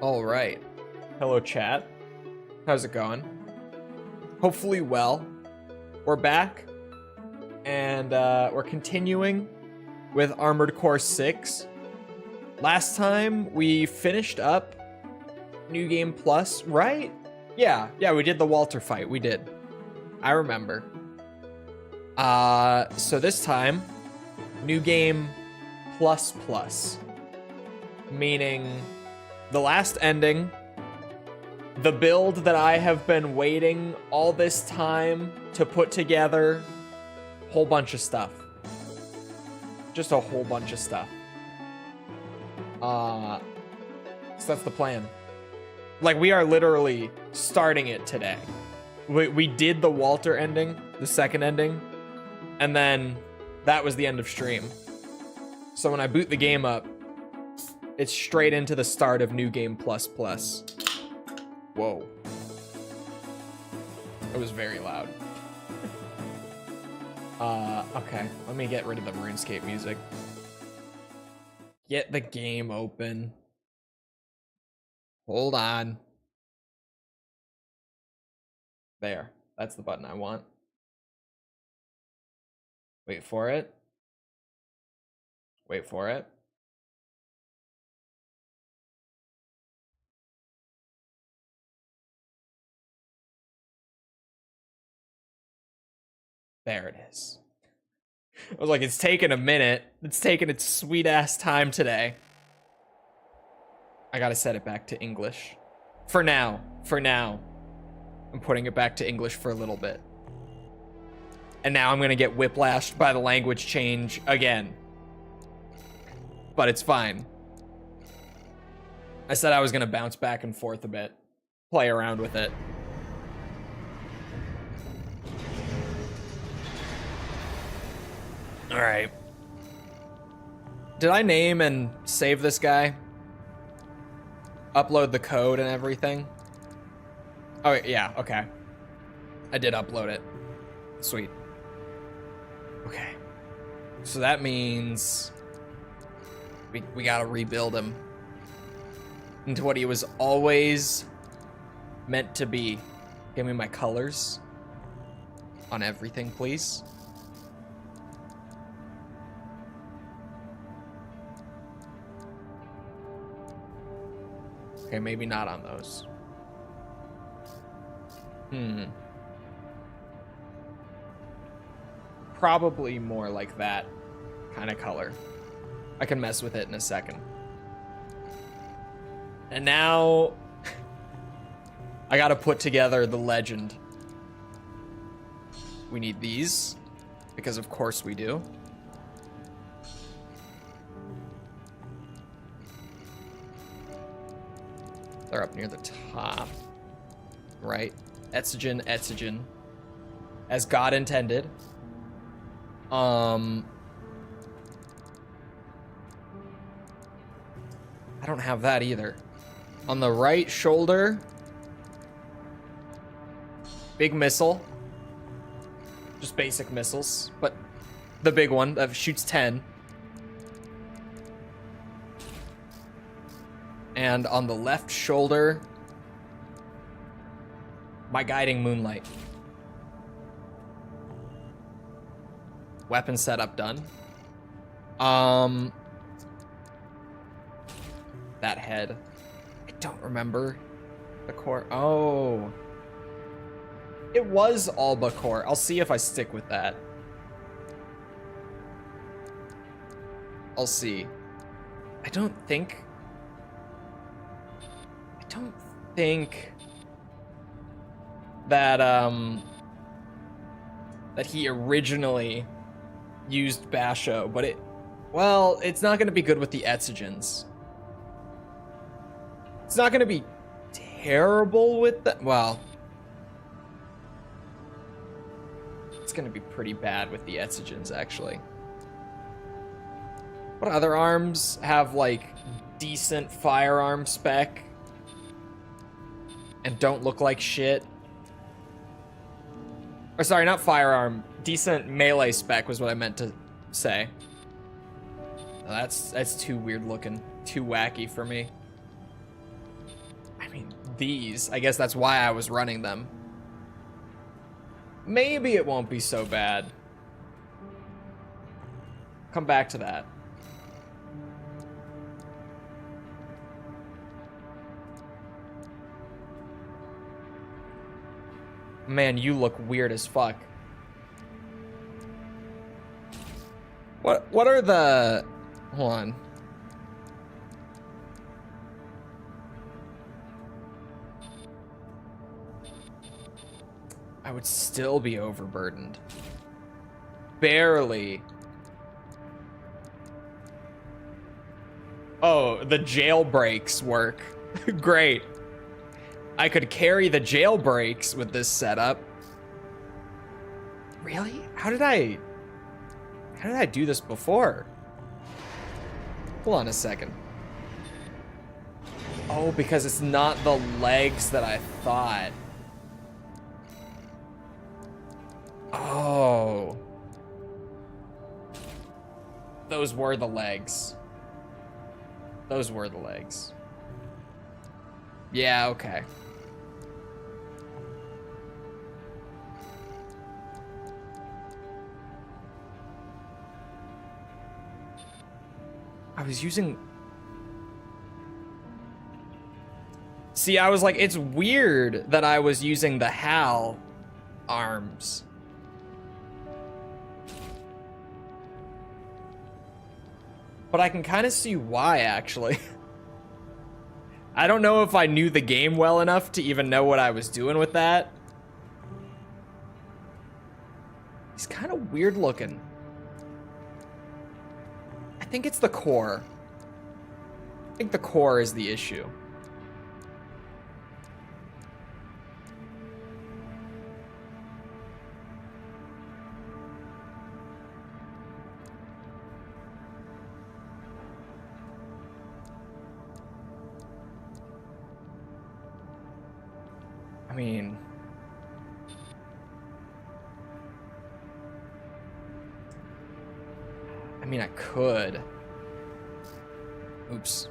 All right. Hello, chat. How's it going? Hopefully well. We're back, and we're continuing with Armored Core 6. Last time we finished up New Game Plus, right? Yeah, we did the Walter fight. We did. I remember. So this time, New Game Plus Plus, meaning the last ending, the build that I have been waiting all this time to put together, whole bunch of stuff. Just a whole bunch of stuff. So that's the plan. Like, we are literally starting it today. We did the Walter ending, the second ending, and then that was the end of stream. So when I boot the game up, it's straight into the start of New Game Plus Plus. Whoa. It was very loud. Okay, let me get rid of the RuneScape music. Get the game open. Hold on. There, that's the button I want. Wait for it. Wait for it. There it is. I was like, it's taking a minute. It's taking its sweet ass time today. I gotta set it back to English. For now. I'm putting it back to English for a little bit. And now I'm gonna get whiplashed by the language change again. But it's fine. I said I was gonna bounce back and forth a bit. Play around with it. Alright. Did I name and save this guy? Upload the code and everything? Oh, yeah, okay. I did upload it. Sweet. Okay. So that means we gotta rebuild him into what he was always meant to be. Give me my colors on everything, please. Okay, maybe not on those. Probably more like that kind of color. I can mess with it in a second. And now I gotta put together the legend. We need these, because of course we do. They're up near the top, right? Etsogen, as God intended. I don't have that either. On the right shoulder, big missile. Just basic missiles, but the big one that shoots 10. And on the left shoulder, my guiding moonlight. Weapon setup done. That head. I don't remember the core. Oh. It was Alba core. I'll see if I stick with that. I'll see. I don't think that that he originally used Basho, but it's not gonna be good with the Etsogens. It's not gonna be terrible with the, well, it's gonna be pretty bad with the Etsogens, actually. What other arms have, like, decent firearm spec and don't look like shit? Or sorry, not firearm, decent melee spec was what I meant to say. No, that's too weird looking, too wacky for me. these. I guess that's why I was running them. Maybe it won't be so bad. Come back to that. Man, you look weird as fuck. What are the... Hold on. I would still be overburdened. Barely. Oh, the jailbreaks work. Great. I could carry the jailbreaks with this setup. Really? How did I do this before? Hold on a second. Oh, because it's not the legs that I thought. Oh. Those were the legs. Those were the legs. Yeah, okay. I was using... See, I was like, it's weird that I was using the HAL arms. But I can kind of see why, actually. I don't know if I knew the game well enough to even know what I was doing with that. He's kind of weird looking. I think it's the core. I think the core is the issue. I mean, I could. Oops.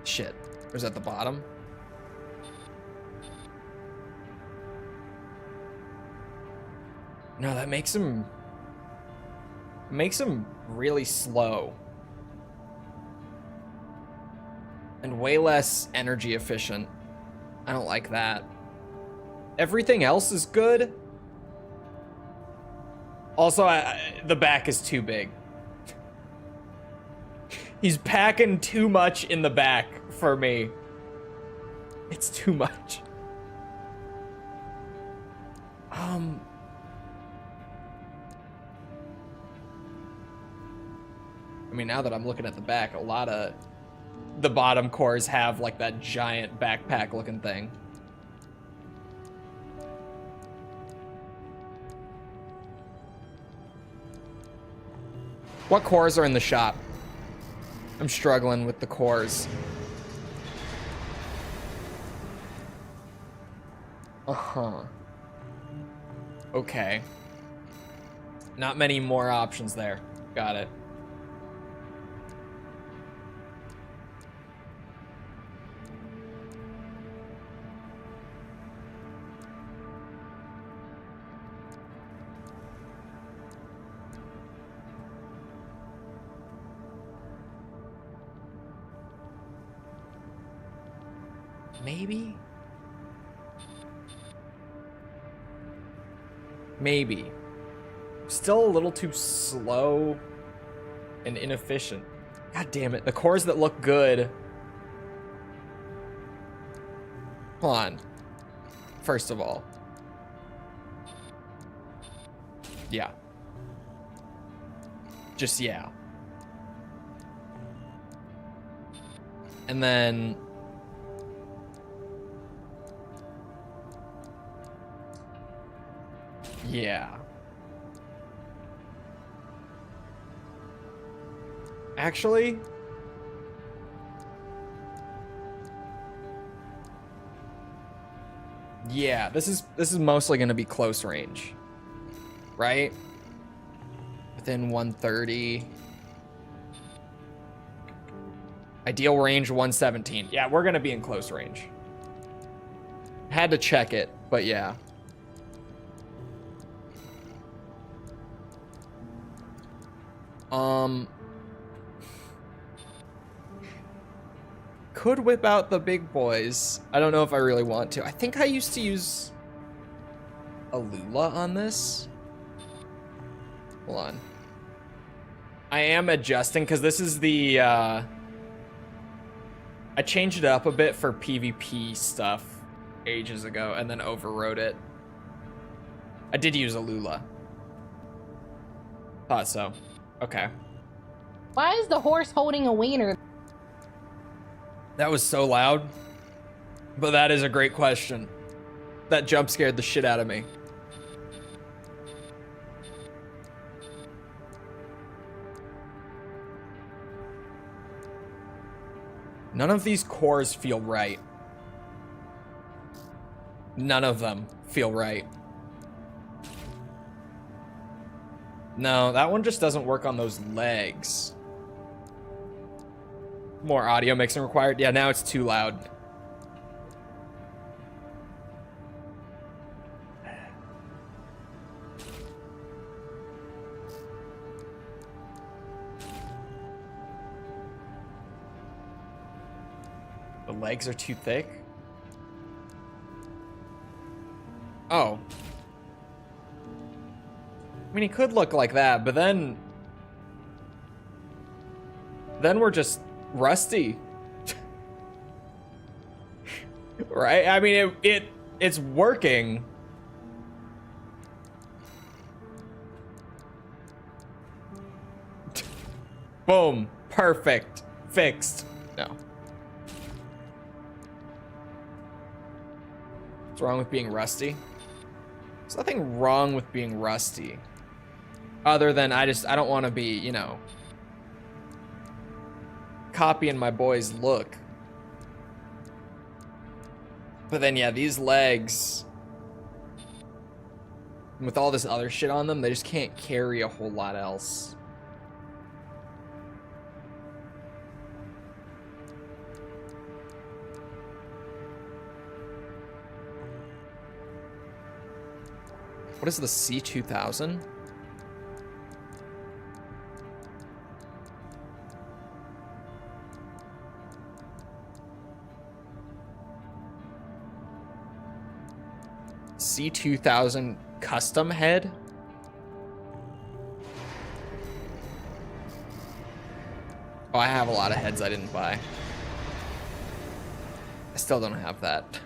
Shit. Or is that the bottom? No, that makes him really slow. And way less energy efficient. I don't like that. Everything else is good. Also, the back is too big. He's packing too much in the back for me. It's too much. I mean, now that I'm looking at the back, a lot of the bottom cores have like that giant backpack looking thing. What cores are in the shop? I'm struggling with the cores. Uh-huh. Okay. Not many more options there. Got it. Maybe? Maybe. Still a little too slow and inefficient. God damn it. The cores that look good. Hold on. First of all. Yeah. Just yeah. And then... yeah. Actually, yeah, this is mostly going to be close range, right? Within 130. Ideal range 117. Yeah, we're going to be in close range. Had to check it, but yeah. Could whip out the big boys. I don't know if I really want to. I think I used to use a Lula on this. Hold on. I am adjusting because this is the, I changed it up a bit for PvP stuff ages ago and then overrode it. I did use a Lula. Thought so. Okay. Why is the horse holding a wiener? That was so loud. But that is a great question. That jump scared the shit out of me. None of these cores feel right. None of them feel right. No, that one just doesn't work on those legs. More audio mixing required. Yeah, now it's too loud. The legs are too thick. Oh. I mean, he could look like that, but then we're just rusty. Right? I mean, it's working. Boom. Perfect. Fixed. No. What's wrong with being rusty? There's nothing wrong with being rusty. Other than I don't want to be, you know, copying my boy's look. But then, yeah, these legs, with all this other shit on them, they just can't carry a whole lot else. What is the C2000? C2000 custom head? Oh, I have a lot of heads I didn't buy. I still don't have that.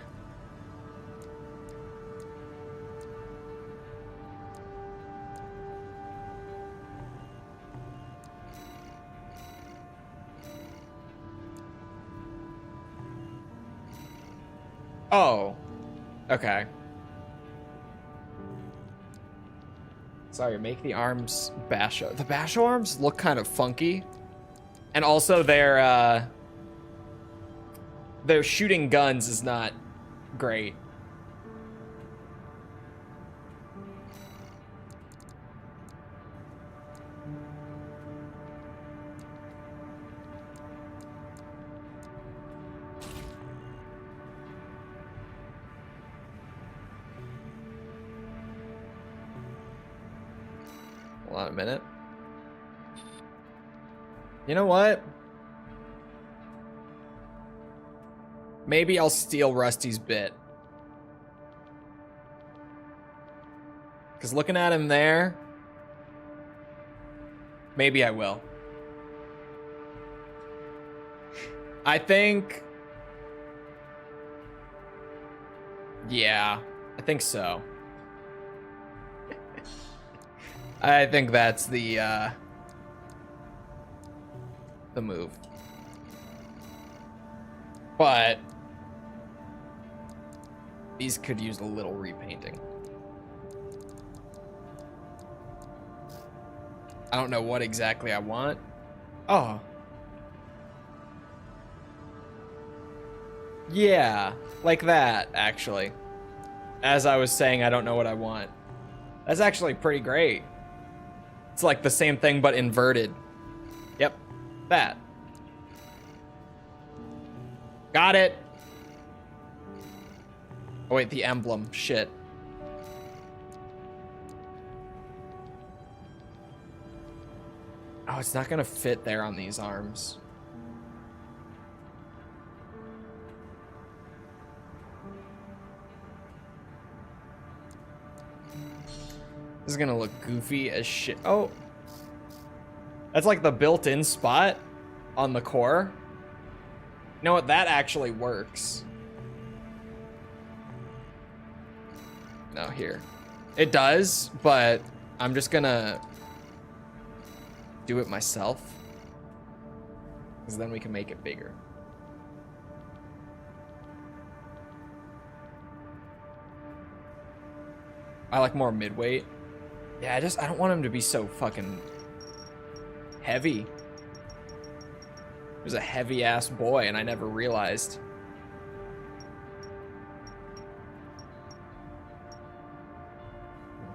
Oh, okay. Sorry, make the arms Basho. The Basho arms look kind of funky. And also their shooting guns is not great. Hold on a minute. You know what? Maybe I'll steal Rusty's bit. Because looking at him there, maybe I will. I think... yeah, I think so. I think that's the move. But these could use a little repainting. I don't know what exactly I want. Oh. Yeah, like that, actually. As I was saying, I don't know what I want. That's actually pretty great. It's like the same thing, but inverted. Yep, that. Got it. Oh wait, the emblem. Shit. Oh, it's not gonna fit there on these arms. This is gonna look goofy as shit. Oh, that's like the built-in spot on the core. You know what? That actually works. No, here. It does, but I'm just gonna do it myself, because then we can make it bigger. I like more mid-weight. Yeah, I don't want him to be so fucking heavy. He was a heavy-ass boy, and I never realized.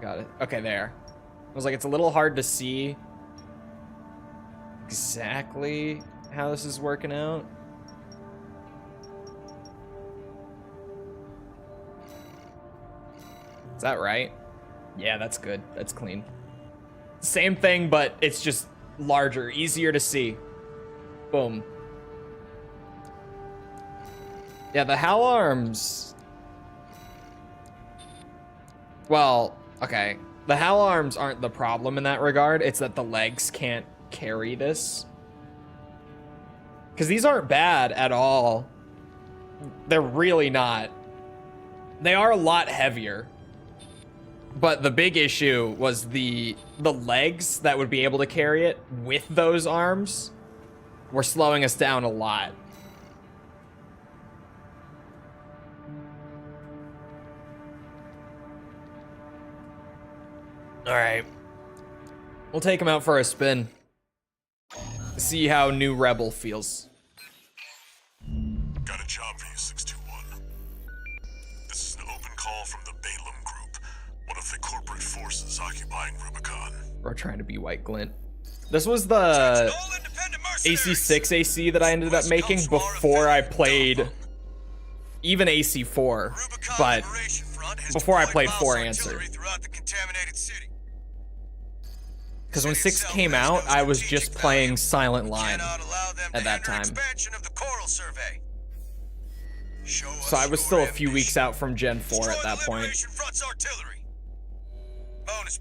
Got it. Okay, there. I was like, it's a little hard to see exactly how this is working out. Is that right? Yeah, that's good. That's clean. Same thing, but it's just larger, easier to see. Boom. Yeah, the Howl arms. Well, okay. The Howl arms aren't the problem in that regard. It's that the legs can't carry this. Because these aren't bad at all. They're really not. They are a lot heavier. But the big issue was the legs that would be able to carry it with those arms were slowing us down a lot. All right. We'll take him out for a spin. See how new Rebel feels. Got a job for you, 621. This is an open call from the Balaam Group, one of the corporate forces occupying Rubicon. We're trying to be White Glint. This was the AC6 AC that I ended up making before I played even AC4, but before I played 4 Answer. Because when 6 came out, I was just playing Silent Line at that time. So I was still a few weeks out from Gen 4 at that point.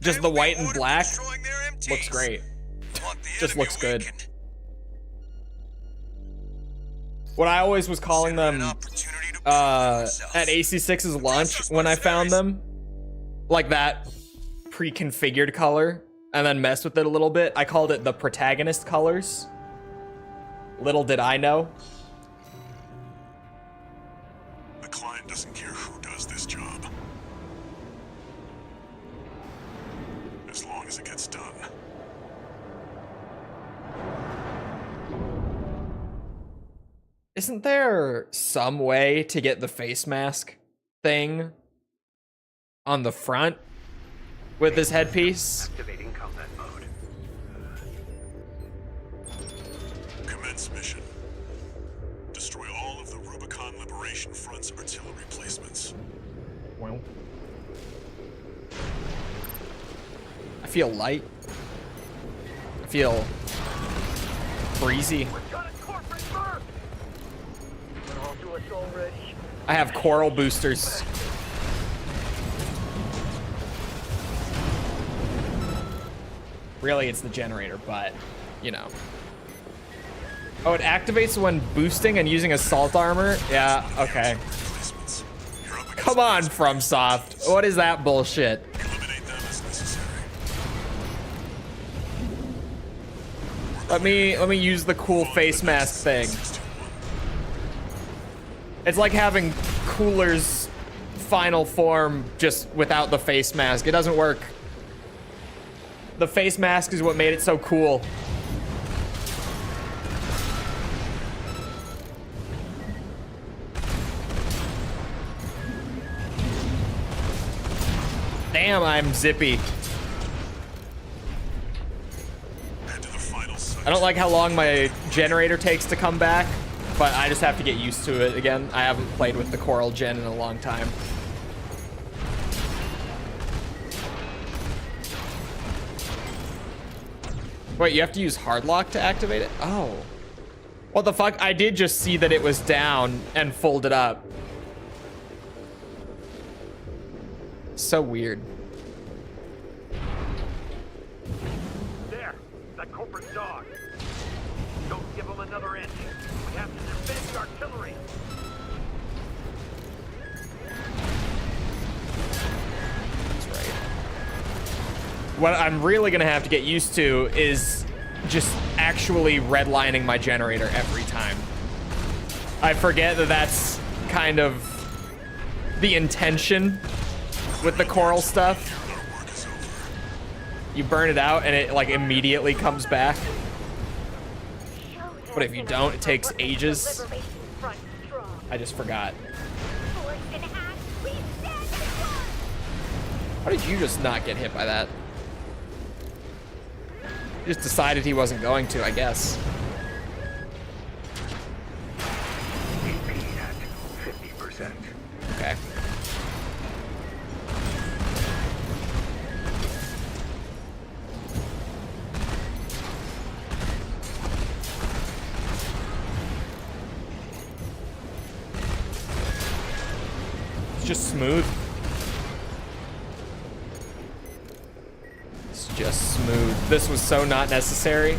Just the white and black looks great. Just looks good. What I always was calling them at AC6's launch when I found them, like that pre-configured color, and then messed with it a little bit, I called it the protagonist colors. Little did I know. The client doesn't care who does this job, as long as it gets done. Isn't there some way to get the face mask thing on the front with this headpiece? Activating combat mode. Commence mission. Destroy all of the Rubicon Liberation Front's artillery placements. Well, I feel light. I feel breezy. I have coral boosters. Really, it's the generator, but, you know. Oh, it activates when boosting and using assault armor? Yeah, okay. Come on, FromSoft. What is that bullshit? Eliminate them as necessary. Let me use the cool face mask thing. It's like having Cooler's final form just without the face mask. It doesn't work. The face mask is what made it so cool. Damn, I'm zippy. I don't like how long my generator takes to come back, but I just have to get used to it again. I haven't played with the Coral Gen in a long time. Wait, you have to use hard lock to activate it? Oh. What the fuck? I did just see that it was down and folded up. So weird. There, that corporate dog. Don't give him another inch. We have to defend the artillery. That's right. What I'm really gonna have to get used to is just actually redlining my generator every time. I forget that that's kind of the intention with the coral stuff. You burn it out and it like immediately comes back. But if you don't, it takes ages. I just forgot. How did you just not get hit by that? He just decided he wasn't going to, I guess. At 50%. Okay. It's just smooth. It's just smooth. This was so not necessary.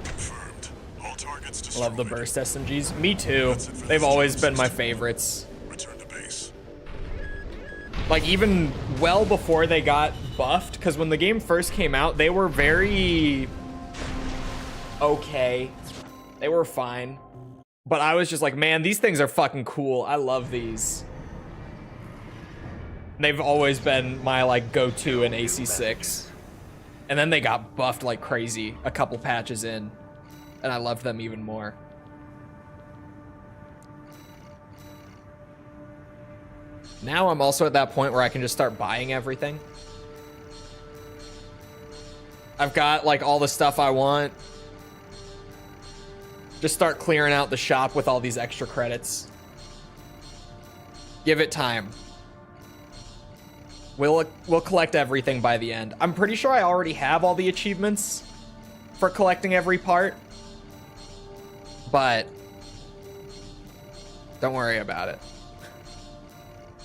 Confirmed. All targets destroyed. Love the burst SMGs. Me too. They've always been my favorites. Return to base. Like even well before they got buffed, because when the game first came out, they were very okay. They were fine. But I was just like, man, these things are fucking cool. I love these. They've always been my like go-to in AC6. And then they got buffed like crazy a couple patches in. And I loved them even more. Now I'm also at that point where I can just start buying everything. I've got like all the stuff I want. Just start clearing out the shop with all these extra credits. Give it time. We'll collect everything by the end. I'm pretty sure I already have all the achievements for collecting every part. But don't worry about it.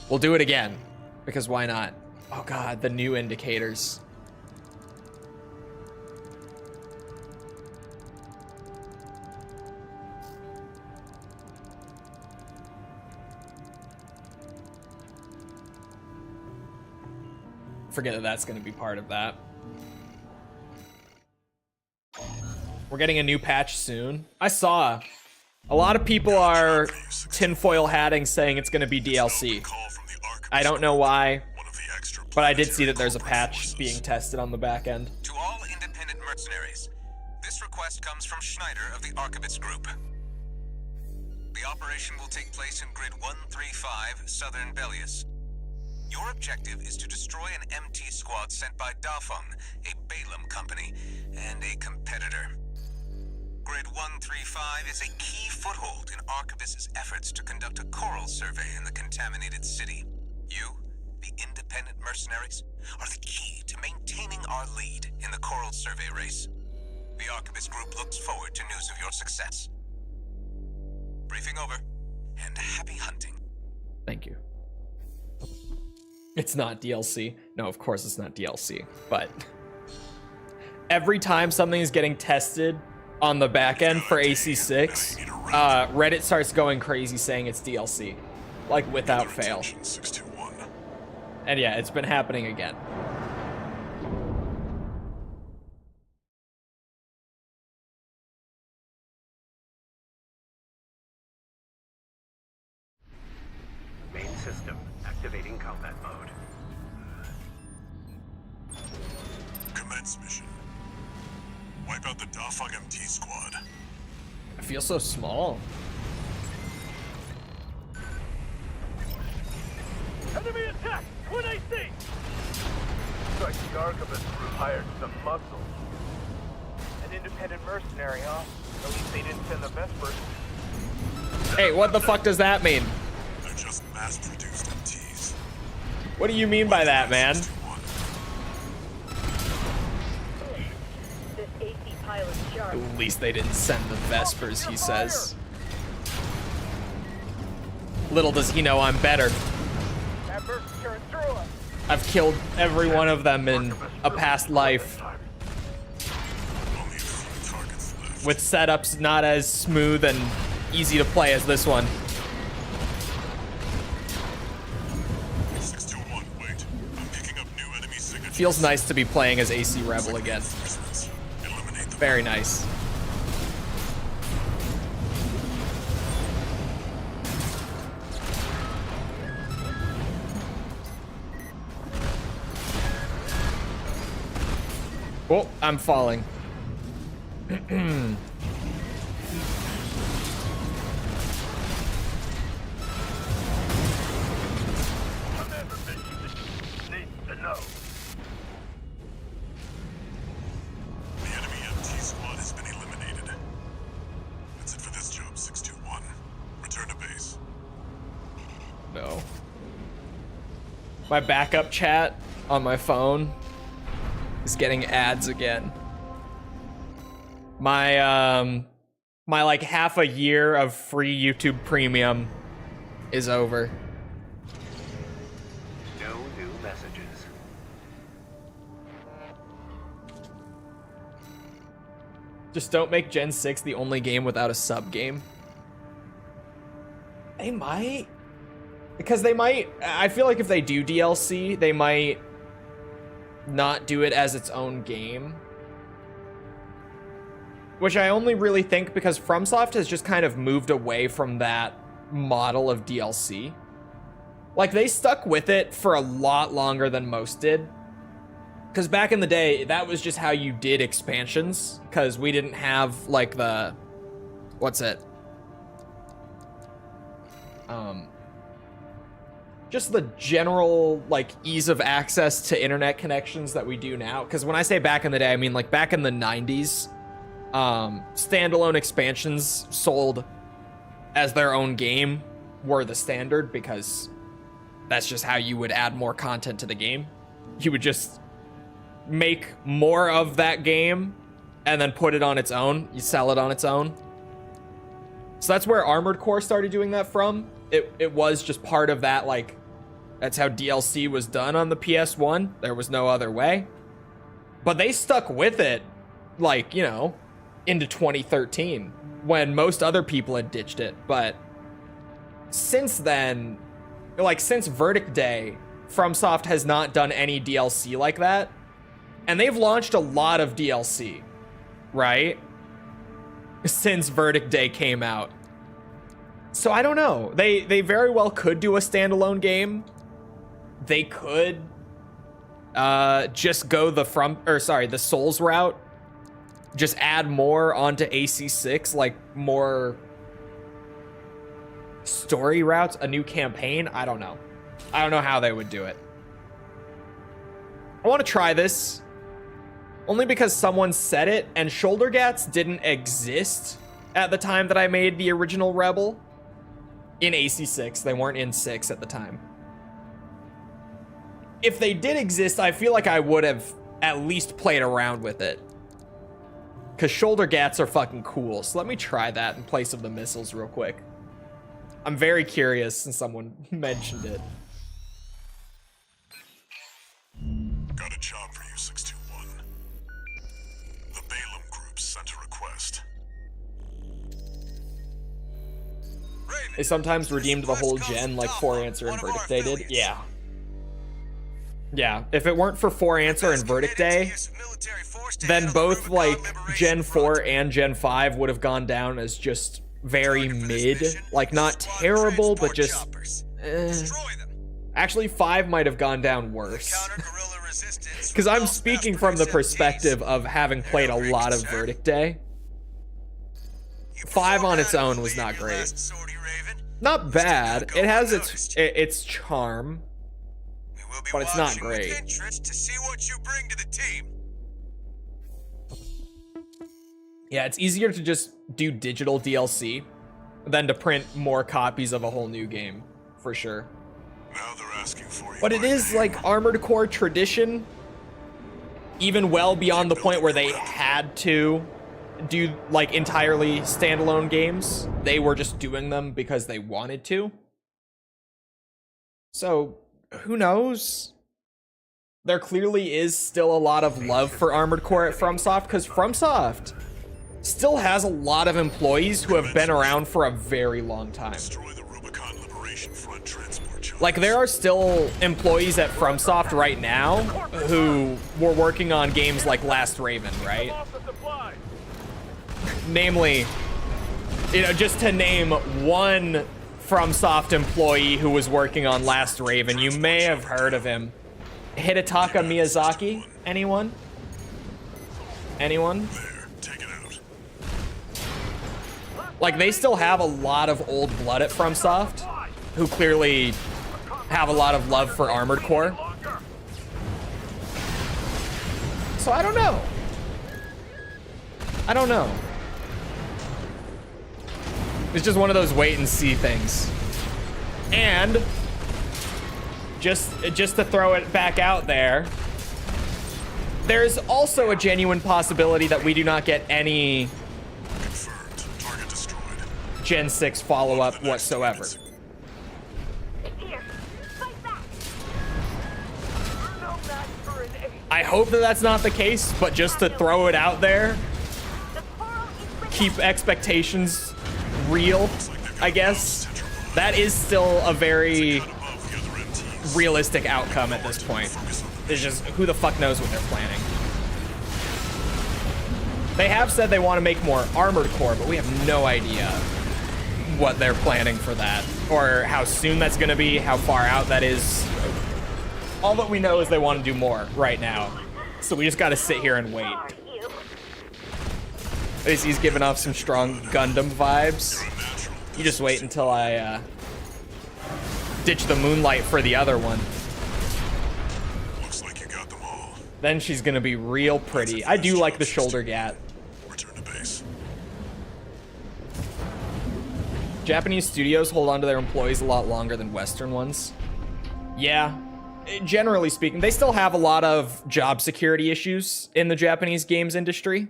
We'll do it again, because why not? Oh god, the new indicators. Forget that that's going to be part of that. We're getting a new patch soon. I saw a lot of people are tinfoil hatting saying it's going to be DLC. I don't know why, but I did see that there's a patch being tested on the back end. To all independent mercenaries, this request comes from Schneider of the Archivist Group. The operation will take place in Grid 135, Southern Belius. Your objective is to destroy an MT squad sent by Dafeng, a Balaam company, and a competitor. Grid 135 is a key foothold in Archivist's efforts to conduct a coral survey in the contaminated city. You, the independent mercenaries, are the key to maintaining our lead in the coral survey race. The Archivist Group looks forward to news of your success. Briefing over, and happy hunting. Thank you. It's not DLC. No, of course it's not DLC, but every time something is getting tested on the back end for AC6, Reddit starts going crazy saying it's DLC, like without fail. 621. And yeah, it's been happening again. Main system activating combat mode. Commence mission. Wipe out the Dafeng MT squad. I feel so small. Enemy attack! 1 AC! Looks like the Archivist Group hired some muscle. An independent mercenary, huh? At least they didn't send the best person. Hey, what the fuck does that mean? They're just mass-produced MTs. What do you mean by that, man? This AC pilot's sharp. At least they didn't send the Vespers, he says. Little does he know I'm better. That burst turned through us. I've killed every one of them in a past life. Only a few targets left. With setups not as smooth and easy to play as this one. 621, wait. I'm picking up new enemy signatures. Feels nice to be playing as AC Rebel again. Reinforcements. Eliminate them. Very nice. Oh, I'm falling. Commander needs to know. The enemy MT squad has been eliminated. That's it for this job, 621. Return to base. No. My backup chat on my phone is getting ads again. My my like half a year of free YouTube Premium is over. No new messages. Just don't make Gen 6 the only game without a sub game. They might. Because they might, I feel like if they do DLC, they might not do it as its own game. Which I only really think because FromSoft has just kind of moved away from that model of DLC. Like, they stuck with it for a lot longer than most did. Because back in the day, that was just how you did expansions. Because we didn't have, like, the... What's it? Just the general, like, ease of access to internet connections that we do now. Because when I say back in the day, I mean, like, back in the 90s, standalone expansions sold as their own game were the standard, because that's just how you would add more content to the game. You would just make more of that game and then put it on its own. You sell it on its own. So that's where Armored Core started doing that from. It was just part of that, like, that's how DLC was done on the PS1. There was no other way. But they stuck with it, like, you know, into 2013, when most other people had ditched it. But since then, like, since Verdict Day, FromSoft has not done any DLC like that. And they've launched a lot of DLC, right? Since Verdict Day came out. So I don't know. They very well could do a standalone game. They could just go the Souls route. Just add more onto AC6, like more story routes, a new campaign. I don't know. I don't know how they would do it. I want to try this only because someone said it, and shoulder gats didn't exist at the time that I made the original Rebel in AC6. They weren't in 6 at the time. If they did exist, I feel like I would have at least played around with it. Because shoulder gats are fucking cool. So let me try that in place of the missiles real quick. I'm very curious since someone mentioned it. Got a job for you, 621. The Balaam Group sent a request. They sometimes redeemed the whole gen like 4-Answer and Verdict Day did. Yeah. Yeah, if it weren't for 4-Answer and Verdict Day, then both like Gen 4 and Gen 5 would have gone down as just very mid. Like, not terrible, but just... Actually, 5 might have gone down worse. Because I'm speaking from the perspective of having played a lot of Verdict Day. 5 on its own was not great. Not bad. It has its charm, but it's not great. Yeah, it's easier to just do digital DLC than to print more copies of a whole new game, for sure. Now they're asking for you. But it is like Armored Core tradition, even well beyond the point where they had to do like entirely standalone games. They were just doing them because they wanted to. So, who knows? There clearly is still a lot of love for Armored Core at FromSoft, because FromSoft still has a lot of employees who have been around for a very long time. Destroy the Rubicon Liberation Front transport charge. Like, there are still employees at FromSoft right now who were working on games like Last Raven, right? Off the supply. Namely, you know, just to name one FromSoft employee who was working on Last Raven, you may have heard of him. Hidetaka Miyazaki? Anyone? Anyone? There, take it out. Like, they still have a lot of old blood at FromSoft who clearly have a lot of love for Armored Core. So I don't know. I don't know. It's just one of those wait and see things. And just to throw it back out there, there's also a genuine possibility that we do not get any Confirmed. Target destroyed. Gen 6 follow-up whatsoever. I hope that that's not the case, but just to throw it out there, keep expectations real, I guess. That is still a very realistic outcome at this point. It's just, who the fuck knows what they're planning. They have said they want to make more Armored Core, but we have no idea what they're planning for that, or how soon that's going to be, how far out that is. All that we know is they want to do more right now. So we just got to sit here and wait. He's giving off some strong Gundam vibes. You just wait until I ditch the Moonlight for the other one. Looks like you got them all. Then she's gonna be real pretty. I do like the shoulder gat. Return to base. Japanese studios hold on to their employees a lot longer than Western ones. Yeah, generally speaking, they still have a lot of job security issues in the Japanese games industry,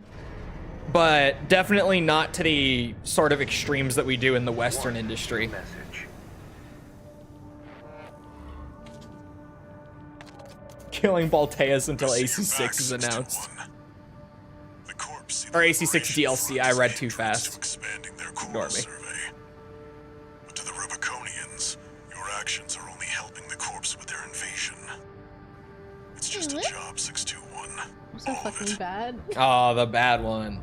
but definitely not to the sort of extremes that we do in the Western industry. Message. Killing Balteas until Receive AC6 back is announced. 61. The Corps see Or the AC6 Liberation DLC, Front I is read too dangerous fast. to expanding their Ignore core me. survey. But to the Rubiconians, your actions are only helping the Corps with their invasion. It's just a What? job, 621. I'm so All of fucking it. bad. Oh, the bad one.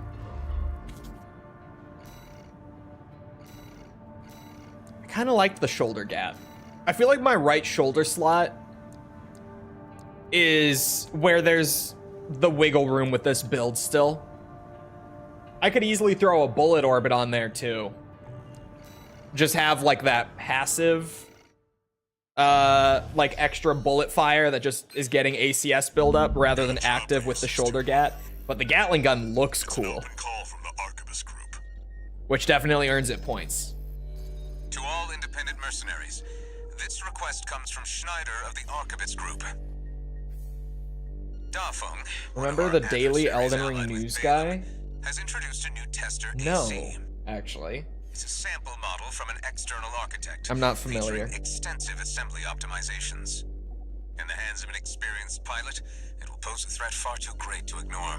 I kind of liked the shoulder gap. I feel like my right shoulder slot is where there's the wiggle room with this build still. I could easily throw a bullet orbit on there too. Just have like that passive, like extra bullet fire that just is getting ACS buildup rather than active with the shoulder gat. But the Gatling gun looks It's an cool, open call from the Archivist Group. which definitely earns it points. To all independent mercenaries, this request comes from Schneider of the Archivist Group. Dafeng, Remember the Daily Elden Ring news guy? has introduced a new tester No, AC. actually. It's a sample model from an external architect. I'm not familiar. Featuring extensive assembly optimizations. In the hands of an experienced pilot, it will pose a threat far too great to ignore.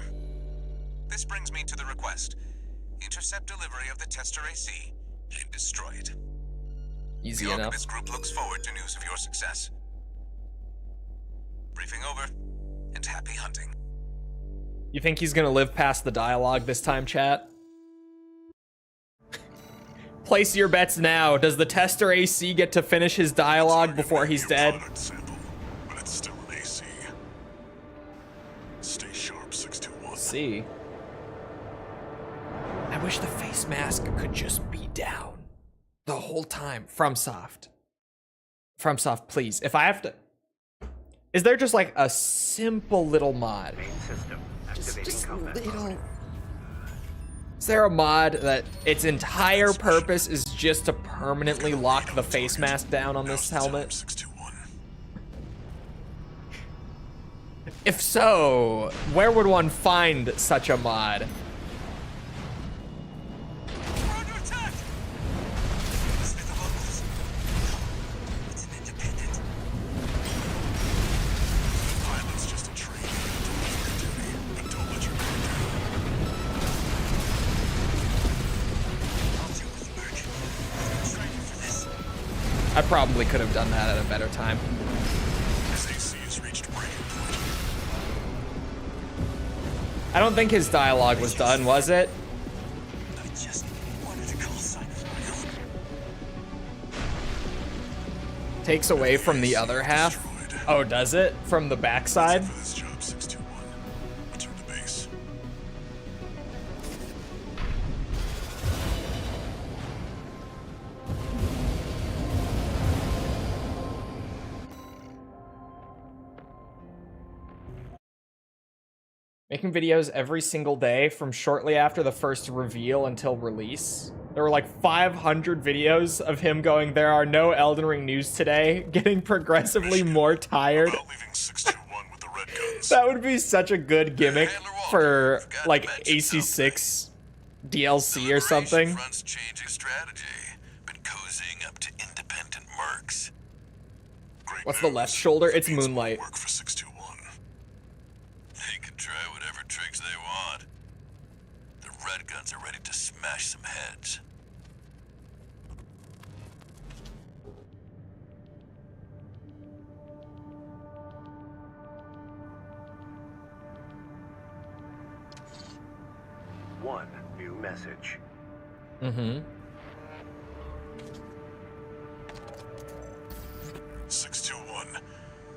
This brings me to the request. Intercept delivery of the tester AC and destroy it. Easy The enough. Archivist Group looks forward to news of your success. Briefing over, and happy hunting. You think he's gonna live past the dialogue this time, chat? Place your bets now. Does the tester AC get to finish his dialogue before he's dead? Product sample, but it's still an AC. Stay sharp, 621. See. I wish the face mask could just be down the whole time. FromSoft. FromSoft, please. If I have to... Is there just like a simple little mod? Main system. Activating Just combat little... mode. Is there a mod that its entire purpose is just to permanently lock the face mask down on this Now's the time, helmet? 621. If so, where would one find such a mod? We're under attack! Listen to the vocals. No, it's an independent. The pilot's just a trainee to deliver duty, but don't let your guard down. I'll deal with Merc. I've been training for this. I probably could have done that at a better time. SAC has reached breaking point. I don't think his dialogue was done, was it? I just wanted a call sign of my own. Takes away from the other half. Oh, does it? From the backside? For this job, 621. Return to base. Making videos every single day from shortly after the first reveal until release. There were like 500 videos of him going, "There are no Elden Ring news today," getting progressively more tired. About leaving 621 with the red guns. That would be such a good gimmick for like AC6 DLC or something. Front's changing strategy. Been cozying up to independent mercs. Great What's the news. left shoulder? It's Means more Moonlight. Work for 621. They can try whatever tricks they want. The red guns are ready to smash some heads. One new message. Mm-hmm. 621.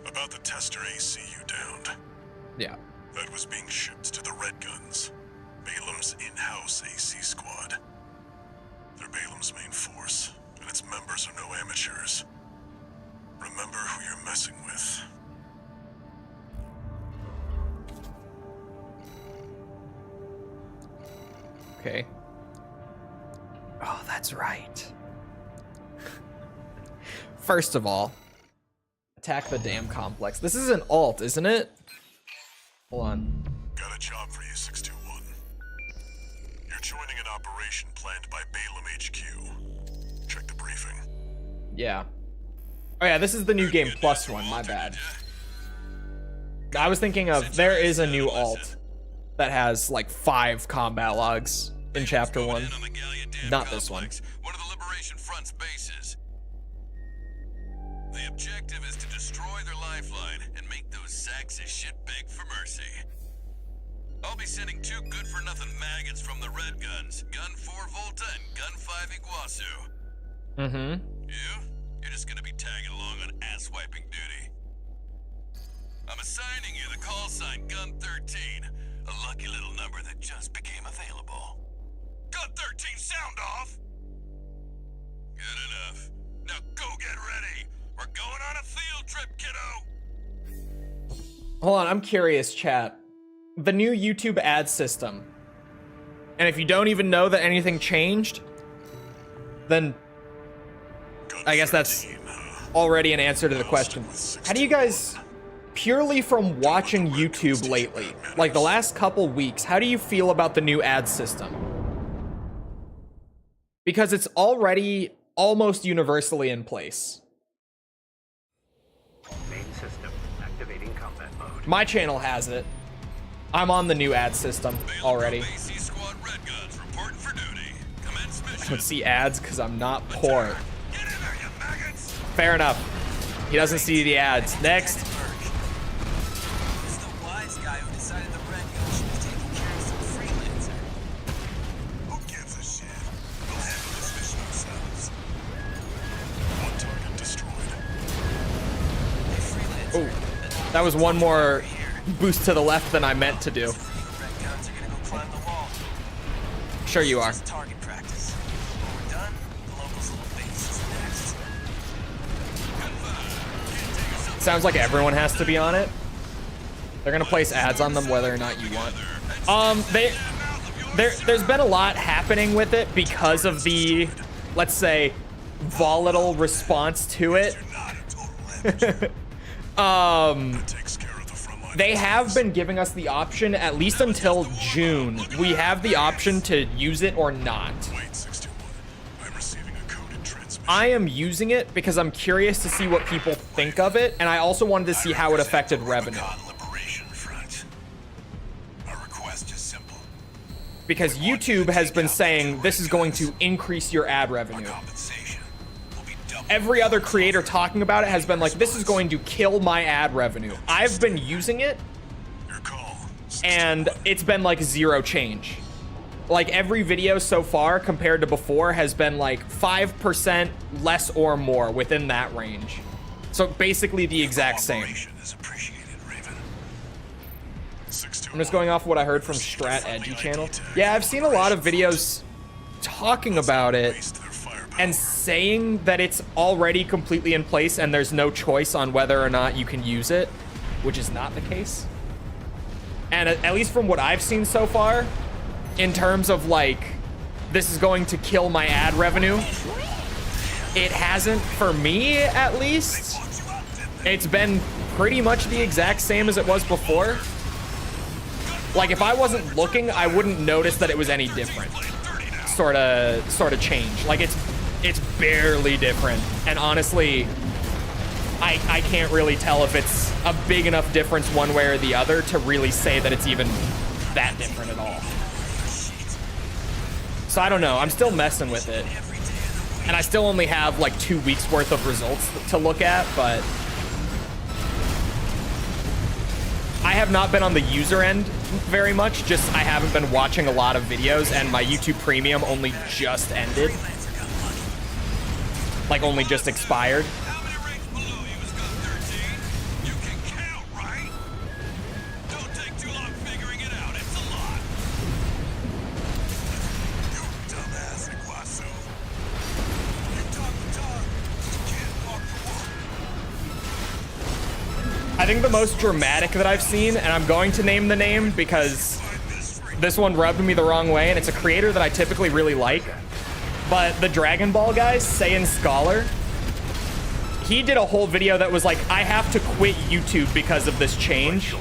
About the tester AC you downed. Yeah. That was being shipped to the red guns. Balam's in-house AC squad. They're Balam's main force, and its members are no amateurs. Remember who you're messing with. Okay. Oh, that's right. First of all, attack the damn complex. This is an alt, isn't it? Hold on. Got a job for you, 621. You're joining an operation planned by Balam HQ. Check the briefing. Yeah. Oh yeah, this is the new game plus one, my bad. I was thinking of, there is a new alt that has like 5 combat logs in chapter 1. Not this one. One of the Liberation Front's bases. The objective is to destroy their lifeline and make those sacks of shit beg for mercy. I'll be sending 2 good-for-nothing maggots from the red guns, Gun 4 Volta and Gun 5 Iguazu. Mm-hmm. You're just gonna be tagging along on ass-wiping duty. I'm assigning you the call sign Gun 13, a lucky little number that just became available. Gun 13, sound off! Good enough. Now go get ready. We're going on a field trip, kiddo. Hold on, I'm curious, chat. The new YouTube ad system. And if you don't even know that anything changed, then I guess that's already an answer to the question. How do you guys, purely from watching YouTube lately, like the last couple weeks, how do you feel about the new ad system? Because it's already almost universally in place. Main system activating combat mode. My channel has it. I'm on the new ad system already. AC Squad Red Guns reporting for duty. Commence I mission. don't see ads because I'm not poor. Get in there, you maggots! Fair enough. He doesn't see the ads. Next. It's the wise guy who decided the red gun should be taking care of some freelancer. Who gives a shit? We'll handle this mission ourselves. One target destroyed. Hey, freelancer. Oh, that was one more boost to the left than I meant to do. The red guns are gonna go climb the wall. Sure you are. This is target practice. When we're done, the locals' little base is next. Sounds like everyone has to be on it. They're gonna place ads on them whether or not you want. There's been a lot happening with it because of the, let's say, volatile response to it. You're not a total amateur. That takes care of the frontline They have been giving us the option, at least until June. We have the option to use it or not. Wait, 621. I'm receiving a coded transmission. I am using it because I'm curious to see what people think of it, and I also wanted to see how it affected revenue. Liberation Front. Our request is simple. Because YouTube has been saying this is going to increase your ad revenue. Compensation will be double. Every other creator talking about it has been like, this is going to kill my ad revenue. I've been using it, Your call. and it's been like zero change. Like every video so far compared to before has been like 5% less or more within that range. So basically the exact same. Cooperation is appreciated, Raven. I'm just going off what I heard from Strat Edgy channel. Yeah, I've seen a lot of videos talking about it and saying that it's already completely in place and there's no choice on whether or not you can use it, which is not the case. And at least from what I've seen so far, in terms of like, this is going to kill my ad revenue, it hasn't for me, at least. It's been pretty much the exact same as it was before. Like if I wasn't looking, I wouldn't notice that it was any different. Sort of change. Like it's barely different. And honestly, I can't really tell if it's a big enough difference one way or the other to really say that it's even that different at all. So I don't know. I'm still messing with it. And I still only have like 2 weeks worth of results to look at, but I have not been on the user end very much. Just I haven't been watching a lot of videos, and my YouTube Premium only just ended. Like only just expired. How many ranks below you has got 13? You can count, right? Don't take too long figuring it out. It's a lot. You dumbass Iguazu. You talk the talk. You can't walk the walk. I think the most dramatic that I've seen, and I'm going to name the name because this one rubbed me the wrong way, and it's a creator that I typically really like. But the Dragon Ball guy, Saiyan Scholar, he did a whole video that was like, I have to quit YouTube because of this change.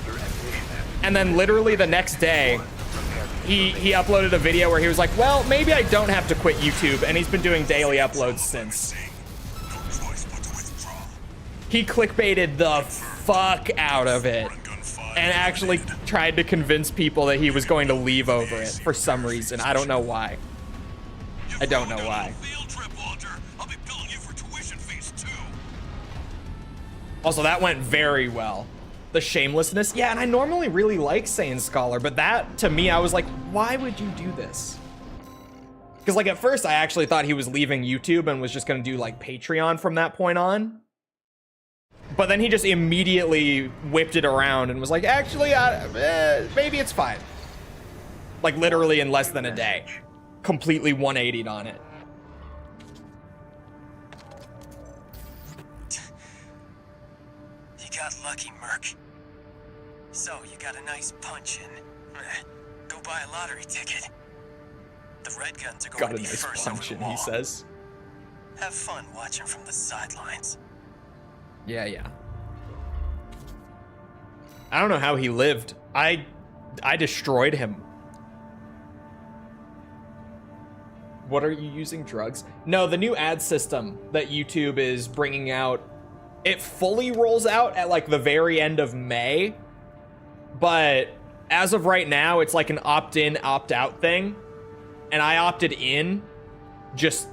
And then literally the next day, he uploaded a video where he was like, well, maybe I don't have to quit YouTube, and he's been doing daily uploads since. He clickbaited the fuck out of it and actually tried to convince people that he was going to leave over it for some reason. I don't know why. I don't know why. Field trip, Walter. I'll be billing you for tuition fees too. Also, that went very well. The shamelessness. Yeah, and I normally really like Saiyan Scholar, but that, to me, I was like, why would you do this? Because, like, at first, I actually thought he was leaving YouTube and was just going to do, like, Patreon from that point on. But then he just immediately whipped it around and was like, actually, maybe it's fine. Like, literally in less than a day. Completely 180'd on it. You got lucky, Merc. So, you got a nice punch in. Go buy a lottery ticket. The Red Guns are going Got to a be nice first over punch the in, wall. he says. Have fun watching from the sidelines. Yeah. I don't know how he lived. I destroyed him. What are you using, drugs? No, the new ad system that YouTube is bringing out, it fully rolls out at like the very end of May. But as of right now, it's like an opt-in, opt-out thing. And I opted in just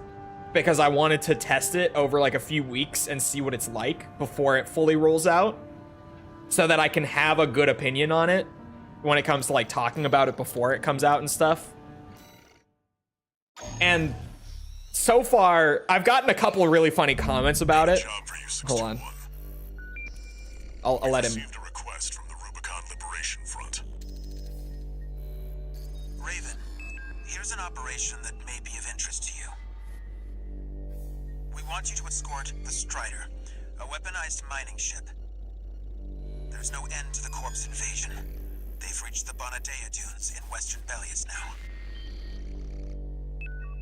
because I wanted to test it over like a few weeks and see what it's like before it fully rolls out, so that I can have a good opinion on it when it comes to like talking about it before it comes out and stuff. And so far, I've gotten a couple of really funny comments about it. Hold on. I'll let him. Received a request from the Rubicon Liberation Front. Raven, here's an operation that may be of interest to you. We want you to escort the Strider, a weaponized mining ship. There's no end to the corpse invasion. They've reached the Bonadea Dunes in western Belius now.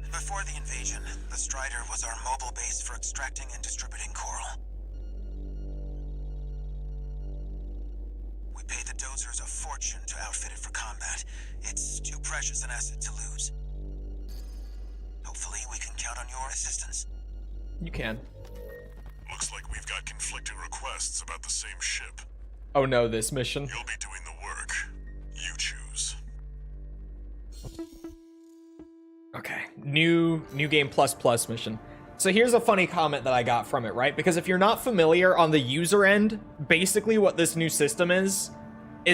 Before the invasion, the Strider was our mobile base for extracting and distributing coral. We paid the dozers a fortune to outfit it for combat. It's too precious an asset to lose. Hopefully we can count on your assistance. You can. Looks like we've got conflicting requests about the same ship. Oh no, this mission. You'll be doing the work. You choose. Okay, new game plus mission. So here's a funny comment that I got from it, right? Because if you're not familiar on the user end, basically what this new system is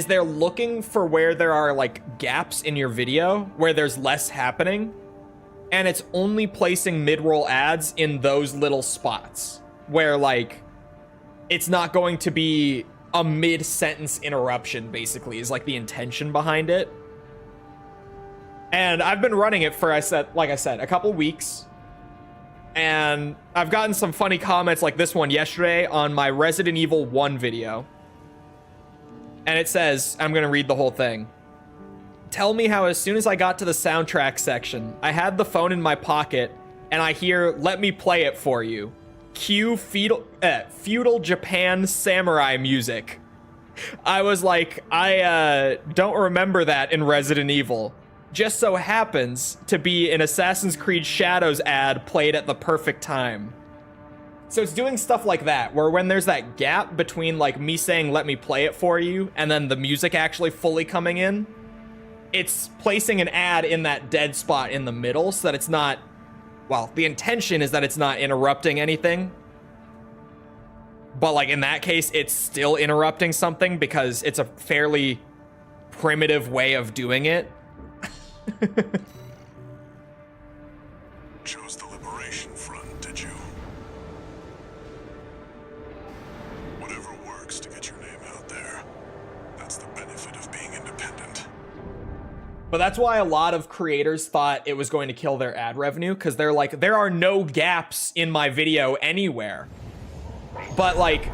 they're looking for where there are like gaps in your video, where there's less happening, and it's only placing mid-roll ads in those little spots where like it's not going to be a mid-sentence interruption, basically, is like the intention behind it. And I've been running it for, like I said, a couple weeks. And I've gotten some funny comments like this one yesterday on my Resident Evil 1 video. And it says, I'm going to read the whole thing. Tell me how as soon as I got to the soundtrack section, I had the phone in my pocket and I hear, let me play it for you. Cue feudal Japan samurai music. I was like, I don't remember that in Resident Evil. Just so happens to be an Assassin's Creed Shadows ad played at the perfect time. So it's doing stuff like that, where when there's that gap between like me saying, let me play it for you, and then the music actually fully coming in, it's placing an ad in that dead spot in the middle so that it's not, well, the intention is that it's not interrupting anything. But like in that case, it's still interrupting something because it's a fairly primitive way of doing it. Chose the Liberation Front, did you? Whatever works to get your name out there. That's the benefit of being independent. But that's why a lot of creators thought it was going to kill their ad revenue, because they're like, there are no gaps in my video anywhere. But like,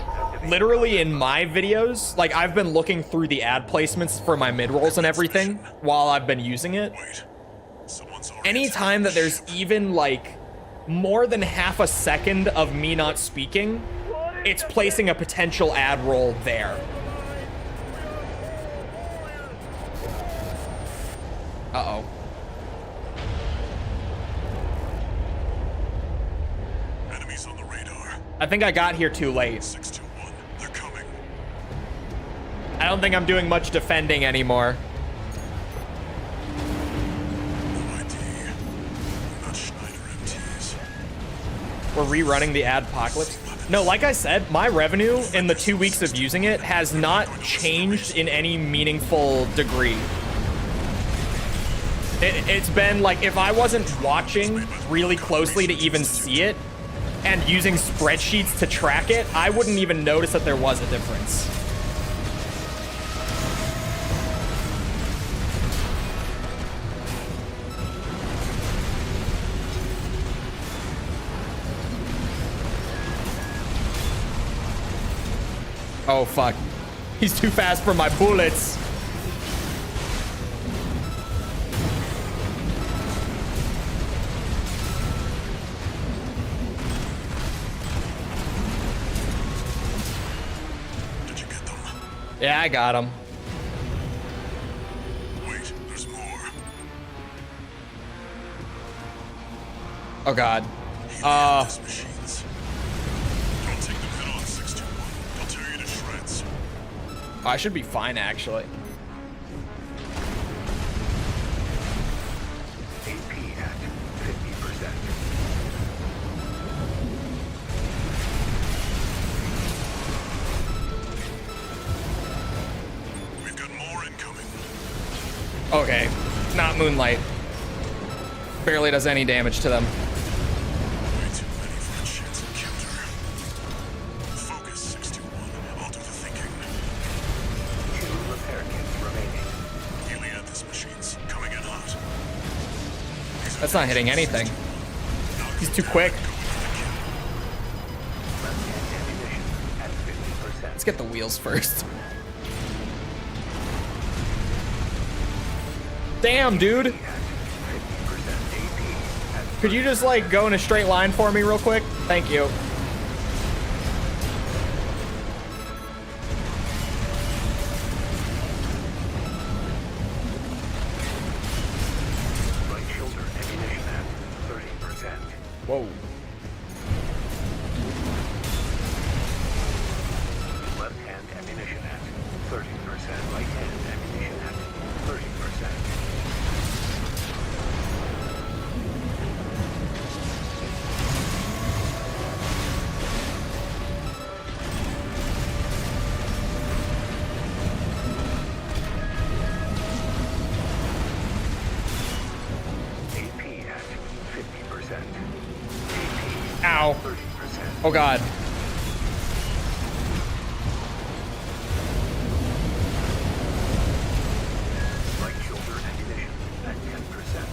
literally in my videos, like I've been looking through the ad placements for my mid-rolls and everything while I've been using it. Anytime that there's even like more than half a second of me not speaking, it's placing a potential ad roll there. Uh-oh. Enemies on the radar. I think I got here too late. 621. They're coming. I don't think I'm doing much defending anymore. No ID. Not Schneider MTs. We're rerunning the adpocalypse. No, like I said, my revenue in the 2 weeks of using it has not changed in any meaningful degree. It's been like, if I wasn't watching really closely to even see it and using spreadsheets to track it, I wouldn't even notice that there was a difference. Oh, fuck. He's too fast for my bullets. Did you get them? Yeah, I got him. Wait, there's more. Oh, God. These machines. Don't take them head on, 621. They'll tear you to shreds. I should be fine, actually. AP at 50%. We've got more incoming. Okay. Not Moonlight. Barely does any damage to them. Way too many for a chance encounter. Focus, 621. I'll do the thinking. 2 repair kits remaining. Helianthus machines coming in hot. That's not hitting anything. He's too quick. Left-hand ammunition at 50%. Let's get the wheels first. Damn, dude. 50% AP at Could you just like go in a straight line for me real quick? Thank you. Whoa. Left hand ammunition at 30%. Right hand ammunition at 30%. AP at 50%. AP Ow. 30%. Oh god. Right shoulder ammunition at 10%.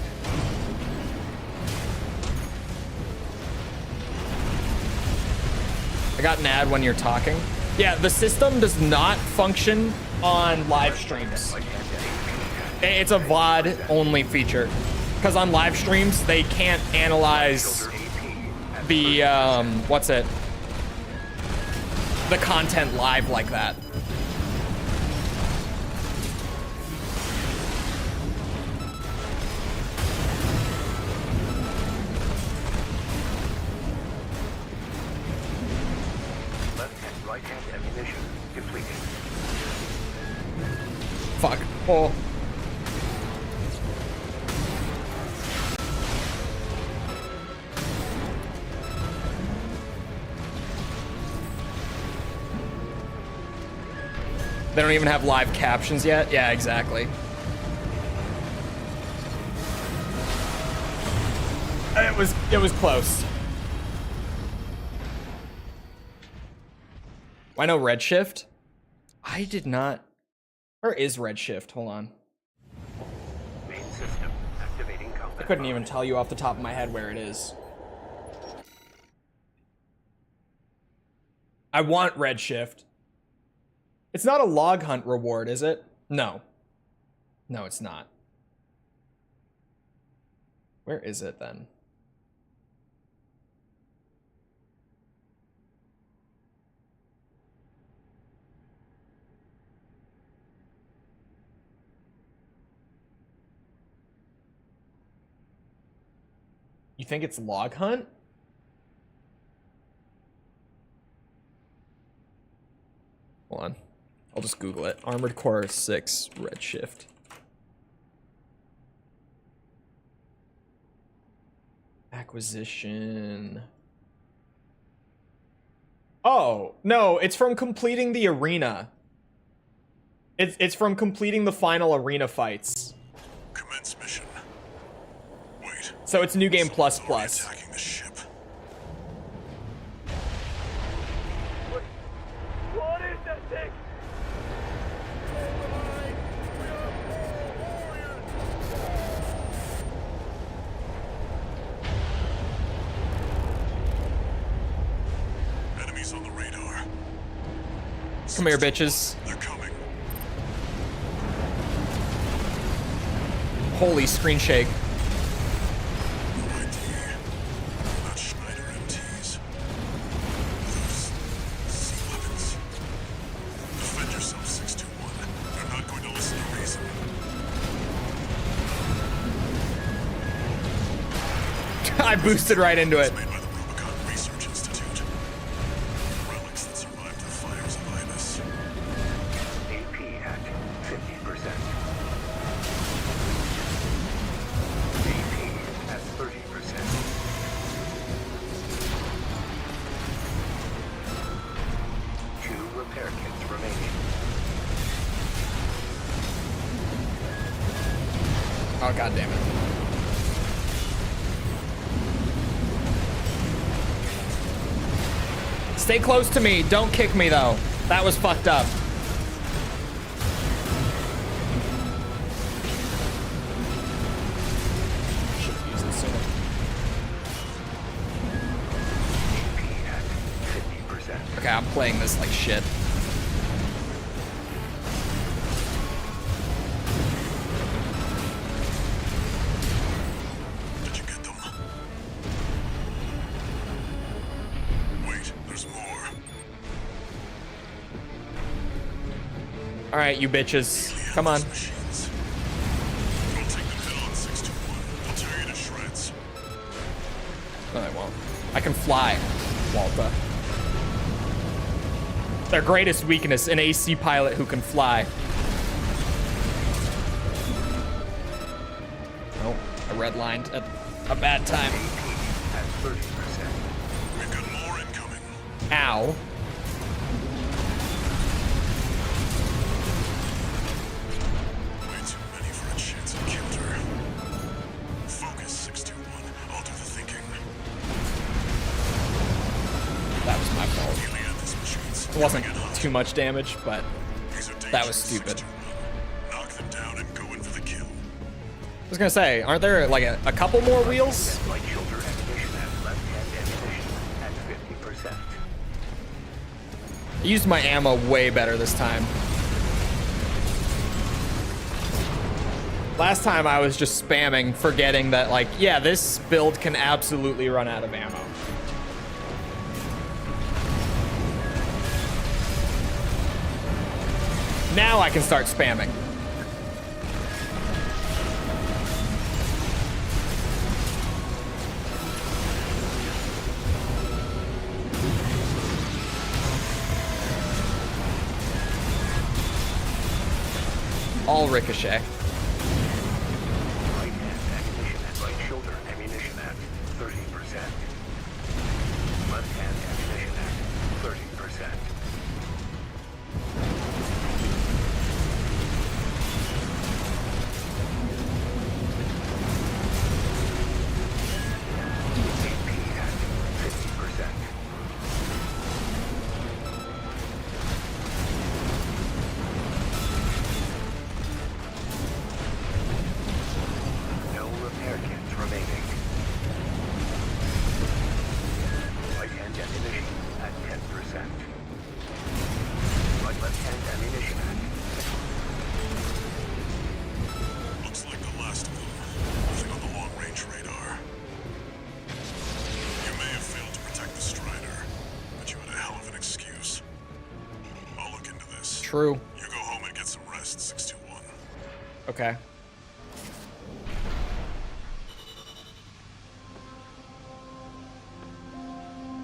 I got an ad when you're talking. Yeah, the system does not function on live streams. It's a VOD only feature. Because on live streams, they can't analyze the, what's it? The content live like that. Left hand, right hand ammunition depleted. Fuck. Oh. They don't even have live captions yet? Yeah, exactly. It was close. Why no Redshift? I did not. Where is Redshift? Hold on. Main system activating I combat. couldn't even tell you off the top of my head where it is. I want Redshift. It's not a log hunt reward, is it? No. No, it's not. Where is it then? You think it's log hunt? Hold on. I'll just Google it. Armored Core 6 Redshift. Acquisition. Oh, no, it's from completing the arena. It's from completing the final arena fights. Commence mission. Wait. So it's New Game Plus Already Plus. attacking the ship. What is that thing? Enemies on the radar. Come here, bitches. They're coming. Holy screen shake. No idea. Not Schneider MTs. Those C-11s. Defend yourself, 621. They're not going to listen to reason. I boosted right into it. It's made by the Rubicon Research Institute. Relics that survived the fires of Ibis. AP at 50%. AP at 30%. Two repair kits remaining. Oh, god damn it. Stay close to me. Don't kick me, though. That was fucked up. Should've used it sooner. AP at 50%. Okay, I'm playing this like shit. Did you get them? Wait, there's more. All right, you bitches. Come on. Machines. Don't take them head on, 621. They'll tear you to shreds. No, I won't. I can fly, Walta. Their greatest weakness, an AC pilot who can fly. Oh, I redlined at a bad time. At 30%. We've got more incoming. Ow. Way too many for a chance at counter. Focus 621. I'll do the thinking. That was my fault. Nearly at these machines. It wasn't Coming in hot. too much damage, but These are that was dangerous, stupid. 621. Knock them down and go in for the kill. I was gonna say, aren't there like a couple more wheels? Light shoulder ammunition and left-hand ammunition at 50%. I used my ammo way better this time. Last time I was just spamming, forgetting that, like, yeah, this build can absolutely run out of ammo. Now I can start spamming. All ricochet. Right-hand ammunition and right shoulder ammunition at 30%. Left-hand ammunition at 30%. AP at 50%. No repair kits remaining. Right-hand ammunition at 10%. Left-hand ammunition at Looks like the last of them. Nothing on the long-range radar. You may have failed to protect the Strider, but you had a hell of an excuse. I'll look into this. True. You go home and get some rest, 621. Okay.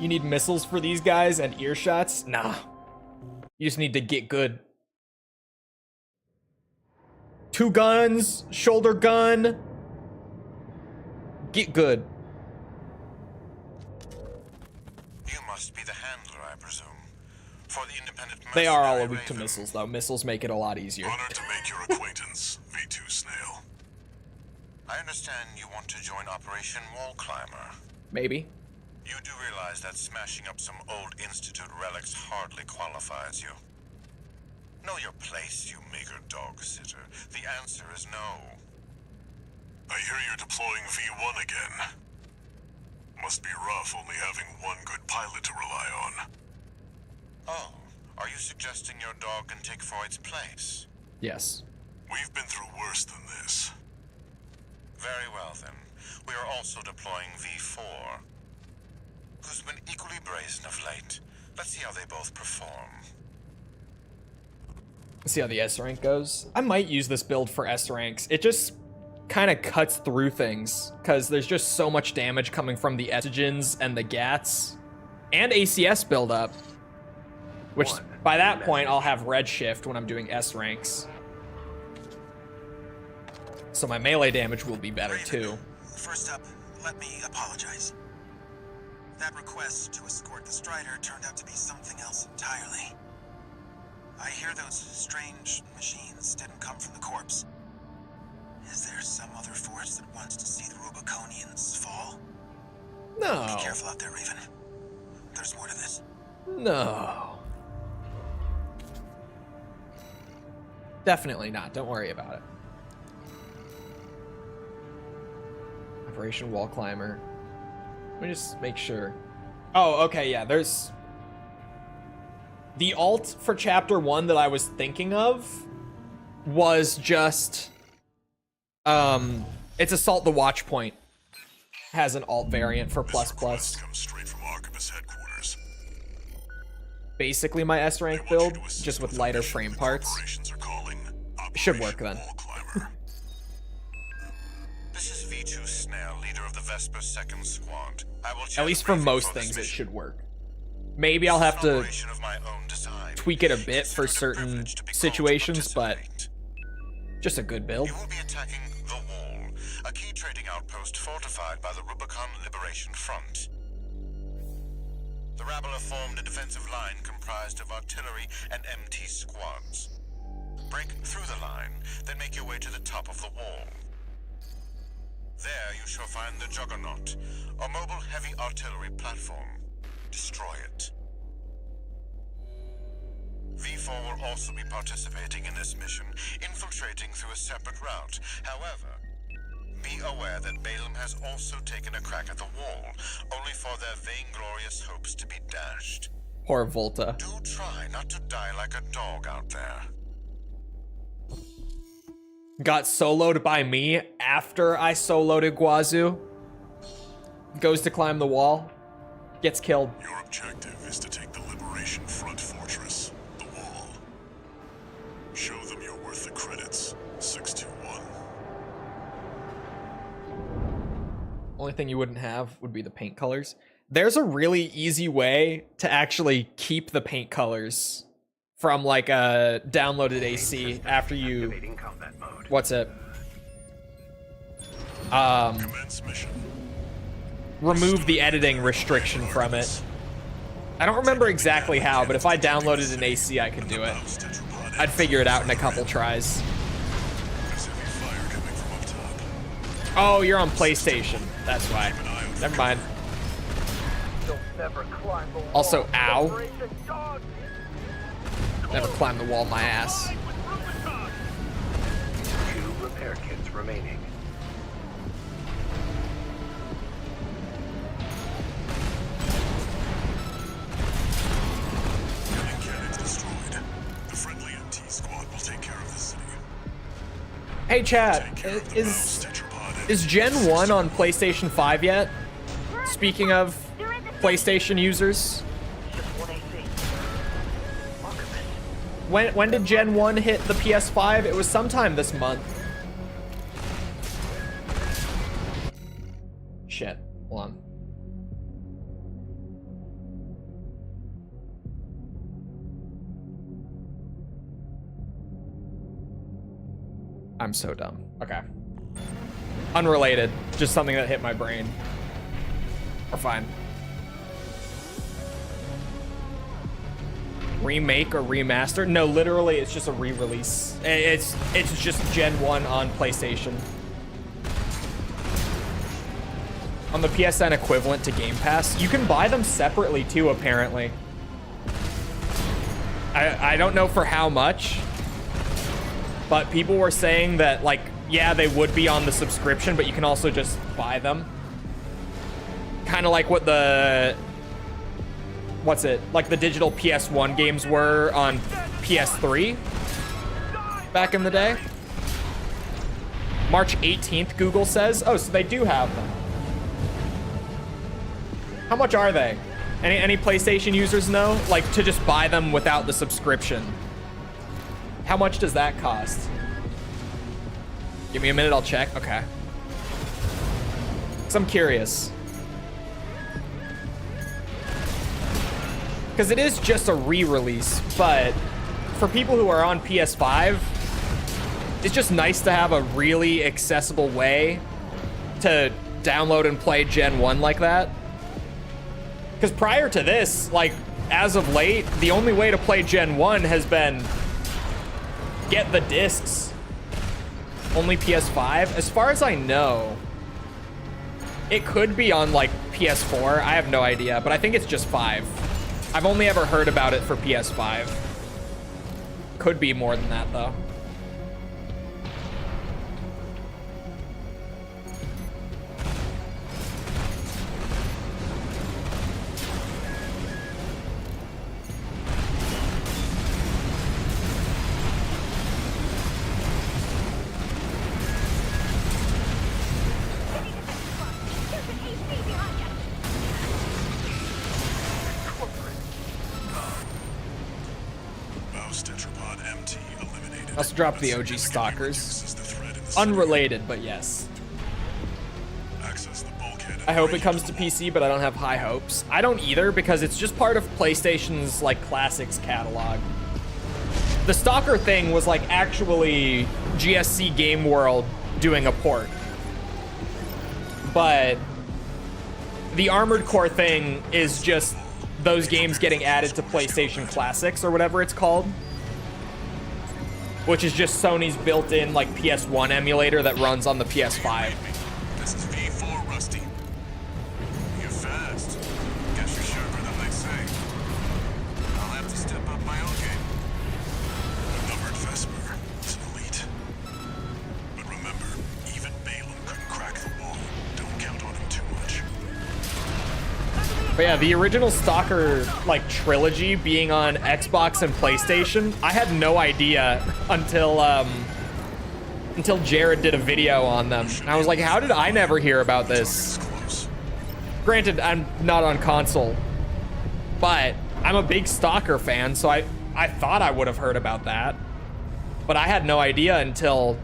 You need missiles for these guys and earshots? Nah. You just need to get good. 2 guns, shoulder gun. Get good. You must be the handler, I presume. For the independent They are all mercenary weak to Raven. missiles, though. Missiles make it a lot easier. Honored to make your acquaintance, V2 Snail. I understand you want to join Operation Wallclimber. Maybe. You do realize that smashing up some old Institute relics hardly qualifies you. Know your place, you meager dog-sitter. The answer is no. I hear you're deploying V1 again. Must be rough only having one good pilot to rely on. Oh, are you suggesting your dog can take Freud's place? Yes. We've been through worse than this. Very well, then. We are also deploying V4. Who's been equally brazen of late. Let's see how they both perform. See how the S rank goes. I might use this build for S ranks. It just kind of cuts through things because there's just so much damage coming from the Estrogens and the Gats and ACS buildup. Which by that point I'll have Redshift when I'm doing S ranks. So my melee damage will be better too. First up, let me apologize. That request to escort the Strider turned out to be something else entirely. I hear those strange machines didn't come from the corpse. Is there some other force that wants to see the Rubiconians fall? No. Be careful out there, Raven. There's more to this. No. Definitely not. Don't worry about it. Operation Wallclimber. Let me just make sure. Oh, okay, yeah, there's... The alt for Chapter 1 that I was thinking of was just... It's Assault the Watchpoint. Has an alt variant for plus This plus. request comes straight from Archibus headquarters. Basically my S They rank want you build, to assist just with a lighter mission frame the parts. corporations are calling Should work Operation then. Wallclimber. This is V2 Snail, leader of the Vesper 2nd Squad. I will At least for most things, it should work. Maybe I'll have to tweak it a bit for certain situations, but just a good build. You will be attacking the Wall, a key trading outpost fortified by the Rubicon Liberation Front. The rabble have formed a defensive line comprised of artillery and MT squads. Break through the line, then make your way to the top of the wall. There you shall find the Juggernaut, a mobile heavy artillery platform. Destroy it. V4 will also be participating in this mission, infiltrating through a separate route. However, be aware that Balaam has also taken a crack at the wall, only for their vainglorious hopes to be dashed. Poor Volta. Do try not to die like a dog out there. Got soloed by me after I soloed Iguazu. Goes to climb the wall. Gets killed. Your objective is to take the Liberation Front fortress, the Wall. Show them you're worth the credits. 621. Only thing you wouldn't have would be the paint colors. There's a really easy way to actually keep the paint colors from like a downloaded AC after you... Activating combat mode. What's it? Commence mission. Remove the editing restriction from it. I don't remember exactly how, but if I downloaded an AC, I could do it. I'd figure it out in a couple tries. Oh, you're on PlayStation. That's why. Never mind. Also, ow. Never climbed the wall, my ass. 2 repair kits remaining. Cannons destroyed. The friendly MT squad will take care of the city. Hey, chat. Is Gen 1 on PlayStation 5 yet? Speaking of PlayStation users. When did Gen 1 hit the PS5? It was sometime this month. Shit. Hold on. I'm so dumb. Okay. Unrelated. Just something that hit my brain. We're fine. Remake or remaster? No, literally, it's just a re-release. It's just Gen 1 on PlayStation. On the PSN equivalent to Game Pass. You can buy them separately too, apparently. I don't know for how much, but people were saying that, like, yeah, they would be on the subscription, but you can also just buy them. Kind of like what the... What's it? Like the digital PS1 games were on PS3 back in the day. March 18th, Google says. Oh, so they do have them. How much are they? Any PlayStation users know? Like to just buy them without the subscription. How much does that cost? Give me a minute, I'll check. Okay. 'Cause I'm curious. Because it is just a re-release, but for people who are on PS5, it's just nice to have a really accessible way to download and play Gen 1 like that. Because prior to this, like, as of late, the only way to play Gen 1 has been get the discs. Only PS5. As far as I know, it could be on, like, PS4. I have no idea, but I think it's just 5. I've only ever heard about it for PS5. Could be more than that, though. Also dropped the OG Stalkers. Unrelated, but yes. Access the bulkhead I hope it comes to PC, but I don't have high hopes. I don't either, because it's just part of PlayStation's like classics catalog. The Stalker thing was like actually GSC Game World doing a port. But the Armored Core thing is just those games getting added to PlayStation Classics or whatever it's called. Which is just Sony's built-in like PS1 emulator that runs on the PS5. This is V4 Rusty. You're fast. Guess you're sharper than they say. I'll have to step up my own game. A numbered Vesper is an elite. But remember, even Balaam couldn't crack the wall. Don't count on him too much. But yeah, the original Stalker like trilogy being on Xbox and PlayStation, I had no idea until Jared did a video on them. And I was like, how did I never hear about this? Granted, I'm not on console, but I'm a big Stalker fan, so I thought I would have heard about that. But I had no idea until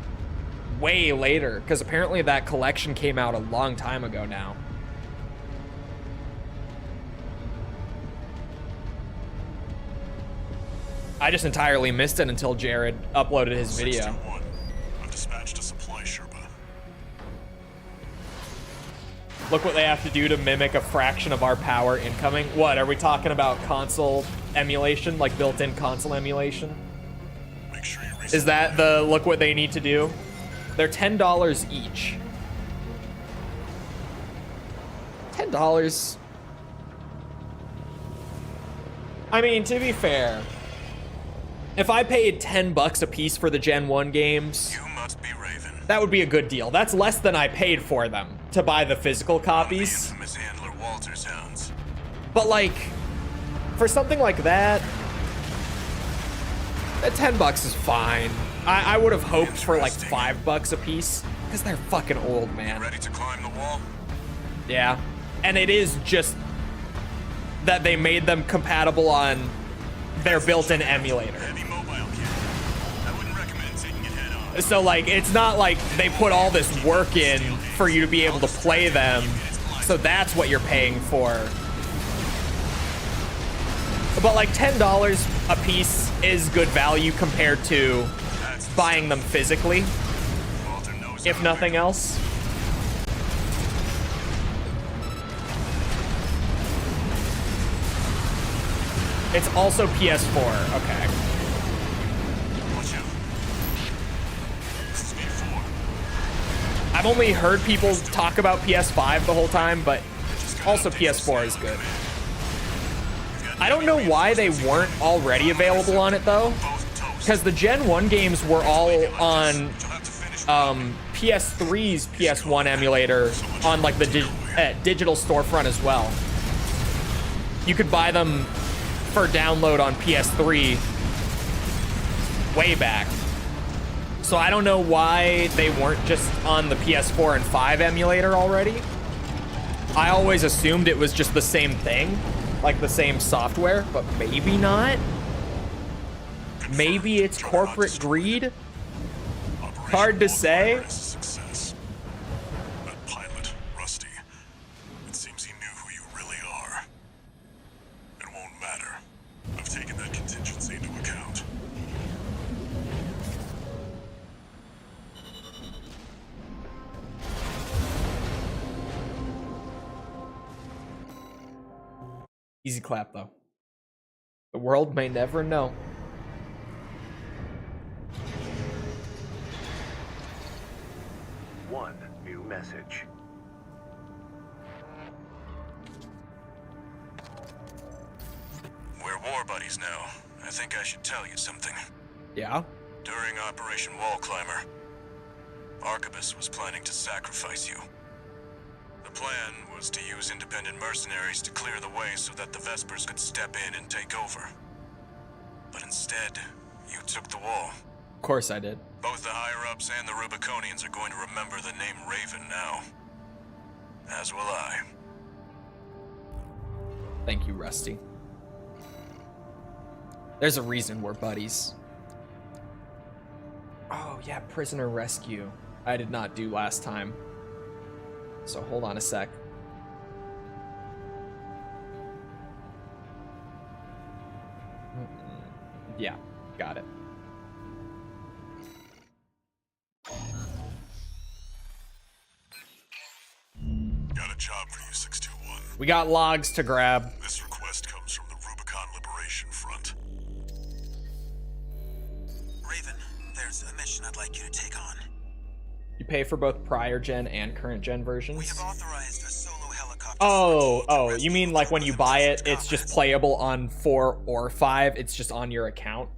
way later, because apparently that collection came out a long time ago now. I just entirely missed it until Jared uploaded his video. 61. I've dispatched a supply Sherpa. Look what they have to do to mimic a fraction of our power incoming. What, are we talking about console emulation, like built-in console emulation? Make sure you Is that the look what they need to do? They're $10 each. $10. I mean, to be fair, if I paid $10 a piece for the Gen 1 games, You must be Raven. that would be a good deal. That's less than I paid for them to buy the physical The copies. infamous handler Walter sounds. But like, for something like that, that $10 is fine. I would have hoped for like $5 a piece, because they're fucking old, man. Ready to climb the wall? Yeah, and it is just that they made them compatible on their built-in emulator. Heavy mobile kit. I wouldn't recommend taking it head on. So like, it's not like they put all this work in for you to be able to play them. So that's what you're paying for. But like $10 a piece is good value compared to buying them physically, Walter knows if how to nothing make else. It's also PS4, okay. it. Watch out. This is V4. I've only heard people talk about PS5 the whole time, but also PS4 is good. I don't know why they weren't already available on it though, because the Gen 1 games were all on PS3's PS1 emulator on like the digital storefront as well. You could buy them for download on PS3 way back. So I don't know why they weren't just on the PS4 and 5 emulator already. I always assumed it was just the same thing, like the same software, but maybe not. Maybe it's corporate greed. Hard to say. Success. That pilot, Rusty, it seems he knew who you really are. It won't matter. I've taken that contingency into account. Easy clap though. The world may never know. One new message. We're war buddies now. I think I should tell you something. Yeah? During Operation Wallclimber, Arquebus was planning to sacrifice you. The plan was to use independent mercenaries to clear the way so that the Vespers could step in and take over. But instead, you took the wall. Of course I did. Both the higher-ups and the Rubiconians are going to remember the name Raven now. As will I. Thank you, Rusty. There's a reason we're buddies. Oh, yeah, prisoner rescue. I did not do last time. So hold on a sec. Yeah, got it. Got a job for you, 621. We got logs to grab. This request comes from the Rubicon Liberation Front. Raven, there's a mission I'd like you to take on. You pay for both prior gen and current gen versions. We have authorized a solo helicopter. Oh, you mean like when you buy it, it's just playable on 4 or 5, it's just on your account?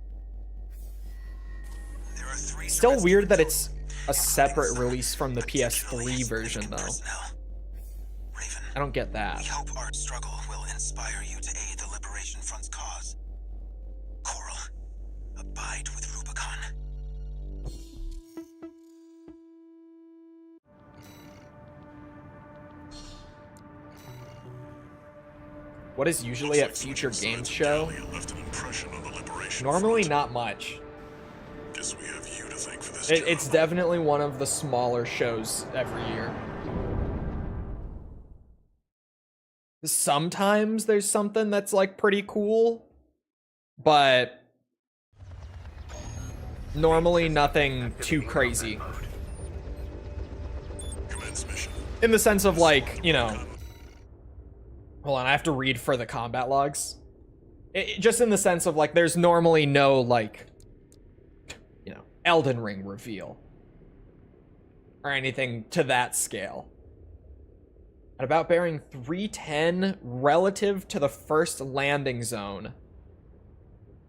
There are 3 Still weird that it's a separate release from the PS3 version, though. Raven, I don't get we that. hope our struggle will inspire you to aid the Liberation Front's cause. Coral, abide with Rubicon. What is usually at Future Games Show? Left an impression on the Liberation Normally Front. not much. Guess we have you to thank for this It's job. definitely one of the smaller shows every year. Sometimes there's something that's like pretty cool, but normally nothing too crazy. Commence mission. In the sense of like, you know, hold on, I have to read for the combat logs. Just in the sense of like, there's normally no like, you know, Elden Ring reveal or anything to that scale. At about bearing 310 relative to the first landing zone,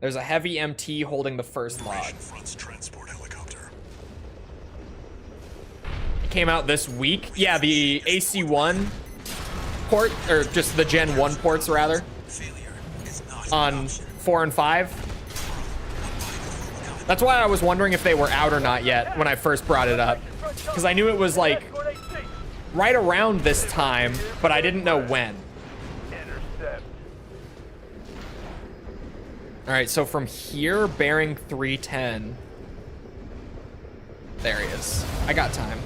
there's a heavy MT holding the first log. Liberation Front's transport helicopter. It came out this week. Yeah, the AC1 port, or just the Gen 1 ports rather, Failure is not an on option. 4 and 5. That's why I was wondering if they were out or not yet when I first brought it up. Because I knew it was like right around this time, but I didn't know when. Intercept. All right, so from here, bearing 310. There he is. I got time.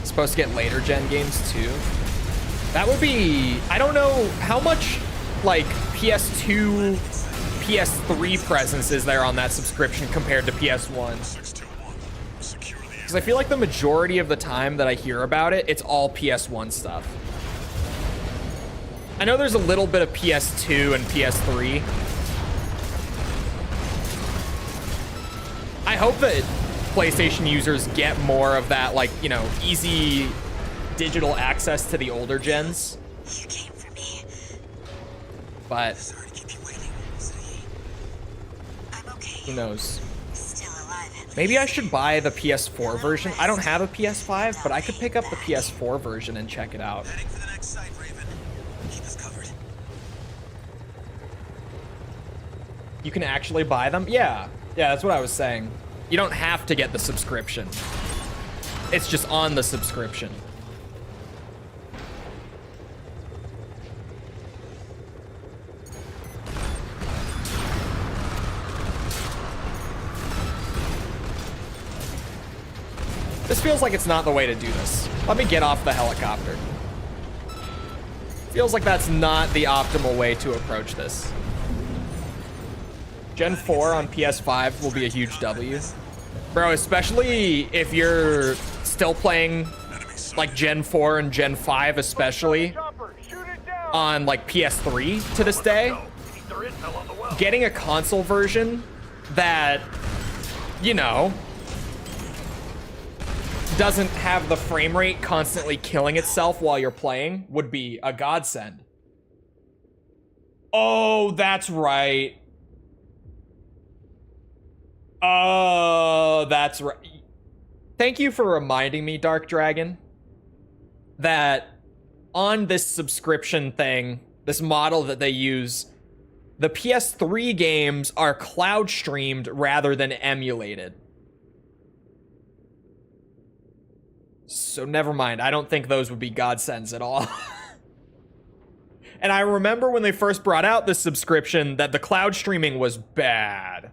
Supposed to get later gen games too. That would be, I don't know how much like PS2, PS3 presence is there on that subscription compared to PS1. 621. Secure the Because I feel like the majority of the time that I hear about it, it's all PS1 stuff. I know there's a little bit of PS2 and PS3. I hope that PlayStation users get more of that, like, you know, easy digital access to the older gens. You came for me. But Sorry to keep you waiting, Sadie. I'm okay. who knows? Still alive. Maybe I should buy the PS4 version. I don't have a PS5, but I could pick up the PS4 version and check it out. Heading for the next site, Raven. Keep us covered. You can actually buy them? Yeah. Yeah, that's what I was saying. You don't have to get the subscription. It's just on the subscription. This feels like it's not the way to do this. Let me get off the helicopter. Feels like that's not the optimal way to approach this. Gen 4 on PS5 will be a huge W. Bro, especially if you're still playing like Gen 4 and Gen 5 especially Chopper, shoot it down. on like PS3 to this day. Need their intel on the well. Getting a console version that, you know, doesn't have the frame rate constantly killing itself while you're playing would be a godsend. Oh, that's right. Oh, that's right. Thank you for reminding me, Dark Dragon, that on this subscription thing, this model that they use, the PS3 games are cloud streamed rather than emulated. So never mind. I don't think those would be godsends at all. And I remember when they first brought out this subscription that the cloud streaming was bad.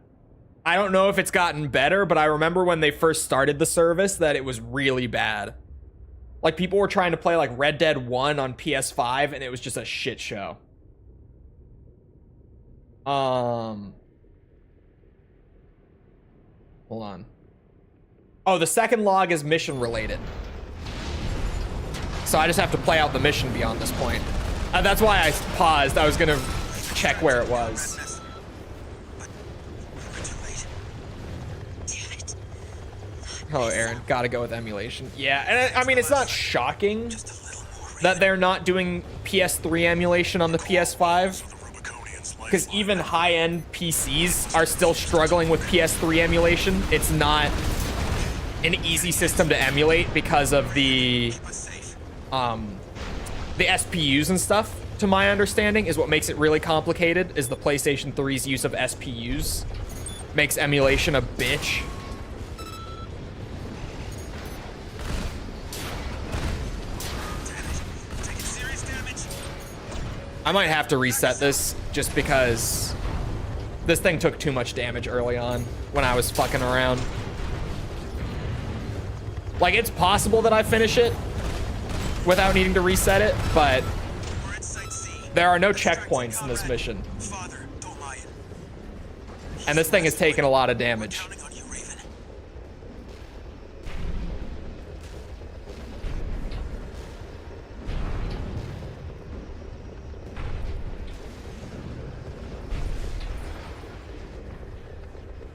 I don't know if it's gotten better, but I remember when they first started the service that it was really bad. Like, people were trying to play, like, Red Dead 1 on PS5, and it was just a shit show. Hold on. Oh, the second log is mission related. So I just have to play out the mission beyond this point. That's why I paused. I was gonna check where it was. Oh, Aaron, gotta go with emulation. Yeah, and I mean, it's not shocking that they're not doing PS3 emulation on the PS5. Because even high-end PCs are still struggling with PS3 emulation. It's not an easy system to emulate because of the SPUs and stuff, to my understanding, is what makes it really complicated, is the PlayStation 3's use of SPUs. Makes emulation a bitch. I might have to reset this just because this thing took too much damage early on when I was fucking around. Like, it's possible that I finish it without needing to reset it, but there are no checkpoints in this mission. And this thing has taken a lot of damage.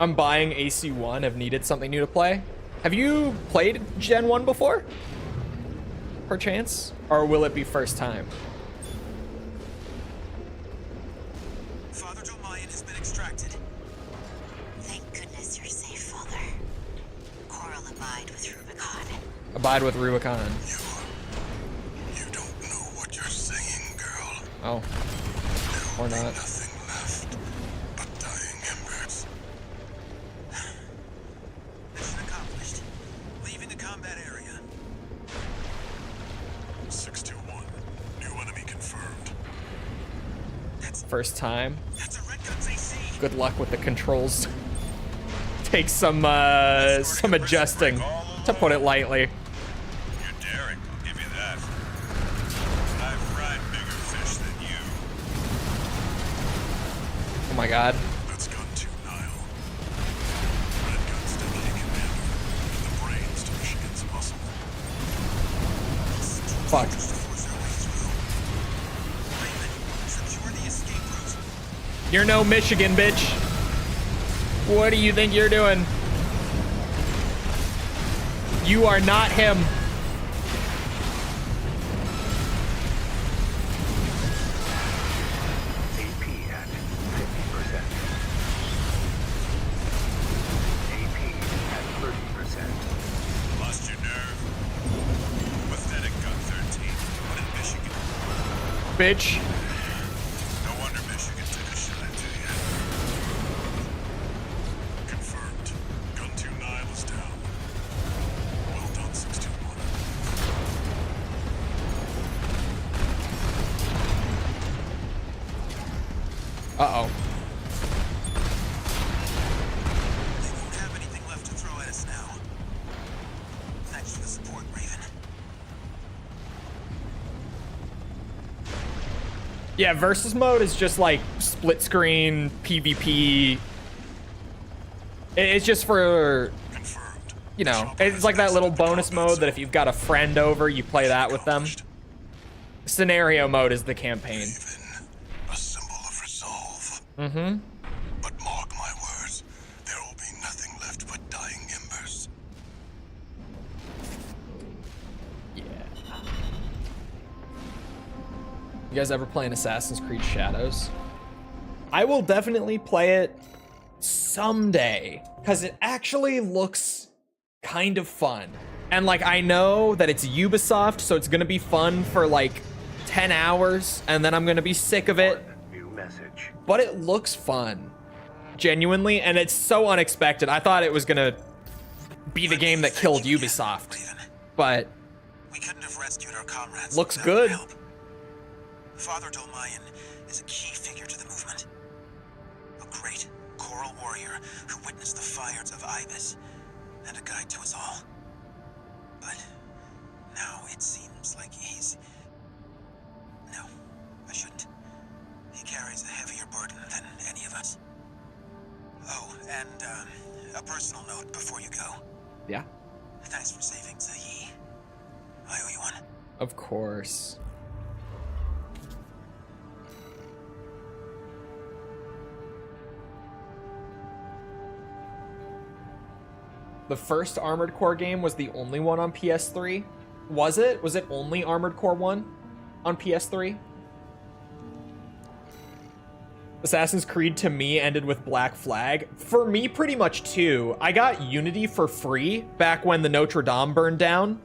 I'm buying AC1. I've needed something new to play. Have you played Gen 1 before? Perchance? Or will it be first time? Father Dolmayan has been extracted. Thank goodness you're safe, Father. Coral abide with Rubicon. Abide with Rubicon. You don't know what you're saying, girl. Oh. Or not. Nothing left but dying embers. Mission accomplished. Leaving the combat area. 621. New enemy confirmed. First time. That's a Red Gun's AC. Good luck with the controls. Take some adjusting, to put it lightly. You're daring, I'll give you that. I've fried bigger fish than you. Oh my god. That's gun 2 Nile. Red Gun's deputy commander, and the brains to Michigan's muscle. Fuck. Force their way through. Raven, secure the escape route. You're no Michigan, bitch. What do you think you're doing? You are not him. AP at 50%. AP at 30%. Lost your nerve? Pathetic gun 13. What in Michigan? Bitch. No wonder Michigan took a shot at you. Confirmed. Gun 2 Nile is down. Well done, 621. Uh-oh. They won't have anything left to throw at us now. Thanks for the support, Raven. Yeah, versus mode is just like split screen PvP. It's just for, Confirmed. you know, it's like that little bonus mode that if you've got a friend over, you play that with them. Scenario mode is the campaign. Raven, a symbol of resolve. Mm-hmm. But mark my words, there will be nothing left but dying embers. Yeah. You guys ever play an Assassin's Creed Shadows? I will definitely play it someday, because it actually looks kind of fun. And like, I know that it's Ubisoft, so it's gonna be fun for like 10 hours, and then I'm gonna be sick of it. New message. But it looks fun, genuinely, and it's so unexpected. I thought it was gonna be the game that killed Ubisoft, Raven, but we couldn't have rescued our comrades. looks without your good. help. Father Dolmayan is a key figure to the movement. A great choral warrior who witnessed the fires of Ibis and a guide to us all. But now it seems like he's... No, I shouldn't. He carries a heavier burden than any of us. Oh, and a personal note before you go. Yeah. Thanks for saving Zahi. I owe you one. Of course. The first Armored Core game was the only one on PS3. Was it? Was it only Armored Core 1 on PS3? Assassin's Creed to me ended with Black Flag. For me, pretty much too. I got Unity for free back when the Notre Dame burned down.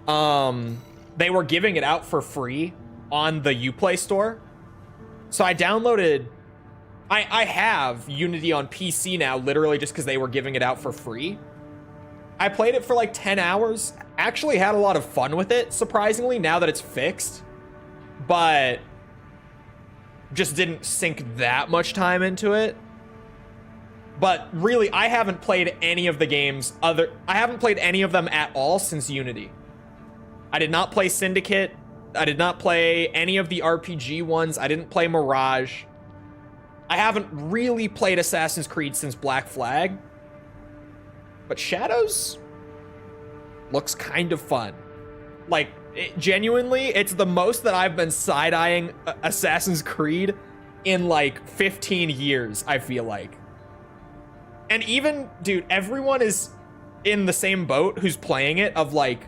They were giving it out for free on the Uplay store. So I downloaded... I have Unity on PC now, literally just because they were giving it out for free. I played it for like 10 hours. Actually had a lot of fun with it, surprisingly, now that it's fixed. But just didn't sink that much time into it. But really, I haven't played any of the games I haven't played any of them at all since Unity. I did not play Syndicate. I did not play any of the RPG ones. I didn't play Mirage. I haven't really played Assassin's Creed since Black Flag. But Shadows looks kind of fun. Like, genuinely, it's the most that I've been side-eyeing Assassin's Creed in like 15 years, I feel like. And even, dude, everyone is in the same boat who's playing it of like,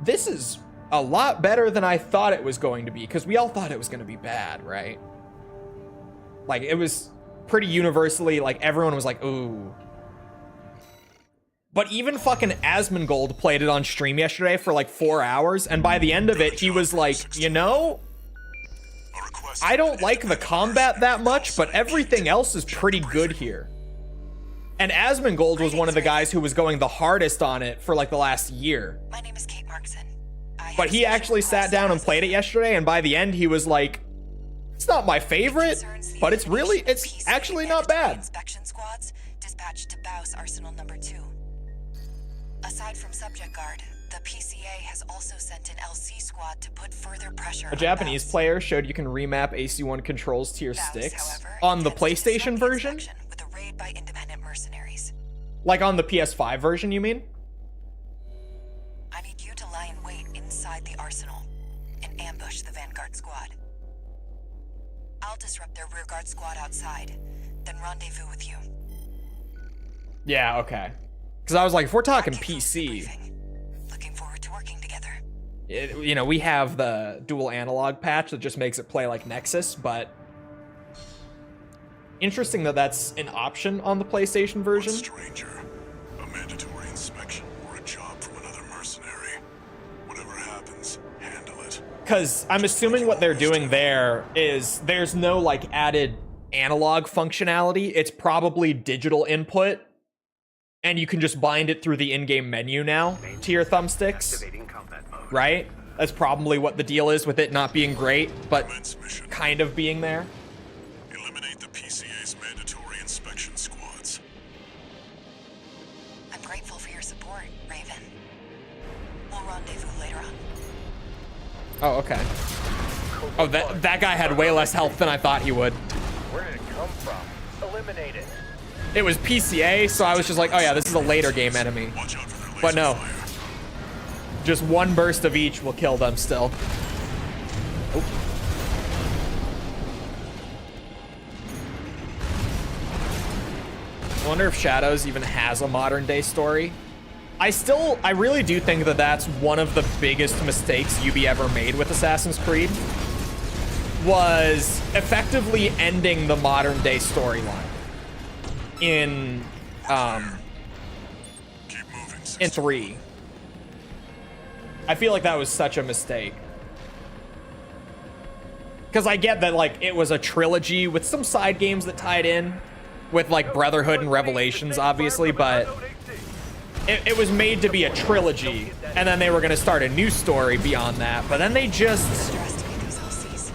this is a lot better than I thought it was going to be, because we all thought it was going to be bad, right? Like, it was pretty universally, like, everyone was like, ooh. But even fucking Asmongold played it on stream yesterday for like 4 hours, and by the end of it, he was like, you know, I don't like the combat that much, but everything else is pretty good here. And Asmongold was one of the guys who was going the hardest on it for like the last year. My name is Kate Markson. But he actually sat down and played it yesterday, and by the end, he was like, it's not my favorite, but it's actually not bad. Inspection squads dispatched to Baus Arsenal number 2. Aside from Subject Guard, the PCA has also sent an LC squad to put further pressure A on Japanese Baus. player showed you can remap AC1 controls to your Baus, sticks however, on the intends to PlayStation disrupt the version? inspection with a raid by independent mercenaries. Like on the PS5 version, you mean? I need you to lie in wait inside the arsenal and ambush the Vanguard squad. I'll disrupt their rearguard squad outside, then rendezvous with you. Yeah, okay. Because I was like, if we're talking PC, Briefing. Looking forward to working together. you know, we have the dual analog patch that just makes it play like Nexus, but interesting that that's an option on the PlayStation version. Stranger, a mandatory inspection or a job from another mercenary. Whatever happens, handle it. Because I'm assuming what they're doing there is there's no like added analog functionality. It's probably digital input, and you can just bind it through the in-game menu now to your thumbsticks, Activating combat mode. right? That's probably what the deal is with it not being great, but kind of being there. Eliminate the PCA's mandatory inspection squads. I'm grateful for your support, Raven. We'll rendezvous later on. Oh, okay. Oh, that guy had way less health than I thought he would. Where did it come from? Eliminate it. It was PCA, so I was just like, oh yeah, this is a later game enemy. Watch out for their But no. laser fire. Just one burst of each will kill them still. Oop. I wonder if Shadows even has a modern day story. I really do think that that's one of the biggest mistakes UB ever made with Assassin's Creed, was effectively ending the modern day storyline in Keep moving, in 3. I feel like that was such a mistake. Because I get that, like, it was a trilogy with some side games that tied in with, like, Brotherhood and Revelations, obviously, but it was made to be a trilogy, and then they were going to start a new story beyond that, but then they just Underestimate those LCs.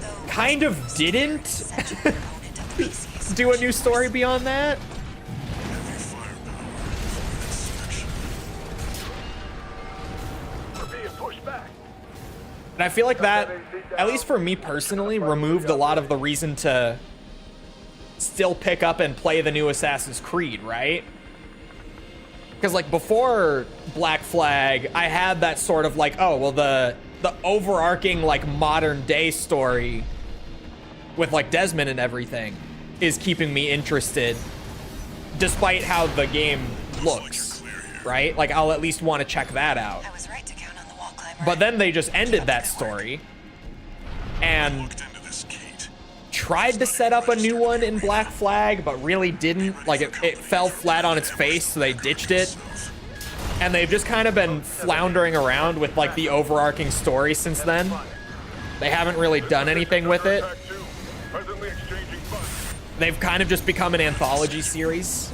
Though kind of didn't essential component of the PCA do a new story beyond that. heavy firepower for inspection. And I feel like that, at least for me personally, removed a lot of the reason to still pick up and play the new Assassin's Creed, right? Because like before Black Flag, I had that sort of like, oh, well, the overarching like modern day story with like Desmond and everything is keeping me interested despite how the game looks, right? Like I'll at least want to check that out. I was right to count on the Wallclimber. But then they just ended that story and tried to set up a new one in Black Flag, but really didn't. Like it fell flat on its face, so they ditched it. And they've just kind of been floundering around with like the overarching story since then. They haven't really done anything with it. They've kind of just become an anthology series.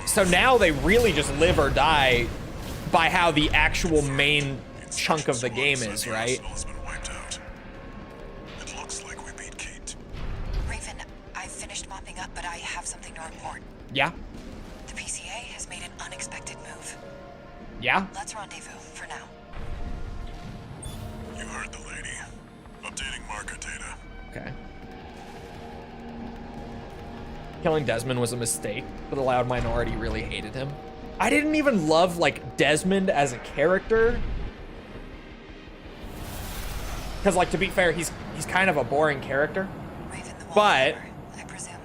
So now they really just live or die by how the actual main chunk of the game is, right? Raven, I finished mopping up, but I have something to report. Yeah. The PCA has made an unexpected move. Yeah. Let's rendezvous for now. You heard the lady. Updating marker data. Okay. Killing Desmond was a mistake, but the loud minority really hated him. I didn't even love like Desmond as a character. Because like to be fair, he's kind of a boring character. Raven, the But Wallclimber, I presume.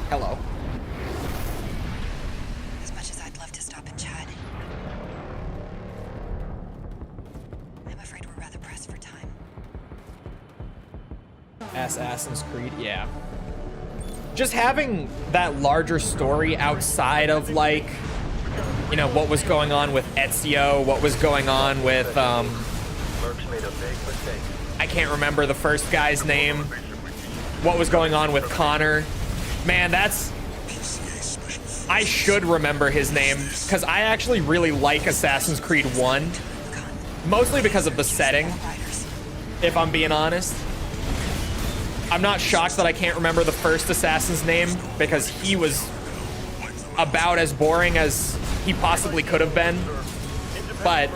Hello. As much as I'd love to stop and chat, I'm afraid we're rather pressed for time. Assassin's Creed, yeah. Just having that larger story outside of like, you know, what was going on with Ezio, what was going on with, I can't remember the first guy's name, what was going on with Connor. Man, that's, I should remember his name, because I actually really like Assassin's Creed 1, mostly because of the setting, if I'm being honest. I'm not shocked that I can't remember the first assassin's name, because he was about as boring as he possibly could have been. But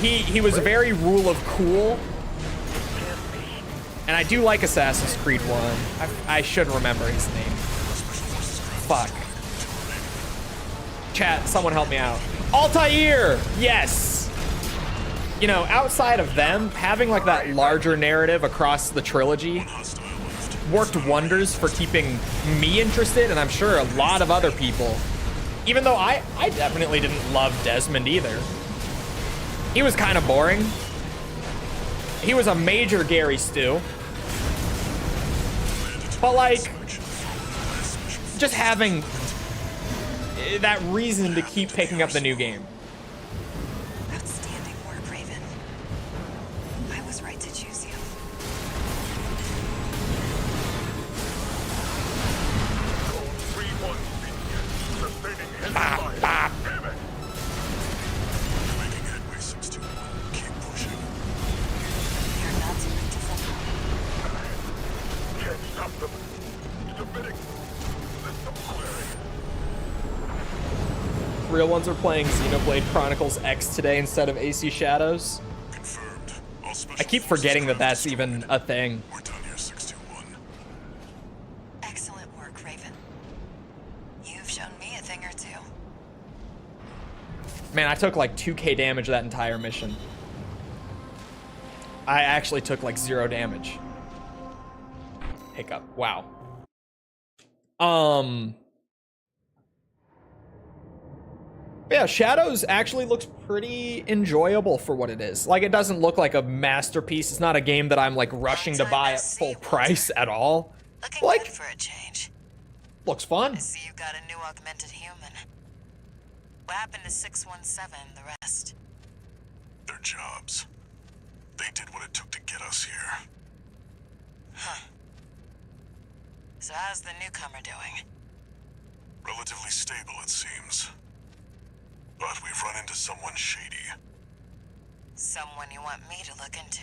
he was very rule of cool. And I do like Assassin's Creed 1. I should remember his name. Fuck. Chat, someone help me out. Altair! Yes! You know, outside of them, having like that larger narrative across the trilogy worked wonders for keeping me interested, and I'm sure a lot of other people. Even though I definitely didn't love Desmond either. He was kind of boring. He was a major Gary Stu. But like, just having that reason to keep picking up the new game. Outstanding work, Raven. I was right to choose you. Making headway 621. Keep pushing. You're not submitting to full. Can't stop them. Submitting. System clearing. Real ones are playing Xenoblade Chronicles X today instead of AC Shadows. Confirmed. All special I keep forces forgetting that grounds that's even a thing. We're done here, 621. Excellent work, Raven. You've shown me a thing or two. Man, I took like 2k damage that entire mission. I actually took like 0 damage. Hiccup. Wow. Yeah, Shadows actually looks pretty enjoyable for what it is. Like, it doesn't look like a masterpiece. It's not a game that I'm like rushing to buy at full price at all. Looking Like, good for a change. looks fun. I see you got a new augmented human. What happened to 617 and the rest? Their jobs. They did what it took to get us here. Huh. So how's the newcomer doing? Relatively stable, it seems. But we've run into someone shady. Someone you want me to look into.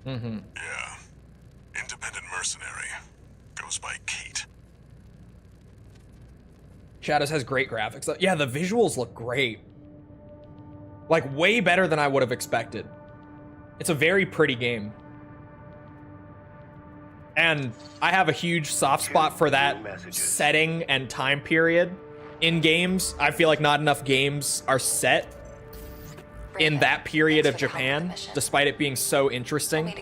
Mm-hmm. Yeah. Independent mercenary. Goes by Kate. Shadows has great graphics. Yeah, the visuals look great. Like, way better than I would have expected. It's a very pretty game. And I have a huge soft spot for that setting and time period in games. I feel like not enough games are set in that period of Japan, despite it being so interesting.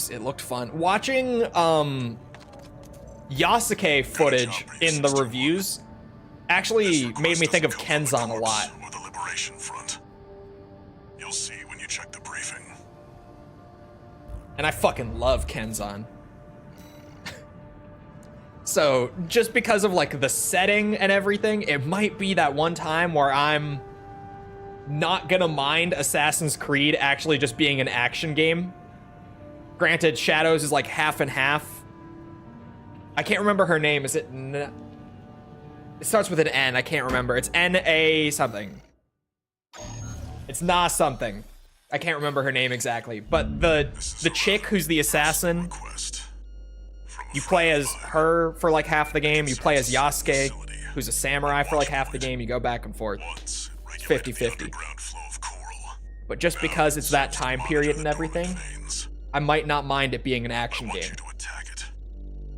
It looked fun. Watching Yasuke footage in the reviews actually made me think of Kenzan a lot. Or the Liberation Front. You'll see when you check the briefing. And I fucking love Kenzan. So, just because of like the setting and everything, it might be that one time where I'm not gonna mind Assassin's Creed actually just being an action game. Granted, Shadows is like half and half. I can't remember her name. Is it? It starts with an N. I can't remember. It's N-A something. It's Na something. I can't remember her name exactly. But the chick who's the assassin, you play as her for like half the game. You play as Yasuke, who's a samurai, for like half the game. You go back and forth. It's 50-50. But just because it's that time period and everything, I might not mind it being an action game.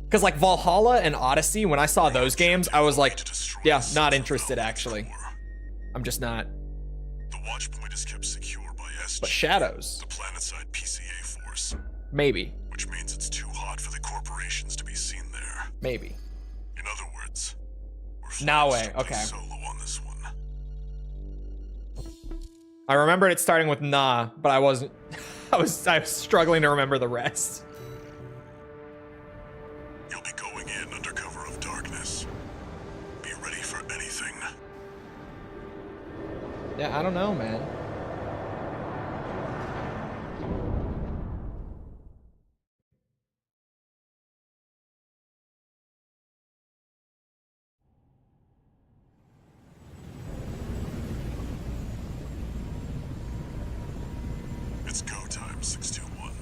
Because like Valhalla and Odyssey, when I saw those games, I was like, yeah, not interested actually. I'm just not. The Watchpoint is kept secure by SG, but Shadows, the planet-side PCA force. Maybe. Which means it's too hot for the corporations to be seen there. Maybe. In other words, we're no way. Okay. Solo on this one. I remembered it starting with Na, but I wasn't. I was struggling to remember the rest. You'll be going in under cover of darkness. Be ready for anything. Yeah, I don't know, man. It's go time, 621.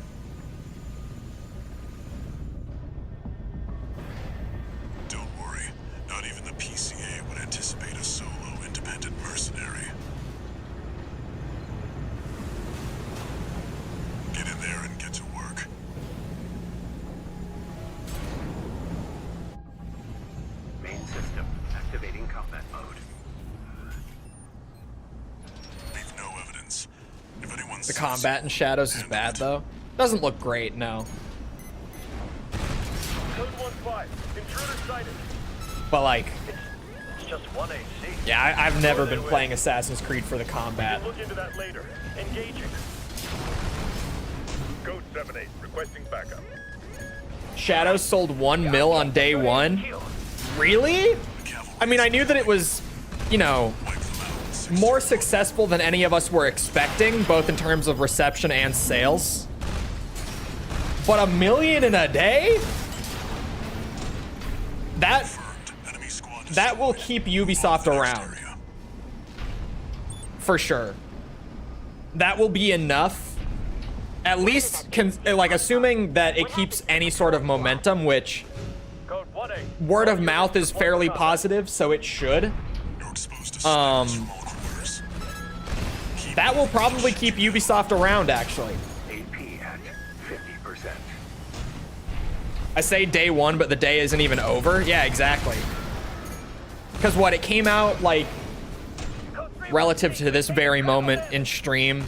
Don't worry, not even the PCA would anticipate a solo independent mercenary. Get in there and get to work. Main system activating combat mode. Leave no evidence. If anyone The combat in Shadows is bad though. Doesn't look great, no. Code 1-5, intruder sighted. But like, It's just 1 AC. yeah, I've never been playing Assassin's Creed for the combat. Look into that later. Engaging. Code 7-8, requesting backup. Shadows sold 1 mil on day one. Really? I mean, I knew that it was, you know, more successful than any of us were expecting, both in terms of reception and sales. But 1 million in a day? That will keep Ubisoft around. For sure. That will be enough. At least, like, assuming that it keeps any sort of momentum, which word of mouth is fairly positive, so it should. That will probably keep Ubisoft around, actually. AP at 50%. I say day one, but the day isn't even over. Yeah, exactly. Because what, it came out, like, relative to this very moment in stream.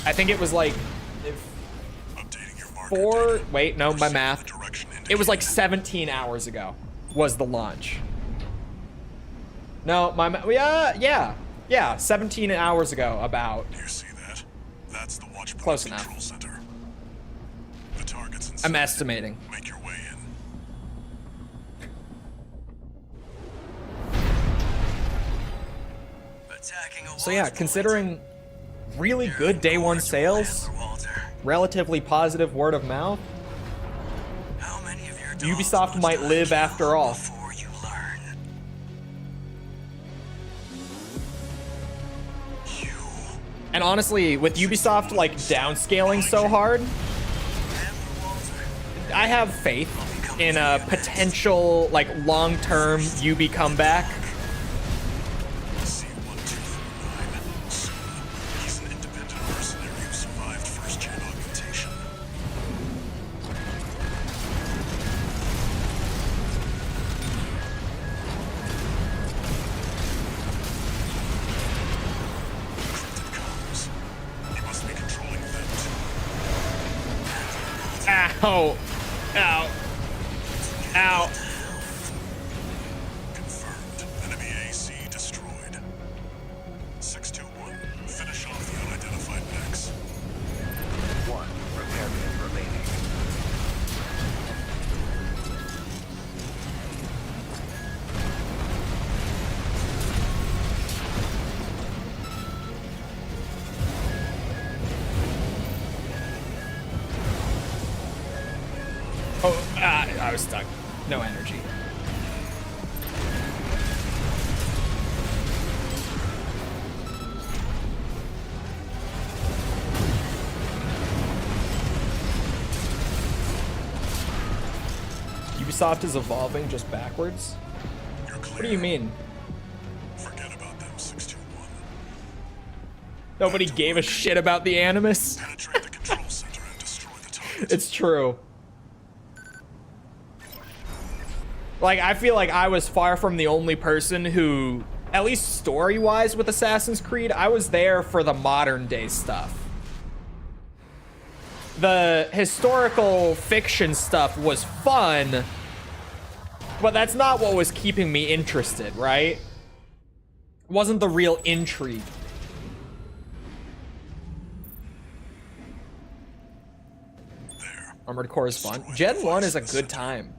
I think it was, like, wait, no, my math. It was, like, 17 hours ago was the launch. No, yeah, 17 hours ago, about. You see that? That's the Watchpoint Close enough. Control Center. The target's inside. I'm estimating. Make your way in. So yeah, considering really good day one sales, relatively positive word of mouth, Ubisoft might live after all. And honestly, with Ubisoft like downscaling so hard, I have faith in a potential, like, long-term UB comeback. He's an independent mercenary who survived first-gen augmentation. Encrypted comms. He must be controlling vent. Ow. Ow. Ow. Confirmed. Enemy AC destroyed. 621. Finish off the unidentified mechs. 1 repairman remaining. Oh, I was stuck. No energy. Ubisoft is evolving just backwards? You're clear. What do you mean? Forget about them, 621. Nobody gave a shit about the Animus? Penetrate the control center and destroy the target. It's true. Like, I feel like I was far from the only person who, at least story-wise with Assassin's Creed, I was there for the modern-day stuff. The historical fiction stuff was fun, but that's not what was keeping me interested, right? It wasn't the real intrigue. There. Armored Core is fun. Gen 1 is a good time.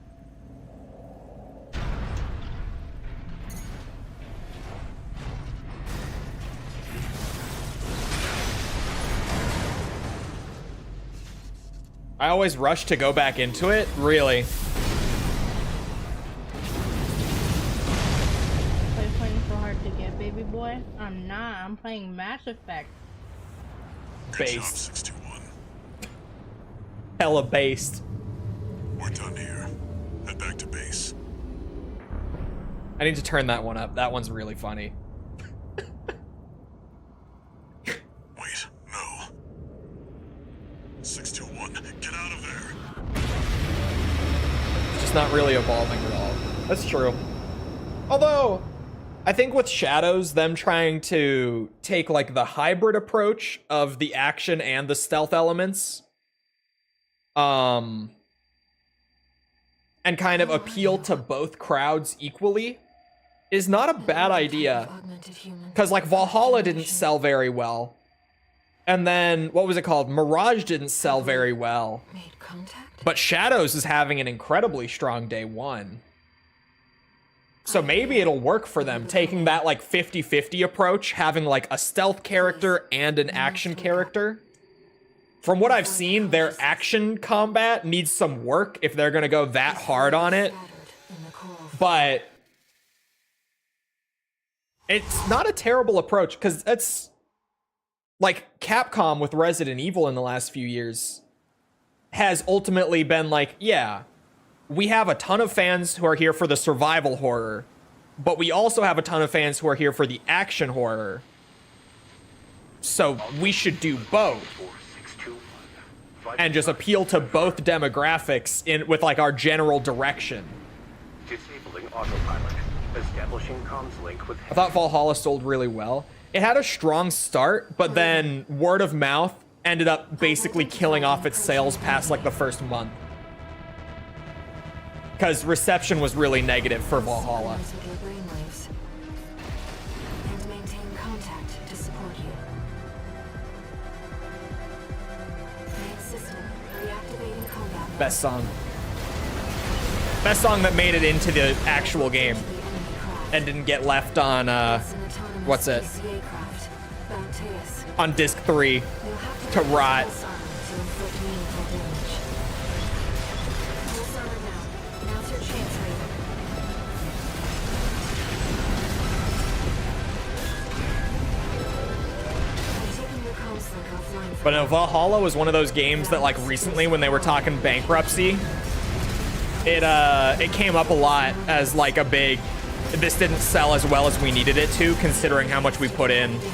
I always rush to go back into it. Really? Playing so hard to get, baby boy. I'm not. I'm playing Mass Effect. Good job, Based. 621. Hella based. We're done here. Head back to base. I need to turn that one up. That one's really funny. Wait, no. 621, get out of there. It's just not really evolving at all. That's true. Although, I think with Shadows, them trying to take like the hybrid approach of the action and the stealth elements, and kind of appeal to both crowds equally, is not a bad idea. Because like Valhalla didn't sell very well. And then, what was it called? Mirage didn't sell very well. But Shadows is having an incredibly strong day one. So maybe it'll work for them, taking that like 50-50 approach, having like a stealth character and an action character. From what I've seen, their action combat needs some work if they're gonna go that hard on it. But it's not a terrible approach, because it's like Capcom with Resident Evil in the last few years has ultimately been like, yeah, we have a ton of fans who are here for the survival horror, but we also have a ton of fans who are here for the action horror. So we should do both and just appeal to both demographics in with like our general direction. Disabling autopilot. Establishing comms link with. I thought Valhalla sold really well. It had a strong start, but then word of mouth ended up basically killing off its sales past like the first month. Because reception was really negative for Valhalla. Best song. Best song that made it into the actual game and didn't get left on, what's it? On disc 3 to rot. But no, Valhalla was one of those games that like recently when they were talking bankruptcy, it came up a lot as like a big, this didn't sell as well as we needed it to, considering how much we put in. Keep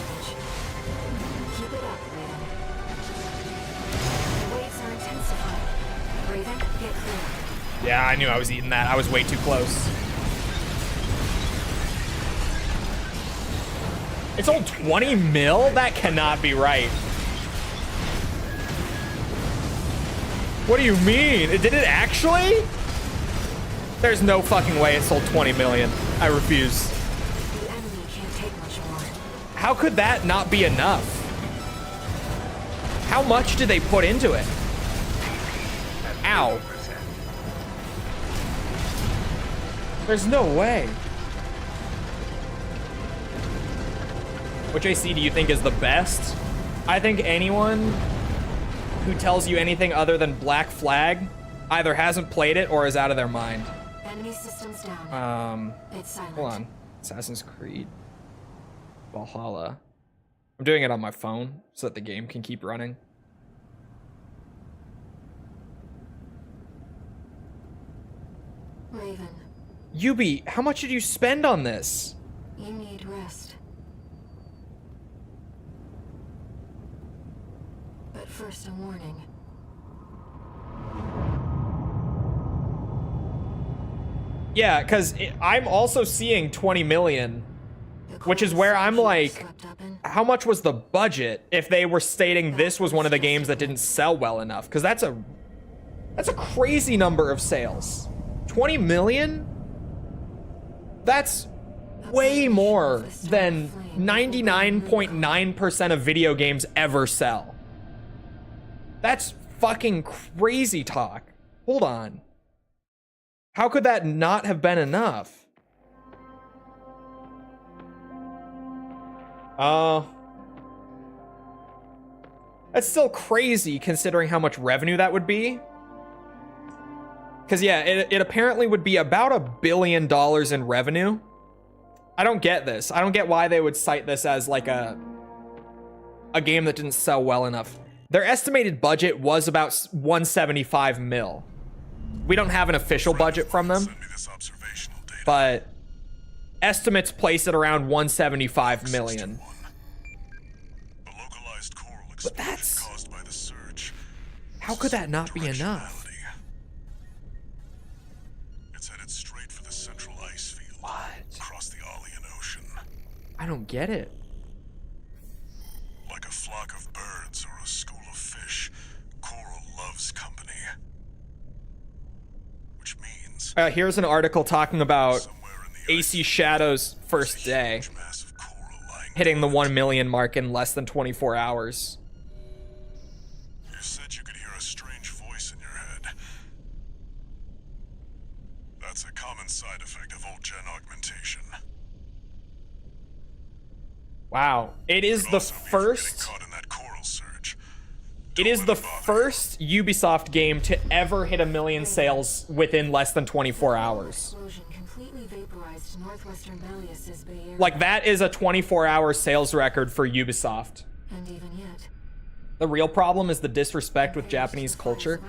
it up, Raven. Waves are intensifying. Raven, get clear. Yeah, I knew I was eating that. I was way too close. It sold 20 mil? That cannot be right. What do you mean? Did it actually? There's no fucking way it sold 20 million. I refuse. The enemy can't take much more. How could that not be enough? How much did they put into it? Ow. There's no way. Which AC do you think is the best? I think anyone who tells you anything other than Black Flag either hasn't played it or is out of their mind. Enemy systems down. It's silent. Hold on. Assassin's Creed Valhalla. I'm doing it on my phone so that the game can keep running. Raven, Yubi, how much did you spend on this? you need rest. But first, a warning. Yeah, because I'm also seeing 20 million, which is where I'm like, how much was the budget if they were stating this was one of the games that didn't sell well enough? Because that's a crazy number of sales. 20 million? That's way more than 99.9% of video games ever sell. That's fucking crazy talk. Hold on. How could that not have been enough? That's still crazy considering how much revenue that would be. Because yeah, it apparently would be about $1 billion in revenue. I don't get this. I don't get why they would cite this as like a game that didn't sell well enough. Their estimated budget was about 175 mil. We don't have an official budget from them, but estimates place it around 175 million. But that's... How could that not be enough? It's headed straight for the central ice field. What? Across the Arlean Ocean. I don't get it. Like a flock of birds or a school of fish, Coral loves company. Which means... Here's an article talking about AC Shadow's first day, hitting the 1 million mark in less than 24 hours. You said you could hear a strange voice in your head. That's a common side effect of old-gen augmentation. Wow. It is the first... It is the first Ubisoft game to ever hit 1 million sales within less than 24 hours. Like, that is a 24-hour sales record for Ubisoft. And even yet, The real problem is the disrespect with Japanese culture.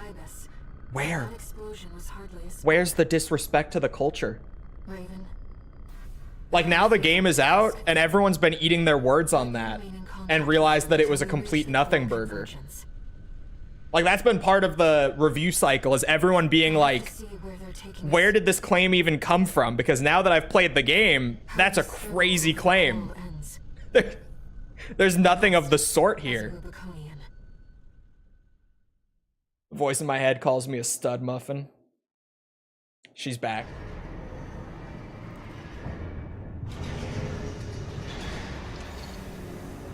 Where? Where's the disrespect to the culture? Raven, Like, now the game is out, and everyone's been eating their words on that, and realized that it was a complete nothing burger. Like, that's been part of the review cycle, is everyone being like, where did this claim even come from? Because now that I've played the game, that's a crazy claim. There's nothing of the sort here. The voice in my head calls me a stud muffin. She's back.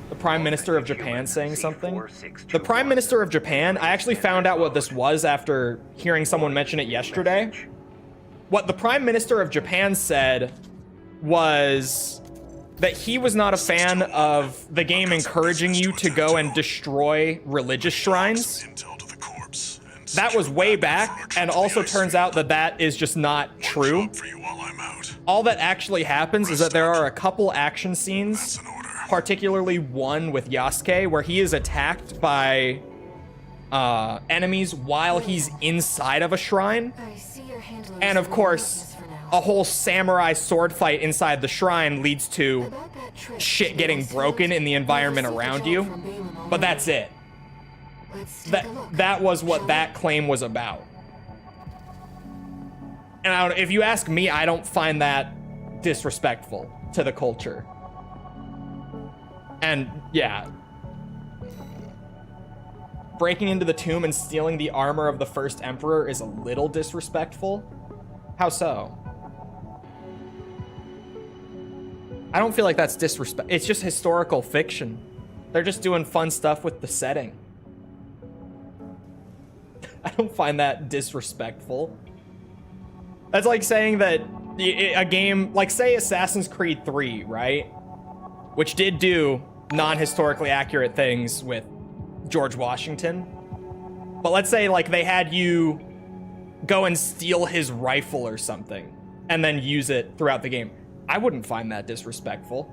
The Prime Minister of Japan saying something. The Prime Minister of Japan, I actually found out what this was after hearing someone mention it yesterday. What the Prime Minister of Japan said was that he was not a fan of the game encouraging you to go and destroy religious shrines. That was way back, and also turns out that that is just not true. All that actually happens is that there are a couple action scenes, particularly one with Yasuke, where he is attacked by enemies while he's inside of a shrine. I see your handler And of is course, for now. a whole samurai sword fight inside the shrine leads to About that trip shit to getting Icefield, broken in the environment we received a around job you. from Balaam But already. that's it. Let's take a look. That was what Shall that claim was about. And I don't, if you ask me, I don't find that disrespectful to the culture. And yeah, breaking into the tomb and stealing the armor of the first emperor is a little disrespectful. How so? I don't feel like that's disrespect. It's just historical fiction. They're just doing fun stuff with the setting. I don't find that disrespectful. That's like saying that a game, like say Assassin's Creed 3, right? Which did do non-historically accurate things with George Washington. But let's say like they had you go and steal his rifle or something and then use it throughout the game. I wouldn't find that disrespectful.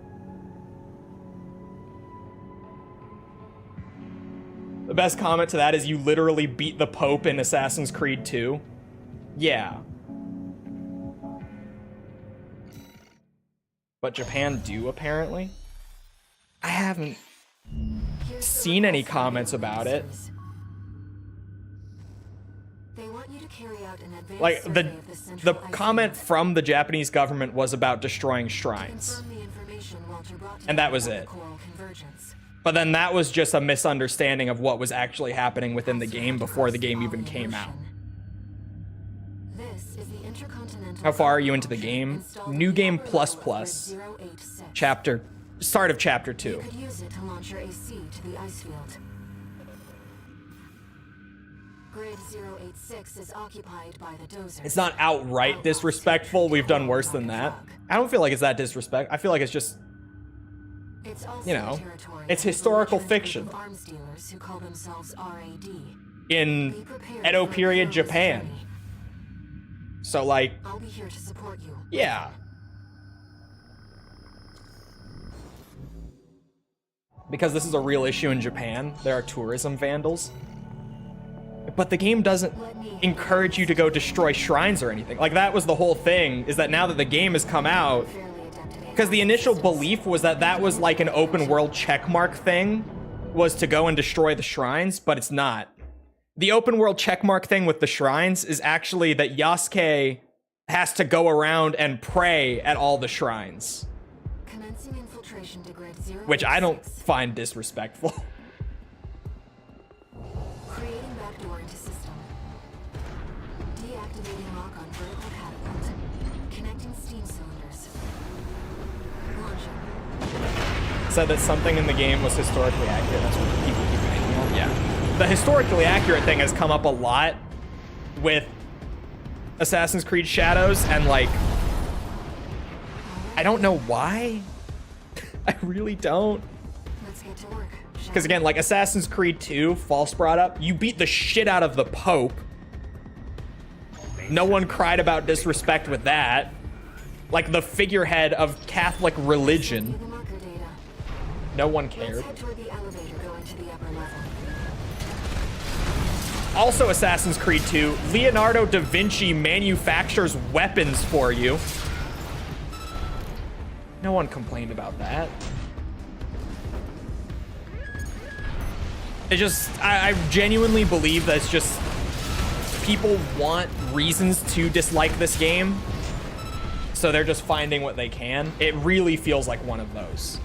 The best comment to that is you literally beat the Pope in Assassin's Creed 2. Yeah. But Japan do, apparently. I haven't Here's the seen any request from comments Balaam about it. Ministries. They want you to carry out an advanced Like, survey the of the central comment Icefield. from the Japanese government was about destroying shrines. Confirm the information Walter brought to And you that was about it. the Coral Convergence. But then that was just a misunderstanding of what was actually happening within the game before the game even came out. This is the Intercontinental How far are you into the game? installed New in the game upper plus level of plus. Grid 086. Start of chapter You 2. could use it to launch your AC to the Icefield. Grid 086 is occupied by the dozers. It's not outright disrespectful. We've done worse than that. I don't feel like it's that disrespect. I feel like it's just, It's also you know, territory it's of the historical belligerent group fiction of arms dealers who call themselves RAD. in Be prepared Edo for a period perilous Japan. journey. So like, I'll be here to support you. yeah. Because this is a real issue in Japan, there are tourism vandals. But the game doesn't encourage you to go destroy shrines or anything. Like, that was the whole thing, is that now that the game has come out, Fairly adept at because the initial belief was that that was like an open world checkmark thing, was to go and destroy the shrines, but it's not. The open world checkmark thing with the shrines is actually that Yasuke has to go around and pray at all the shrines, Commencing infiltration to grid 086. which I don't find disrespectful. Creating backdoor into system. Deactivating lock on vertical catapult. Connecting steam cylinders. Launching. Said that something in the game was historically accurate. That's what people keep making on. Yeah. The historically accurate thing has come up a lot with Assassin's Creed Shadows, and like, I don't know why. I really don't. Let's get to work. Because again, like Assassin's Creed 2, False brought up, you beat the shit out of the Pope. No one cried about disrespect with that. Like the figurehead of Catholic religion. The marker data. No one Let's cared. head toward the elevator going to the upper level. Also Assassin's Creed 2, Leonardo da Vinci manufactures weapons for you. No one complained about that. It just, I genuinely believe that it's just people want reasons to dislike this game, so they're just finding what they can. It really feels like one of those.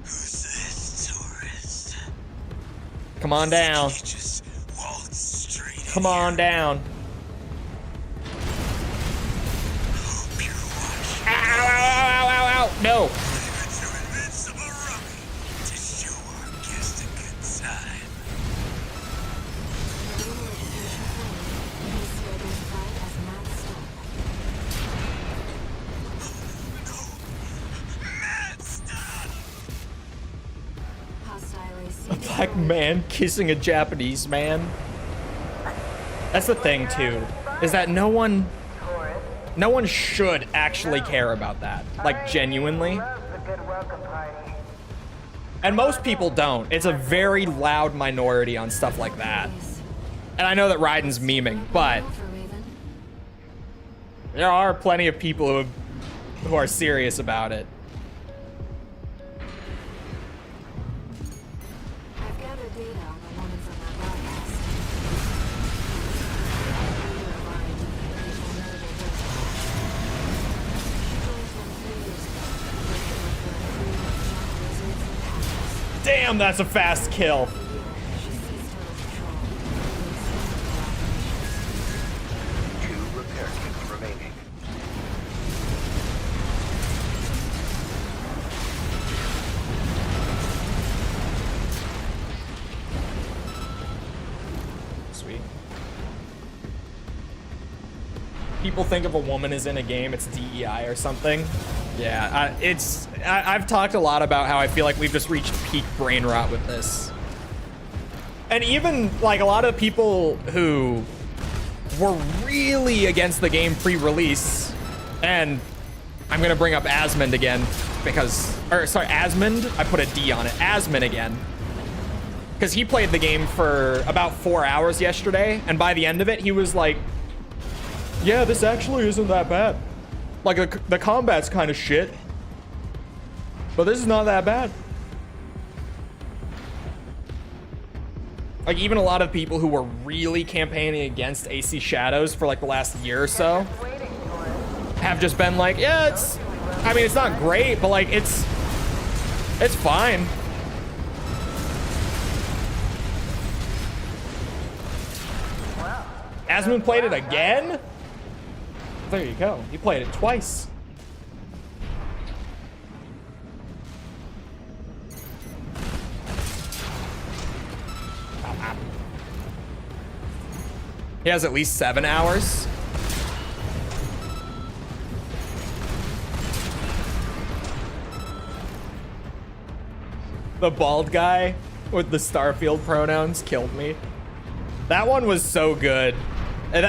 Who's this tourist? Come on down. He just waltzed straight in Come on here. down. Hope you're watching. Ow, ow, ow, ow, ow. No. It's your invincible rummy to show our guest a good time. Marine registration claim. PC identified as Matt Stone. Hostile AC. A black man kissing a Japanese man. That's the thing too, is that no one should actually care about that, like genuinely. And most people don't. It's a very loud minority on stuff like that. And I know that Raiden's memeing, but there are plenty of people who are serious about it. I've gathered data on the woman from that broadcast. Damn, that's a fast kill. People think if a woman is in a game, it's DEI or something. Yeah, I've talked a lot about how I feel like we've just reached peak brain rot with this. And even like a lot of people who were really against the game pre-release, and I'm gonna bring up Asmund again because, or sorry, Asmund, I put a D on it, Asmund again. Because he played the game for about 4 hours yesterday, and by the end of it, he was like, yeah, this actually isn't that bad. Like, the combat's kind of shit, but this is not that bad. Like, even a lot of people who were really campaigning against AC Shadows for like the last year or so have just been like, yeah, it's, I mean, it's not great, but like, it's fine. Asmund played it again? There you go. He played it twice. He has at least 7 hours. The bald guy with the Starfield pronouns killed me. That one was so good. And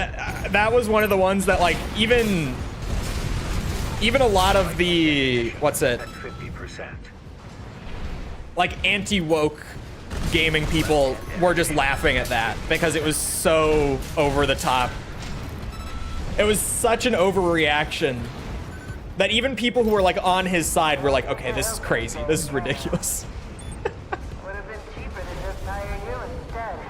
that was one of the ones that, like, even a lot of the, what's it? 50%. Like, anti-woke gaming people were just laughing at that because it was so over the top. It was such an overreaction that even people who were like on his side were like, okay, this is crazy. This is ridiculous. Would have been cheaper to just hire you instead.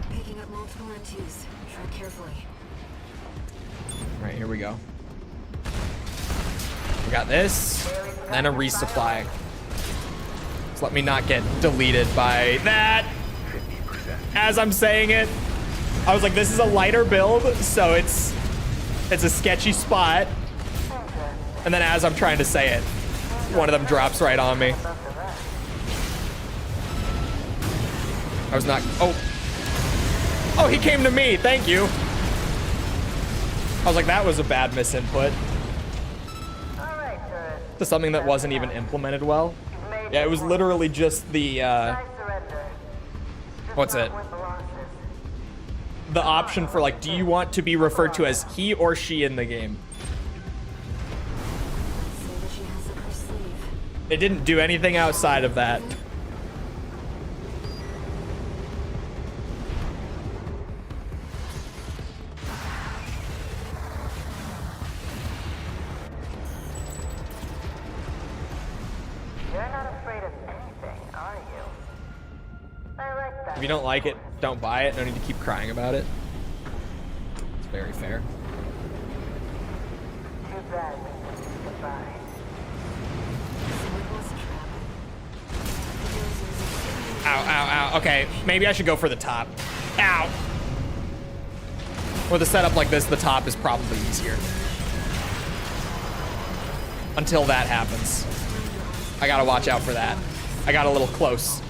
Picking up multiple M2s. Tread carefully. All right, here we go. We got this, and a resupply. So let me not get deleted by that. 50%. As I'm saying it, I was like, this is a lighter build, so it's a sketchy spot. And then as I'm trying to say it, one of them drops right on me. I was not, oh, he came to me, thank you. I was like, that was a bad misinput. To something that wasn't even implemented well. Yeah, it was literally just the, what's it? The option for like, do you want to be referred to as he or she in the game? It didn't do anything outside of that. If you don't like it, don't buy it. No need to keep crying about it. It's very fair. Too bad. Goodbye. Ow, ow, ow. Okay, maybe I should go for the top. Ow. With a setup like this, the top is probably easier. Until that happens. I gotta watch out for that. I got a little close.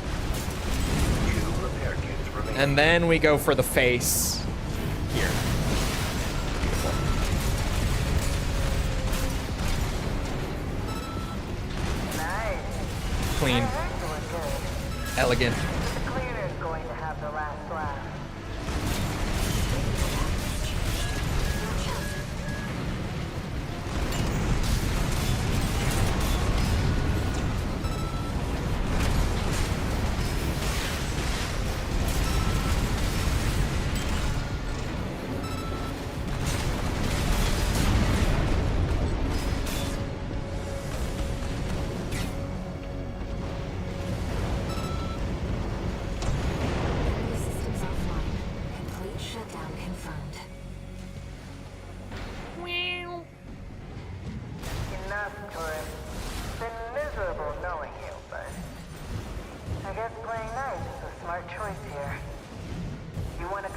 And then we go for the face here. Beautiful. Clean. Elegant. The cleaner's going to have the last laugh.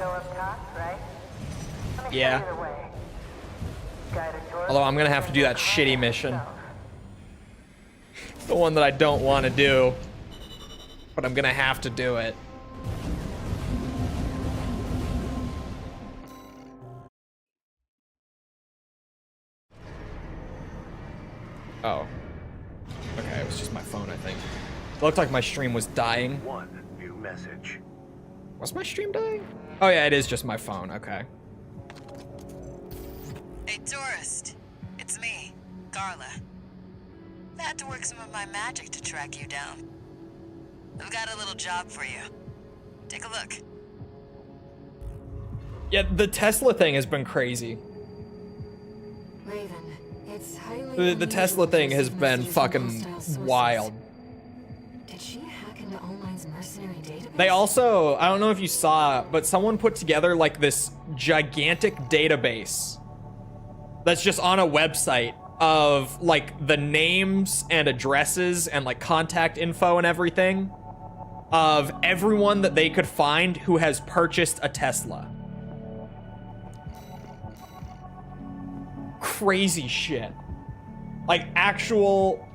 go up top, right? Let me Yeah. show you the way. Guided tour. Although I'm gonna have to do that shitty mission. The one that I don't want to do. But I'm gonna have to do it. Oh. Okay, it was just my phone, I think. It looked like my stream was dying. One new message. Was my stream dying? Oh yeah, it is just my phone, okay. Hey, tourist. It's me, Carla. I had to work some of my magic to track you down. I've got a little job for you. Take a look. Yeah, the Tesla thing has been crazy. Raven, it's highly The Tesla thing has been fucking wild. Did she hack into Online's mercenary database? They also, I don't know if you saw, but someone put together like this gigantic database that's just on a website of like the names and addresses and like contact info and everything of everyone that they could find who has purchased a Tesla. Crazy shit. Like actual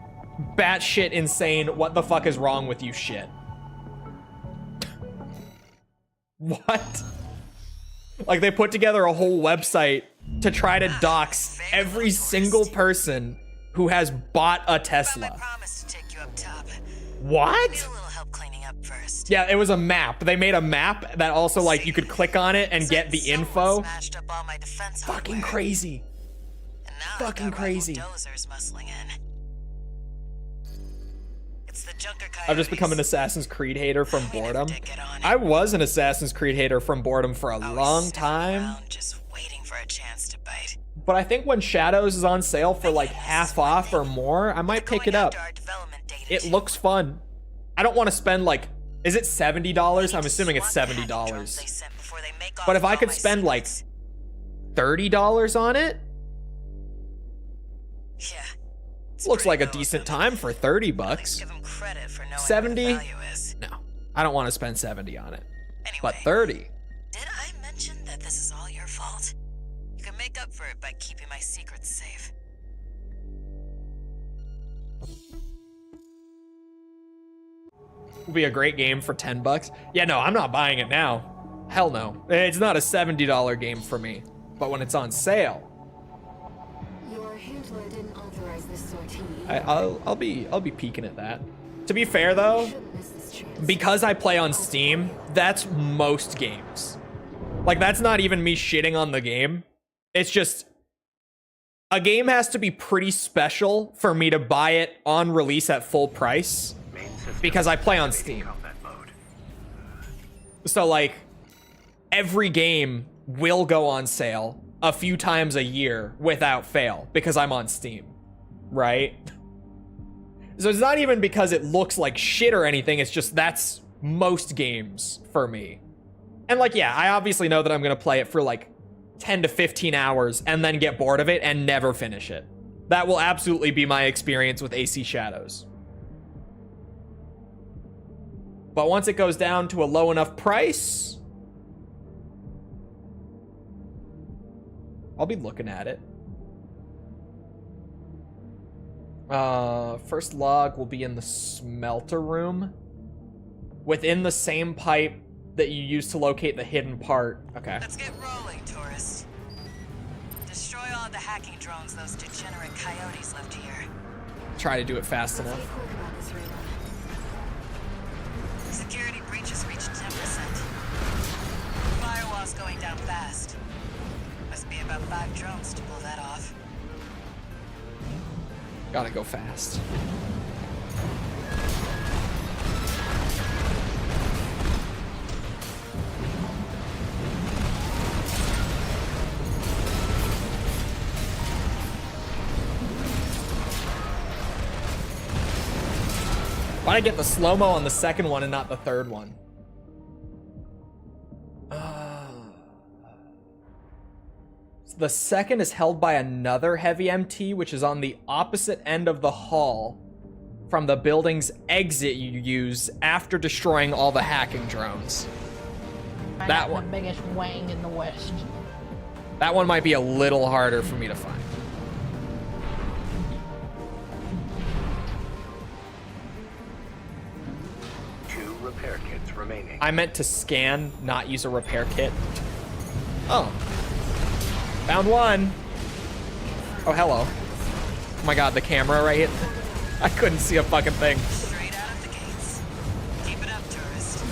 batshit insane, what the fuck is wrong with you shit. What? Like they put together a whole website to try to dox every single person who has bought a Tesla. Promise to take you up top. What? Need a little help cleaning up first. Yeah, it was a map. They made a map that also like you could click on it and get the info. Smashed up all my defense Fucking hardware. crazy. And now I've Fucking got crazy. rival dozers muscling in. It's the Junker I've just become an Coyotes. Assassin's Creed hater from We never boredom. did get on it. I was an Assassin's Creed hater from boredom for a I was long sitting time. around just waiting for a chance to bite. But I think when Shadows is on sale for like half off or more, I might pick it up. It looks fun. I don't want to spend like, is it $70? I'm assuming it's $70. But if I could spend like $30 on it, Yeah. looks like a decent time for 30 bucks. Give 'em credit for knowing 70? what value is. No, I don't want to spend 70 on it. Anyway, But 30? did I mention that this is all your fault? You can make up for it by keeping my secrets safe. Will be a great game for 10 bucks. Yeah, no, I'm not buying it now. Hell no. It's not a $70 game for me. But when it's on sale, Your handler didn't authorize this sortie. I'll be peeking at that. To be fair though, Shouldn't miss this chance. because I play on Steam, that's most games. Like that's not even me shitting on the game. It's just a game has to be pretty special for me to buy it on release at full price Main system because I play on activating Steam. combat mode. So like every game will go on sale a few times a year without fail because I'm on Steam, right? So it's not even because it looks like shit or anything, it's just that's most games for me. And like, yeah, I obviously know that I'm gonna play it for like 10 to 15 hours and then get bored of it and never finish it. That will absolutely be my experience with AC Shadows. But once it goes down to a low enough price, I'll be looking at it. First log will be in the smelter room. Within the same pipe that you use to locate the hidden part. Okay. Let's get rolling, tourist. Destroy all the hacking drones those degenerate coyotes left here. Try to do it fast Let's enough. be quick about this, Raven. Security breaches reached 10%. Firewall's going down fast. Must be about 5 drones to pull that off. Gotta go fast. Why'd I get the slow-mo on the second one and not the third one? The second is held by another heavy MT, which is on the opposite end of the hall from the building's exit you use after destroying all the hacking drones. I That got one. the biggest wang in the West. That one might be a little harder for me to find. Two repair kits remaining. I meant to scan, not use a repair kit. Oh. Found one. Oh, hello. Oh my god, the camera right here. I couldn't see a fucking thing. Straight out of the gates. Keep it up, tourist.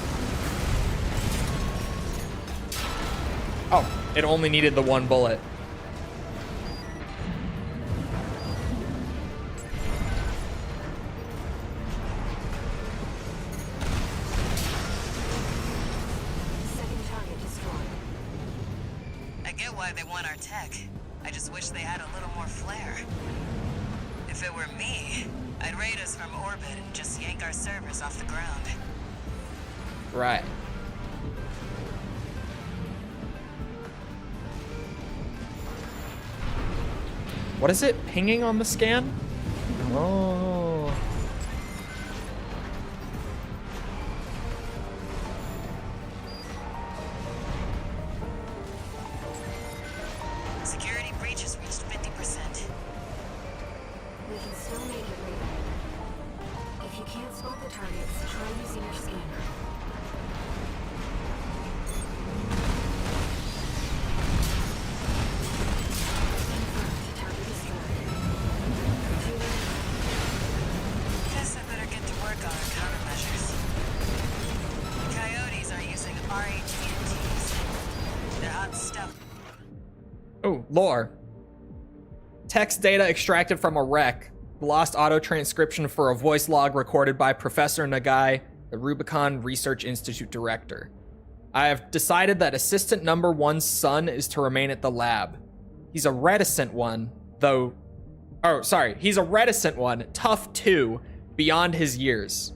Oh, it only needed the one bullet. Second target destroyed. I get why they want our tech. I just wish they had a little more flair. If it were me, I'd raid us from orbit and just yank our servers off the ground. Right. What is it pinging on the scan? Oh. Security breach has reached 50%. We can still make it, Raven. If you can't spot the targets, try using your scanner. Confirmed. Target destroyed. Guess I better get to work on our countermeasures. The coyotes are using RATNTs. They're hot stuff. Oh, lore. Text data extracted from a wreck. Lost auto transcription for a voice log recorded by Professor Nagai, the Rubicon Research Institute director. I have decided that assistant number 1's son is to remain at the lab. He's a reticent one, though. Oh, sorry. He's a reticent one, tough too, beyond his years.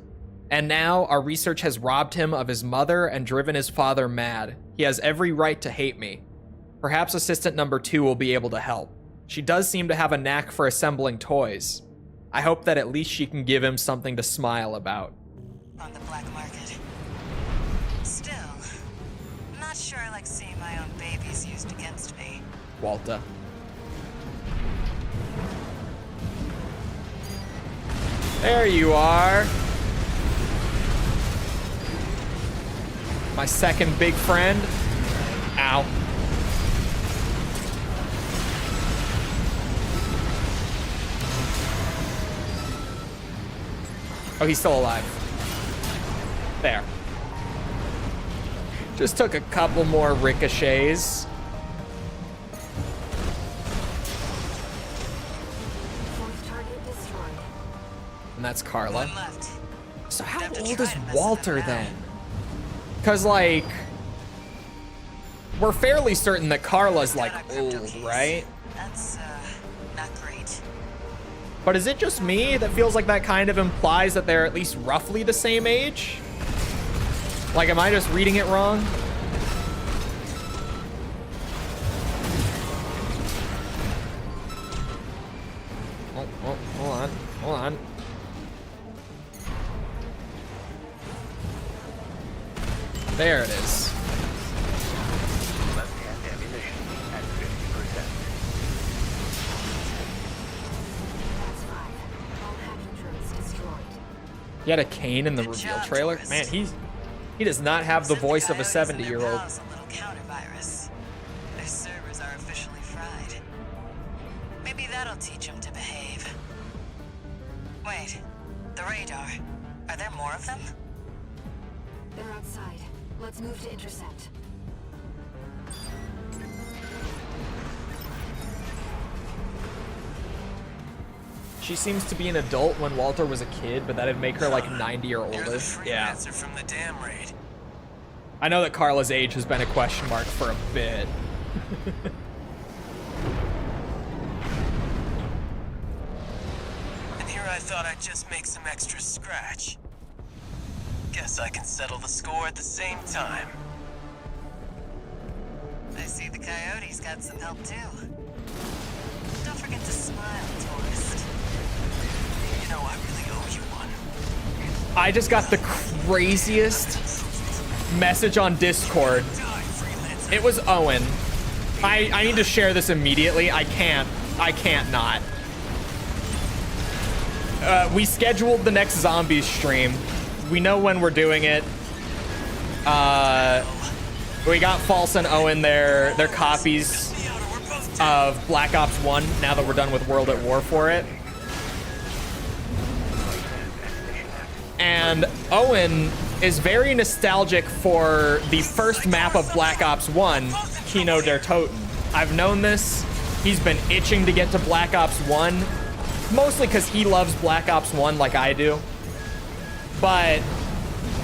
And now our research has robbed him of his mother and driven his father mad. He has every right to hate me. Perhaps assistant number 2 will be able to help. She does seem to have a knack for assembling toys. I hope that at least she can give him something to smile about. On the black market. Still, I'm not sure I like seeing my own babies used against me. Walter. There you are. My second big friend. Ow. Oh, he's still alive. There. Just took a couple more ricochets. Fourth target destroyed. And that's Carla. One left. So how Have to old try is to mess Walter them then? around. Because, like, we're fairly certain that Carla's, like, Got our crypto old, keys. right? That's, not great. But is it just me that feels like that kind of implies that they're at least roughly the same age? Like, am I just reading it wrong? Oh, hold on. There it is. Left-hand ammunition at 50%. That's 5. All hacking drones destroyed. He had a cane in the Good reveal job, trailer. tourist. Man, he does not have the Sent voice of a coyotes and their 70-year-old. pals a little counter-virus. Their servers are officially fried. Maybe that'll teach them to behave. Wait, the radar. Are there more of them? They're outside. Let's move to intercept. She seems to be an adult when Walter was a kid, but that'd make her like 90 or You're older. the Yeah. freelancer from the dam raid. I know that Carla's age has been a question mark for a bit. And here I thought I'd just make some extra scratch. Guess I can settle the score at the same time. I see the coyotes got some help too. Don't forget to smile, tourist. You know, I really owe you one. I just got the craziest message on Discord. It was Owen. I need to share this immediately. I can't not. We scheduled the next zombies stream. We know when we're doing it. We got False and Owen their copies of Black Ops 1 now that we're done with World at War for it. And Owen is very nostalgic for the first map of Black Ops 1, Kino der Toten. I've known this. He's been itching to get to Black Ops 1, mostly because he loves Black Ops 1 like I do. But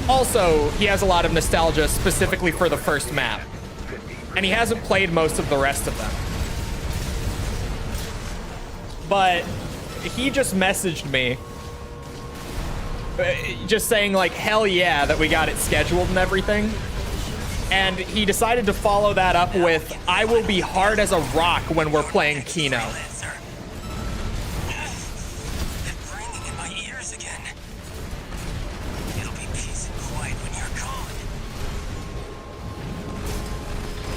also, he has a lot of nostalgia specifically for the first map. And he hasn't played most of the rest of them. But he just messaged me just saying like, hell yeah, that we got it scheduled and everything. And he decided to follow that up with, I will be hard as a rock when we're playing Kino.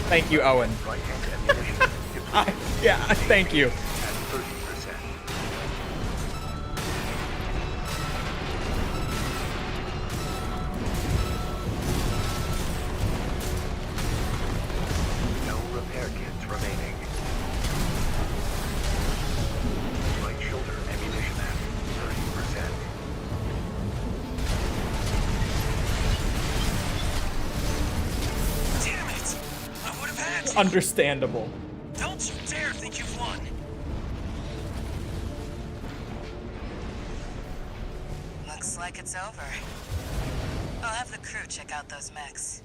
Thank you, Owen. Yeah, thank you. Understandable. Don't you dare think you've won. Looks like it's over. I'll have the crew check out those mechs.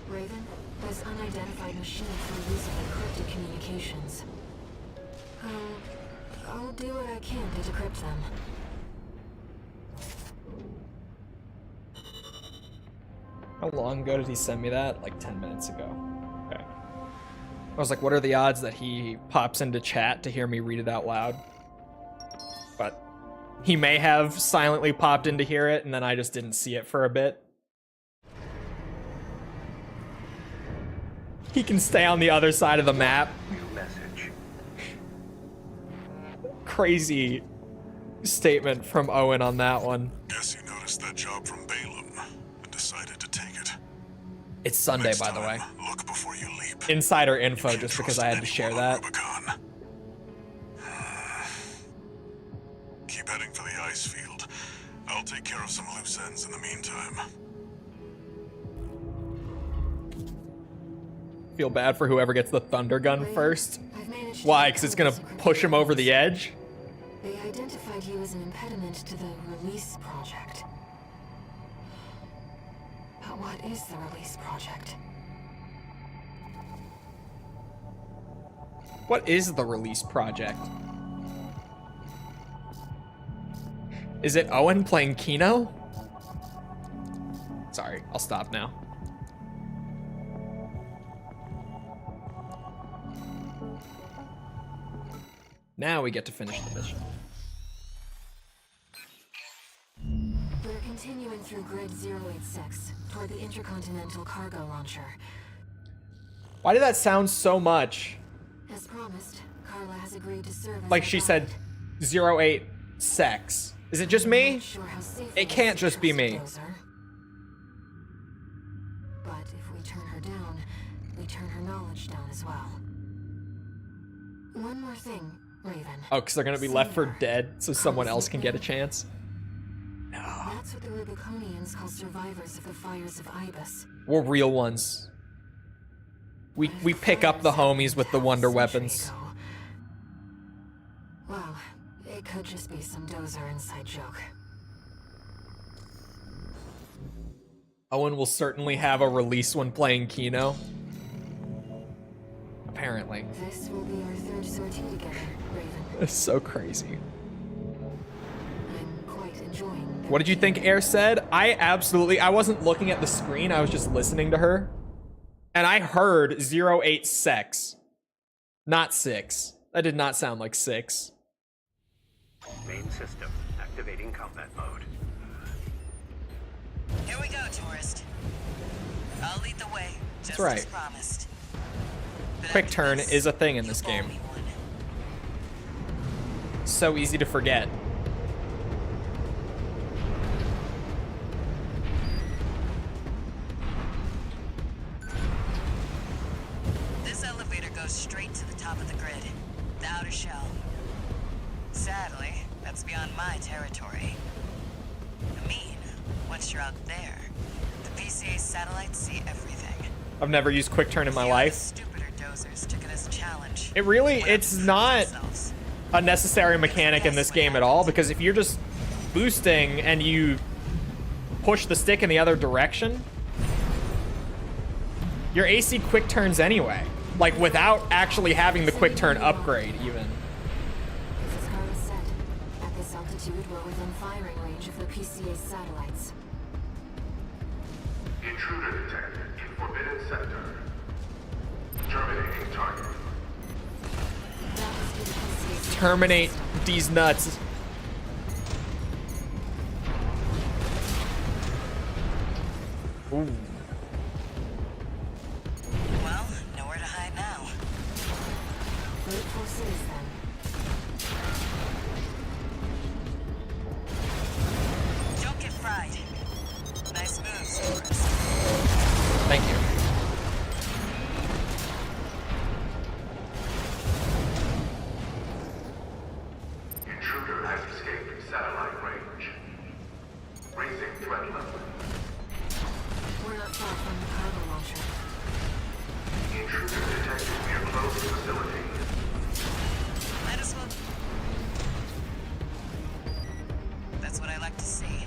Raven, there's unidentified machine for use of encrypted communications. I'll do what I can to decrypt them. How long ago did he send me that? Like 10 minutes ago. Okay. I was like, what are the odds that he pops into chat to hear me read it out loud? But he may have silently popped in to hear it, and then I just didn't see it for a bit. He can stay on the other side of the map. Message. Crazy statement from Owen on that one. Guess you noticed that job from Balaam and decided to take it. It's Sunday, Next by the way. time, look before you leap. Insider info, You just can't because trust I had to share anyone on that. Rubicon. Keep heading for the ice field. I'll take care of some loose ends in the meantime. Feel bad for whoever gets the thunder gun first. Why? Because it's gonna push him over the edge? They identified you as an impediment to the release project. But what is the release project? What is the release project? Is it Owen playing Kino? Sorry, I'll stop now. Now we get to finish the mission. We're continuing through grid 086 toward the intercontinental cargo launcher. Why did that sound so much As promised, Carla has agreed to serve as like a she guide. said 08 sex? Is it just me? Not sure how safe It can't just be me. Dozer. But if we turn her down, we turn her knowledge down as well. One more thing, Raven. Oh, because they're gonna be left for Swinburn. dead so someone else can get a chance? That's what the Rubiconians call survivors of the fires of Ibis. We're real ones. We pick up the homies with the wonder weapons. Well, it could just be some Dozer inside joke. Owen will certainly have a release when playing Kino. Apparently. This will be our third sortie together, Raven. It's so crazy. I'm quite enjoying. What did you think Air said? I wasn't looking at the screen, I was just listening to her. And I heard 08 sex. Not 6. That did not sound like 6. Main system activating combat mode. Here we go, tourists. tourist. I'll lead the way, just That's right. as promised. But Quick after turn this, is a thing in you this owe game. me one. So easy to forget. This elevator goes straight to the top of the grid, the outer shell. Sadly, that's beyond my territory. I mean, once you're out there, the PCA satellites see everything. I've never used quick turn in my The life. stupider dozers took it as a challenge. It really, Went out it's to prove not themselves. a necessary mechanic in this game at all, because if you're just boosting and you push the stick in the other direction, your AC quick turns anyway. Like, without actually having the quick turn upgrade, even. This is Carla said. At this altitude, we're within firing range of the PCA satellites. Intruder detected in forbidden sector. Terminating target. That must be the PCA Terminate these nuts. Ooh. Well, nowhere to hide now. brute force it is then. Don't get fried. Nice moves, tourist. Thank you. Intruder has escaped satellite range. Raising threat level. We're not far from the cargo launcher. Intruder detected near closed facility. Might as well. That's what I like to see.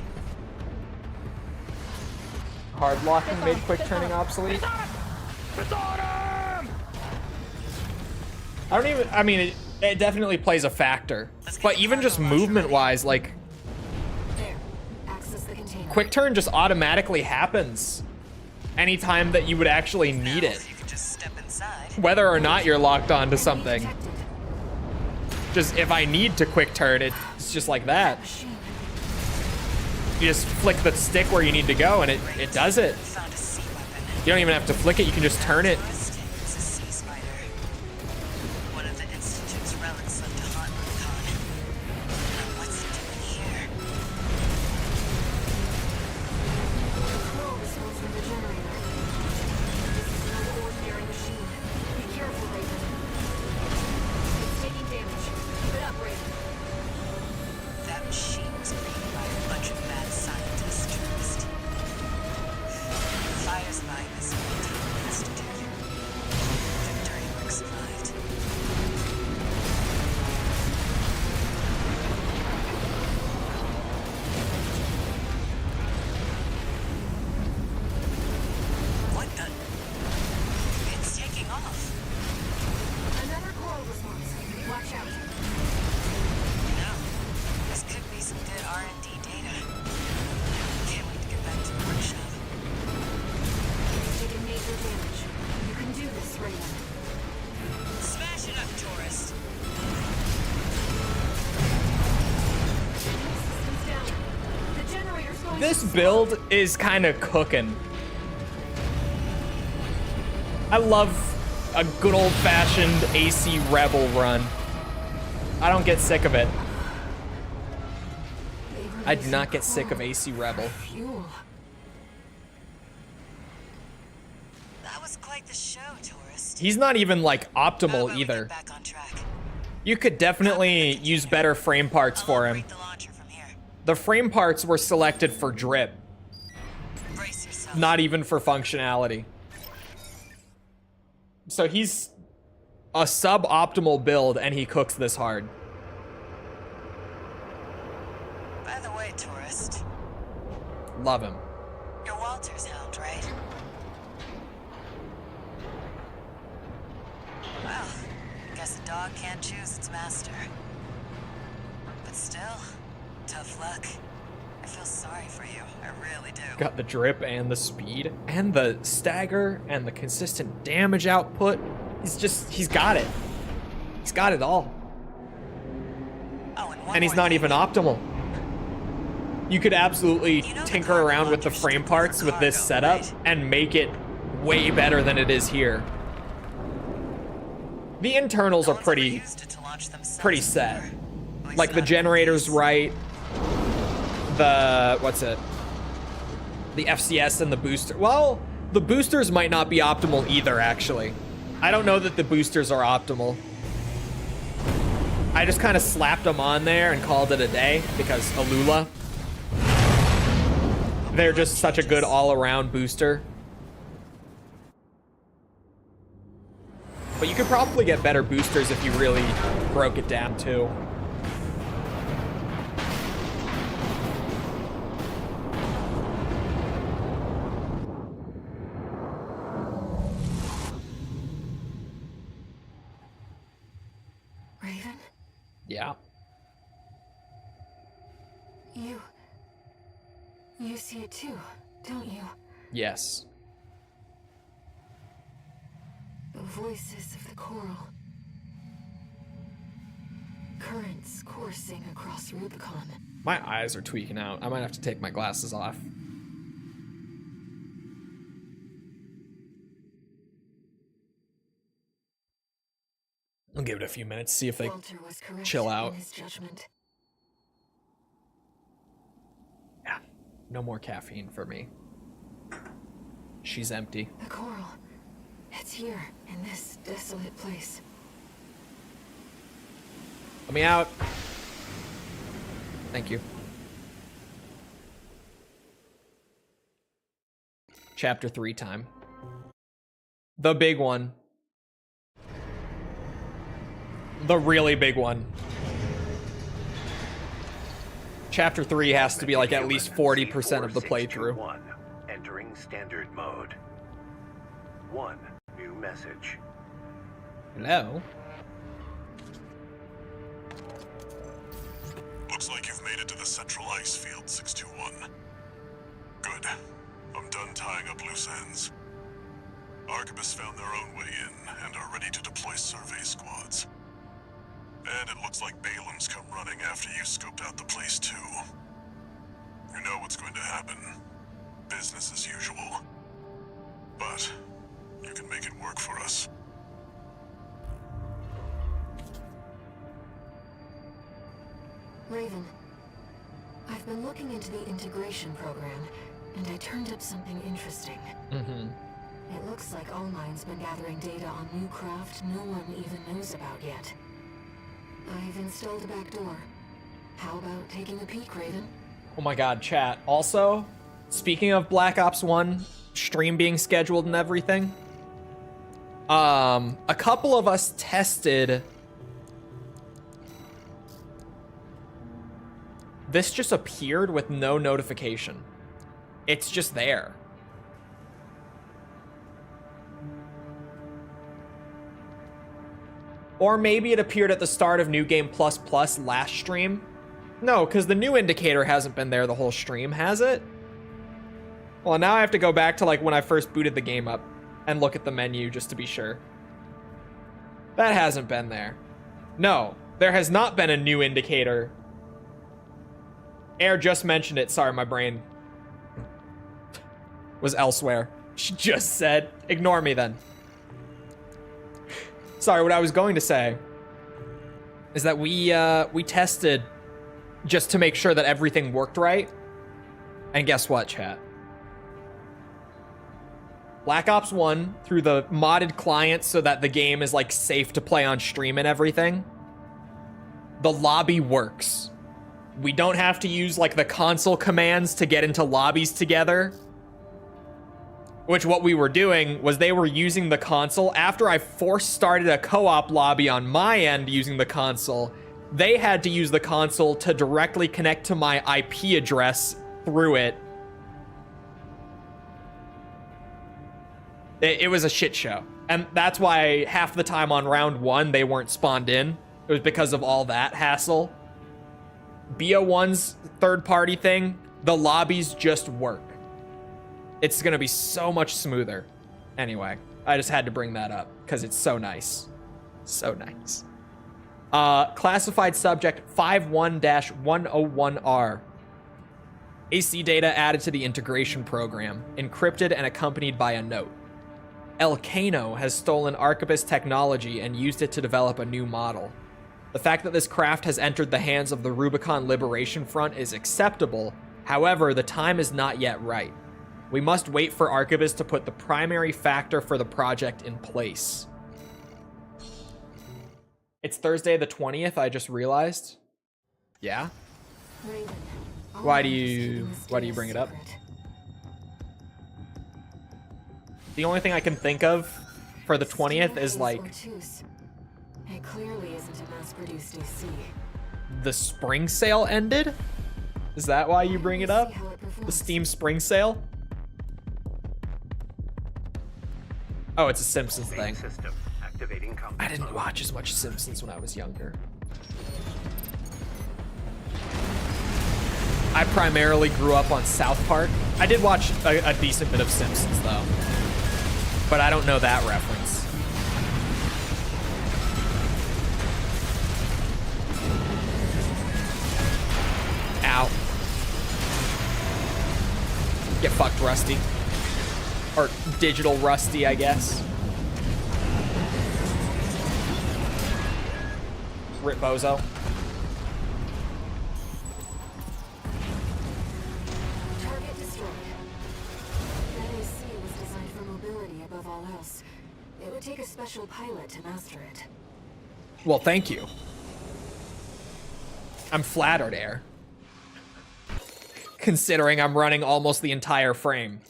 Hard locking made quick turning obsolete. I mean, it definitely plays a factor. But even just movement-wise, like, There. Access the container. quick turn just automatically happens anytime that you would actually need Now, it. if you could just step inside. Whether or not you're locked onto something. Detected. Just, if I need to quick turn, it's just like that. Machine. You just flick the stick where you need to go, and it does it. Found a sea weapon. You don't even have to flick it, you can just turn it. Tourist, it's a sea spider. One of the Institute's relics left to haunt Rubicon. Now what's it doing here? Control response from the generator. This is no ordinary machine. Be careful, Raven. It's taking damage. Keep it up, Raven. That machine was created by a bunch of mad scientists, tourist. Fires by this Institute. Their dirty work survived. What the? It's taking off. Another coral response. Watch out. No, this could be some good R&D data. Can't wait to get back to the workshop. It's taken major damage. You can do this, Raven. Smash it up, tourist. Systems down. The generator's going This to build is kind of cooking. I love a good old-fashioned AC Rebel run. I don't get sick of it. I do not get sick of AC Rebel. fuel. That was quite the show, tourist. He's not even, like, How optimal about we either. get back on track? You could definitely use better frame parts for I'll him. operate the launcher from here. The frame parts were selected for drip, Brace yourself. not even for functionality. So he's a suboptimal build, and he cooks this hard. By the way, tourist, Love him. you're Walter's hound, right? Well, guess a dog can't choose its master. But still, tough luck. I feel sorry for you. I really do. Got the drip and the speed and the stagger and the consistent damage output. He's got it. He's got it all. Oh, And he's more not thing. even optimal. you could absolutely tinker around with the frame parts with this setup and make it way better than it is here. The internals are pretty set. Like the generator's right. The, what's it? The FCS and the booster. Well, the boosters might not be optimal either, actually. I don't know that the boosters are optimal. I just kind of slapped them on there and called it a day because Alula. They're just such a good all-around booster. But you could probably get better boosters if you really broke it down, too. Raven? Yeah. You see it too, don't you? Yes. The voices of the coral. Currents coursing across Rubicon. My eyes are tweaking out. I might have to take my glasses off. I'll give it a few minutes, see if they chill out. Yeah, no more caffeine for me. She's empty. The coral. It's here, in this desolate place. Let me out. Thank you. Chapter 3 time. The big one. The really big one. Chapter 3 has to be like at least 40% of the playthrough. Entering standard mode. 1 new message. Hello. Looks like you've made it to the central ice field, 621. Good. I'm done tying up loose ends. Arquebus found their own way in and are ready to deploy survey squads. And it looks like Balaam's come running after you scoped out the place too. You know what's going to happen. Business as usual. But you can make it work for us. Raven, I've been looking into the integration program, and I turned up something interesting. It looks like Allmine's been gathering data on new craft no one even knows about yet. I've installed a backdoor. How about taking a peek, Raven? Oh my god, chat. Also, speaking of Black Ops 1 stream being scheduled and everything, a couple of us tested. This just appeared with no notification. It's just there. Or maybe it appeared at the start of New Game Plus Plus last stream. No, because the new indicator hasn't been there the whole stream, has it? Well, now I have to go back to like when I first booted the game up and look at the menu just to be sure. That hasn't been there. No, there has not been a new indicator. Air just mentioned it. Sorry, my brain was elsewhere. She just said, ignore me then. Sorry, what I was going to say is that we tested just to make sure that everything worked right. And guess what, chat? Black Ops 1 through the modded client so that the game is like safe to play on stream and everything. The lobby works. We don't have to use like the console commands to get into lobbies together. Which what we were doing was they were using the console. After I force started a co-op lobby on my end using the console, they had to use the console to directly connect to my IP address through it. It was a shit show. And that's why half the time on round 1, they weren't spawned in. It was because of all that hassle. BO1's third-party thing, the lobbies just work. It's gonna be so much smoother. Anyway, I just had to bring that up because it's so nice. So nice. Classified subject 51-101R. AC data added to the integration program, encrypted and accompanied by a note. Elcano has stolen Arquebus technology and used it to develop a new model. The fact that this craft has entered the hands of the Rubicon Liberation Front is acceptable. However, the time is not yet right. We must wait for Arquebus to put the primary factor for the project in place. It's Thursday the 20th, I just realized. Yeah? Raven, Why do you bring it up? The only thing I can think of for the 20th is like it clearly isn't a mass-produced AC. The spring sale ended? Is that why you bring it up? The Steam spring sale? Oh, it's a Simpsons thing. System activating combat I didn't mode. watch as much Simpsons when I was younger. I primarily grew up on South Park. I did watch a decent bit of Simpsons though, but I don't know that reference. Ow. Get fucked, Rusty. Or digital Rusty, I guess. Rip Bozo. Target destroyed. That AC was designed for mobility above all else. It would take a special pilot to master it. Well, thank you. I'm flattered, Air. Considering I'm running almost the entire frame.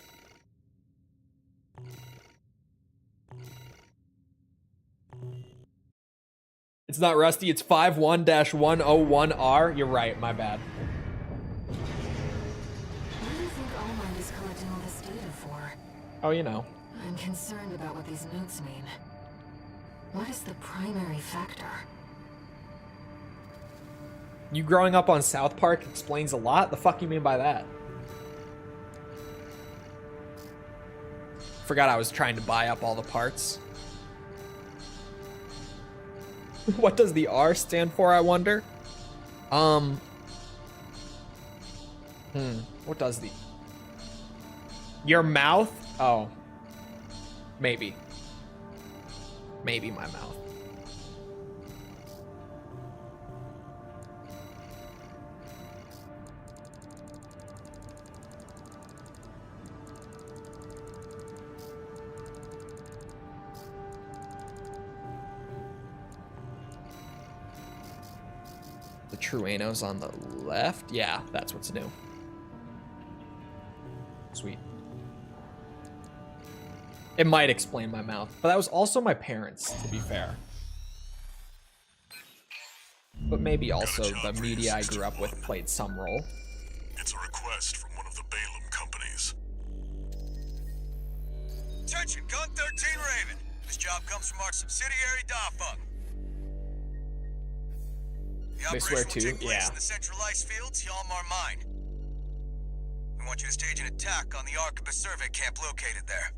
It's not Rusty, it's 51-101R. You're right, my bad. What do you think Allmind is collecting all this data for? Oh, you know. I'm concerned about what these notes mean. What is the primary factor? You growing up on South Park explains a lot. The fuck you mean by that? Forgot I was trying to buy up all the parts. What does the R stand for, I wonder? What does the... Your mouth? Oh. Maybe. Maybe my mouth. The Trueno's on the left? Yeah, that's what's new. Sweet. It might explain my mouth, but that was also my parents, to be fair. But maybe also the media I grew up with played some role. It's a request from one of the Balaam companies. Attention, Gun 13 Raven. This job comes from our subsidiary Dafeng. The They swear operation will to, take place yeah. in the central ice fields, Yalmar Mine. We want you to stage an attack on the Arquebus survey camp located there.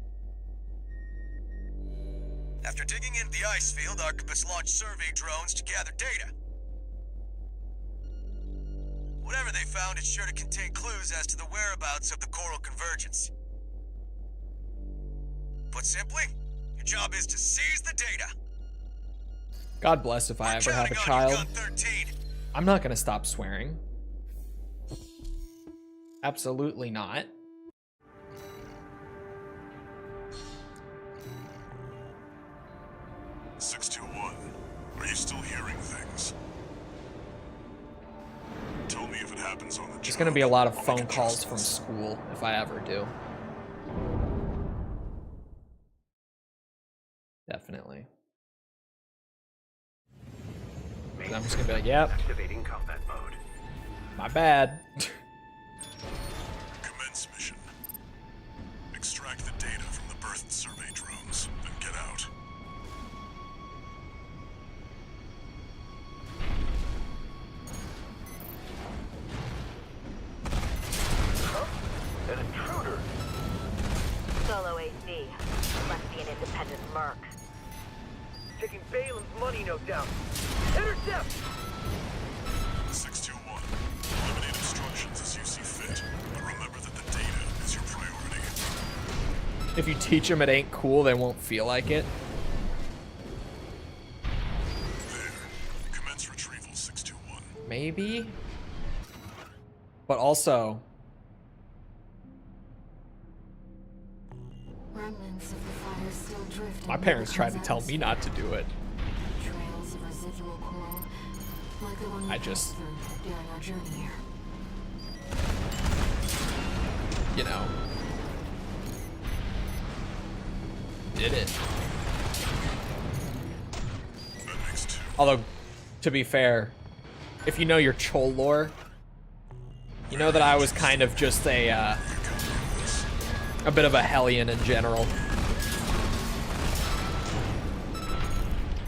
After digging into the ice field, Arquebus launched survey drones to gather data. Whatever they found is sure to contain clues as to the whereabouts of the coral convergence. Put simply, your job is to seize the data. God bless if I ever have a child. I'm not gonna stop swearing. Absolutely not. Are you still hearing things? Tell me if it happens on the job. There's gonna be a lot of phone calls from school if I ever do. Definitely. And I'm just gonna be like, yep. Activating combat mode. My bad. Commence mission. Extract the data from the birth survey drones, then get out. An intruder. Solo AC. Must be an independent merc. Taking Balaam's money note down. Intercept! 621. Eliminate obstructions as you see fit, but If you teach them it ain't cool, they won't feel like it. There. Commence retrieval 621. Maybe. But also, Remnants of the fire still drift. my parents tried to tell me not to do it. Trails of residual coral, like the one we I just- passed through during our journey here. You know, did it. That makes 2. Although, to be fair, if you know your Chole lore, you know that I was kind of just a bit of a hellion in general.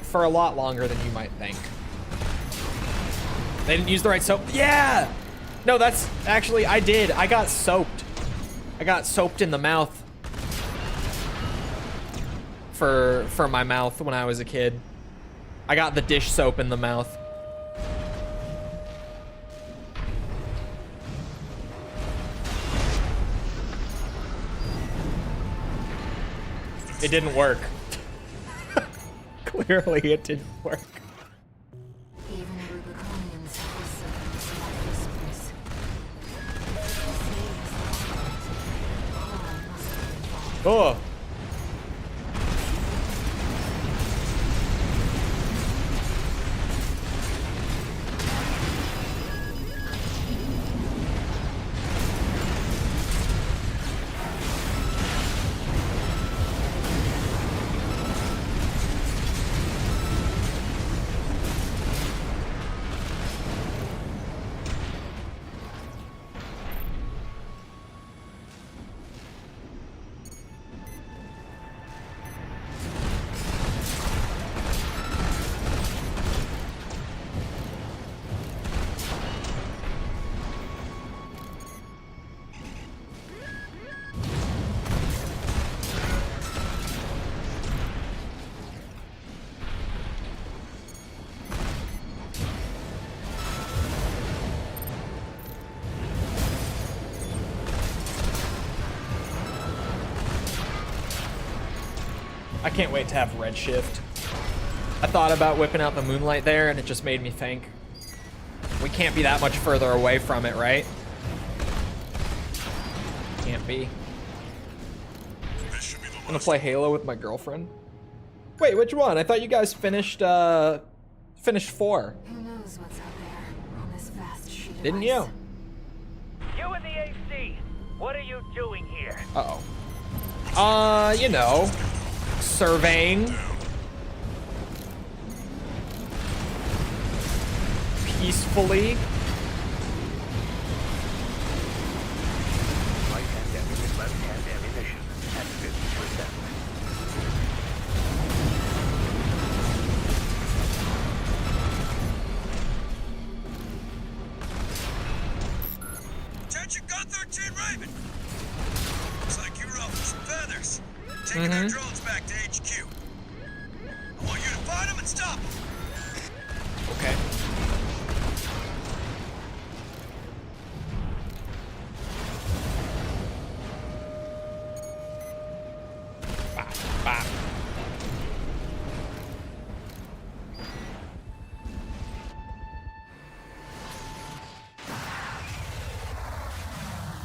For a lot longer than you might think. They didn't use the right soap. Yeah! No, that's actually, I did. I got soaped. I got soaped in the mouth for my mouth when I was a kid. I got the dish soap in the mouth. It didn't work. Clearly it didn't work. Even the Rubiconians have listened to this place. Oh. I can't wait to have redshift. I thought about whipping out the moonlight there, and it just made me think. We can't be that much further away from it, right? Can't be. I'm gonna play Halo with my girlfriend. Wait, which one? I thought you guys finished 4. Who knows what's out there on this vast sheet of Didn't ice? you? You and the AC, what are you doing here? Uh-oh. You know, surveying. Peacefully. Left-hand ammunition at 50%. Attention, Gun 13 Raven! Looks like you ruffled some feathers. Taking our drones back to HQ. I want you to find them and stop them. Okay. Bop, bop.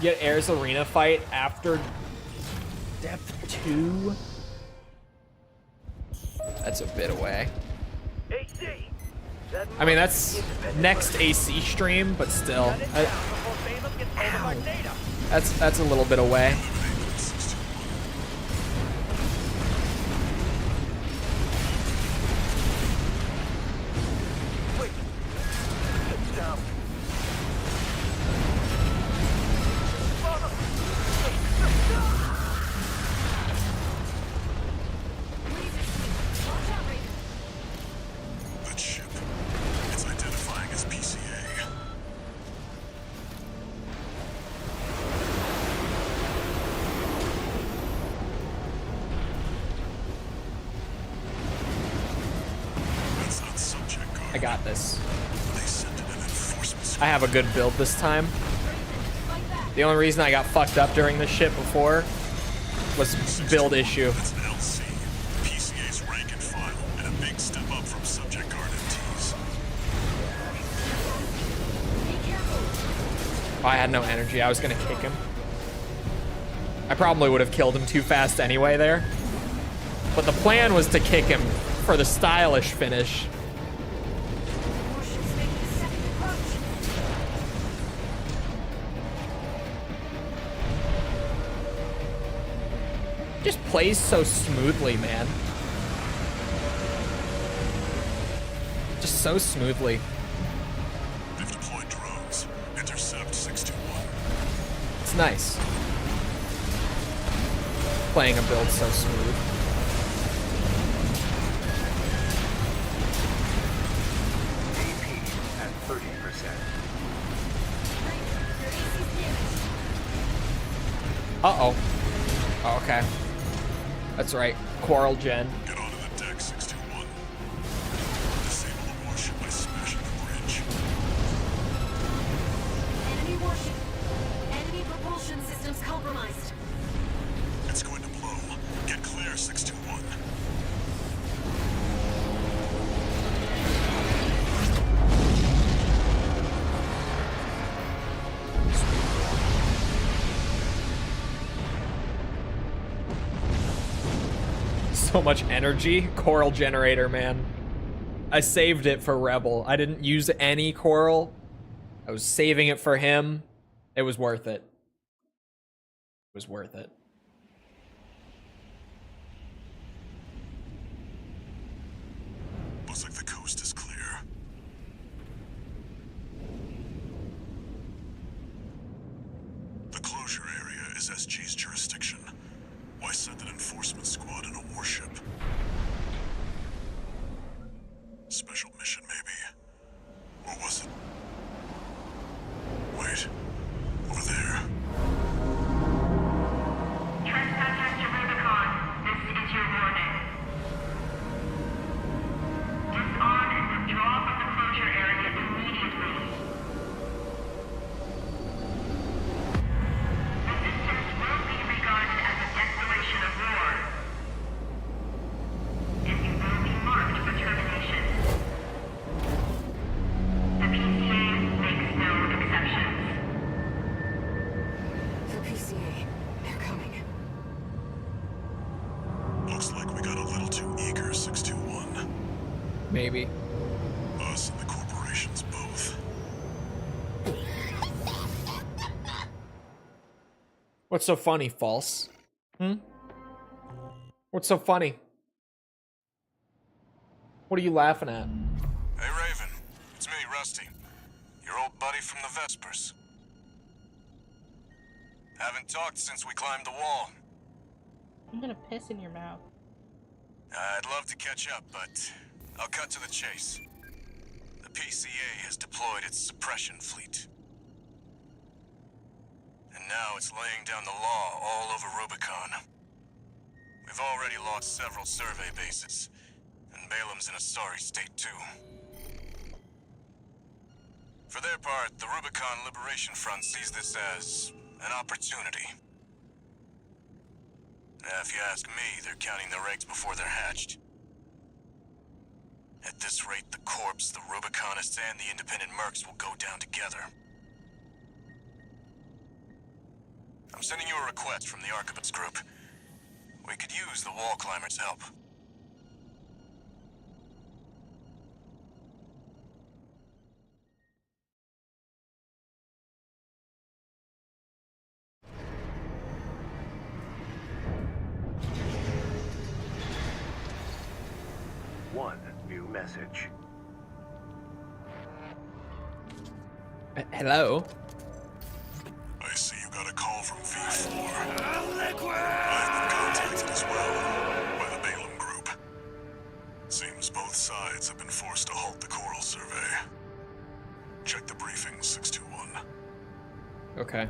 Get Air's arena fight after depth 2. That's a bit away. AC, I mean, that's next AC stream, but still, that's a little bit away. That ship. It's identifying as PCA. That's not subject guard. I got this. They sent in an enforcement I have a good build this time. The only reason I got fucked up during this shit before was build issue. That's an LC, PCA's rank and file, and a big step up from subject guard MTs. Oh, I had no energy. I was gonna kick him. I probably would have killed him too fast anyway there. But the plan was to kick him for the stylish finish. Just plays so smoothly, man. Just so smoothly. They've deployed drones. Intercept 621. It's nice. Playing a build so smooth. AP at 30%. Uh-oh. Oh, okay. That's right. Quarrel gen. Get onto the deck, 621. Disable the warship by smashing the bridge. Enemy warship. Enemy propulsion systems compromised. It's going to blow. Get clear, 621. So much energy. Coral generator, man. I saved it for Rebel. I didn't use any coral. I was saving it for him. It was worth it. It was worth it. Looks like the coast is clear. The closure area is SG's jurisdiction. Why send an enforcement squad in a warship? Special mission, maybe. Or was it? Wait. Over there. Trespassers to Rubicon, this is your warning. Disarm and withdraw from the closure area immediately. Resistance will be regarded as a declaration of war. And you will be marked for termination. The PCA makes no exceptions. The PCA. They're coming. Looks like we got a little too eager, 621. Maybe. Us and the corporations both. What's so funny, False? What's so funny? What are you laughing at? Hey, Raven. It's me, Rusty. Your old buddy from the Vespers. Haven't talked since we climbed the wall. I'm gonna piss in your mouth. I'd love to catch up, but I'll cut to the chase. The PCA has deployed its suppression fleet. And now it's laying down the law all over Rubicon. We've already lost several survey bases, and Balam's in a sorry state too. For their part, the Rubicon Liberation Front sees this as an opportunity. If you ask me, they're counting their eggs before they're hatched. At this rate, the Corps, the Rubiconists, and the independent mercs will go down together. I'm sending you a request from the Archibald's group. We could use the Wallclimber's help. One new message. Hello? I see you got a call from V4. I've been contacted as well by the Balaam group. Seems both sides have been forced to halt the coral survey. Check the briefing, 621. Okay.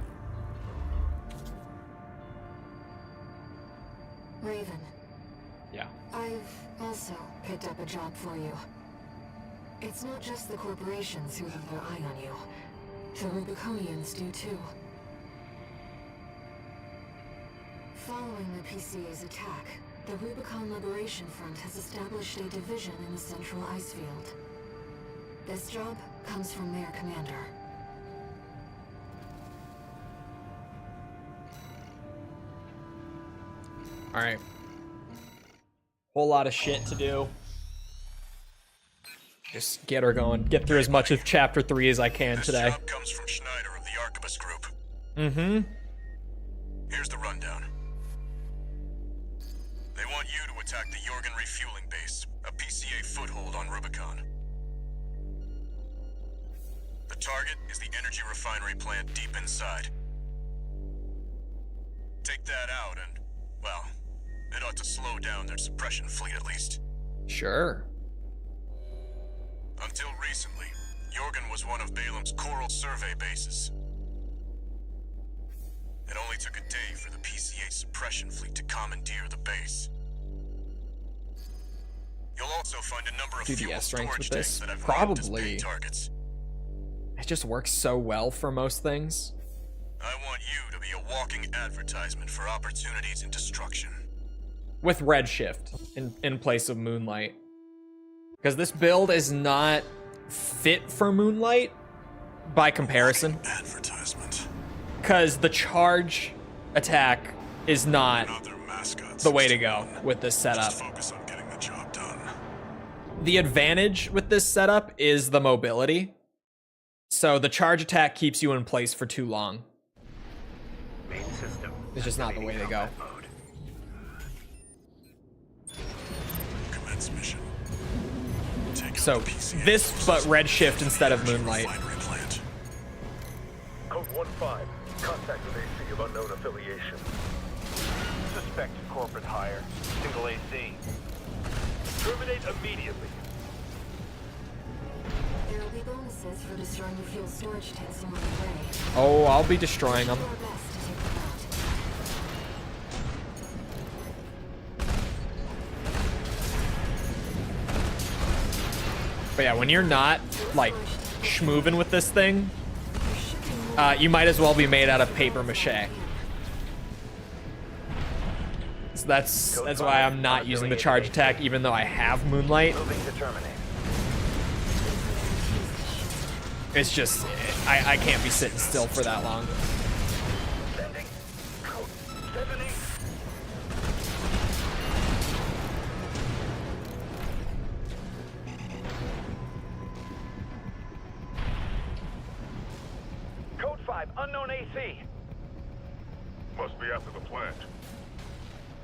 Raven. Yeah. I've also picked up a job for you. It's not just the corporations who have their eye on you. The Rubiconians do too. Following the PCA's attack, the Rubicon Liberation Front has established a division in the central ice field. This job comes from their commander. All right. Whole lot of shit to do. Just get her going. Get through as much of Chapter 3 as I can today. This job comes from Schneider of the Arquebus Group. Mm-hmm. Here's the rundown. They want you to attack the Jorgen refueling base, a PCA foothold on Rubicon. The target is the energy refinery plant deep inside. Take that out and, well, it ought to slow down their suppression fleet at least. Sure. Until recently, Jorgen was one of Balam's coral survey bases. It only took a day for the PCA suppression fleet to commandeer the base. You'll also find a number of Do the fuel S ranks storage with this? tanks that I've Probably. named as big targets. It just works so well for most things. I want you to be a walking advertisement for opportunities and destruction. With Redshift in place of Moonlight. Because this build is not fit for Moonlight by comparison. Advertisement. Because the charge attack is not the way to go with this setup. Just focus on getting the job done. The advantage with this setup is the mobility. So the charge attack keeps you in place for too long. Main system. It's just not the way to go. Mode. Commence mission. Take So out the PCA this, but forces Redshift instead of energy Moonlight. refinery plant. Code 1-5. Contact with AC of unknown affiliation. Suspect corporate hire. Single AC. Terminate immediately. There will be bonuses for destroying the fuel storage tanks along the way. Oh, I'll be destroying them. Do our best to take them out. But yeah, when you're not, like, schmoovin' with this thing, you might as well be made out of paper mache. So that's why I'm not using the charge attack, even though I have Moonlight. Moving to terminate. It's just, I can't be sitting still for that long. Sending. Code 70. Code 5. Unknown AC. Must be after the plant.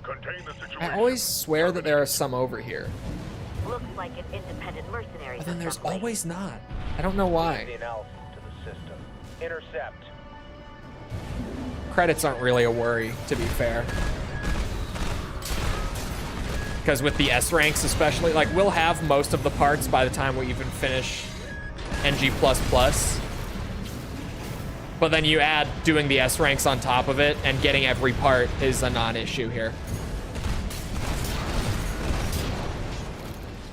Contain the situation. I always swear that there are some over here, Looks like an independent mercenary. but then there's assembly. always not. I don't know why. The analysis to the system. Intercept. Credits aren't really a worry, to be fair. Because with the S ranks especially, like, we'll have most of the parts by the time we even finish NG++. But then you add doing the S ranks on top of it, and getting every part is a non-issue here.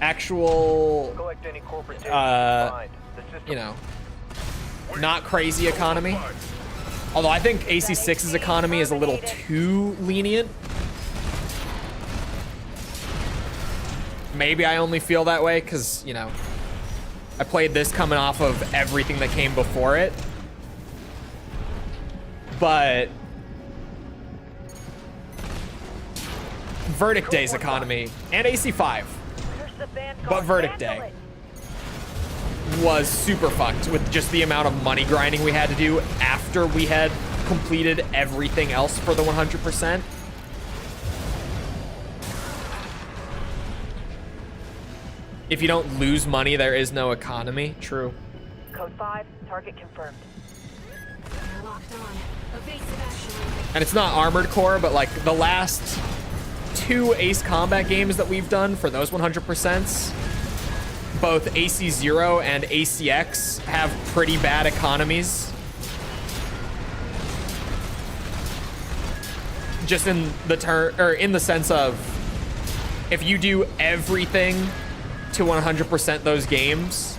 Actual, Collect any corporate data find. The system. you know, not crazy economy. Although I think AC6's economy is a little too lenient. Maybe I only feel that way because, you know, I played this coming off of everything that came before it. But Verdict Day's economy, and AC5, but Verdict Day was super fucked with just the amount of money grinding we had to do after we had completed everything else for the 100%. If you don't lose money, there is no economy. True. Code 5. Target confirmed. They're locked on. Evasive action. And it's not Armored Core, but like the last 2 Ace Combat games that we've done for those 100%s, both AC0 and ACX have pretty bad economies. Just in the in the sense of, if you do everything to 100% those games,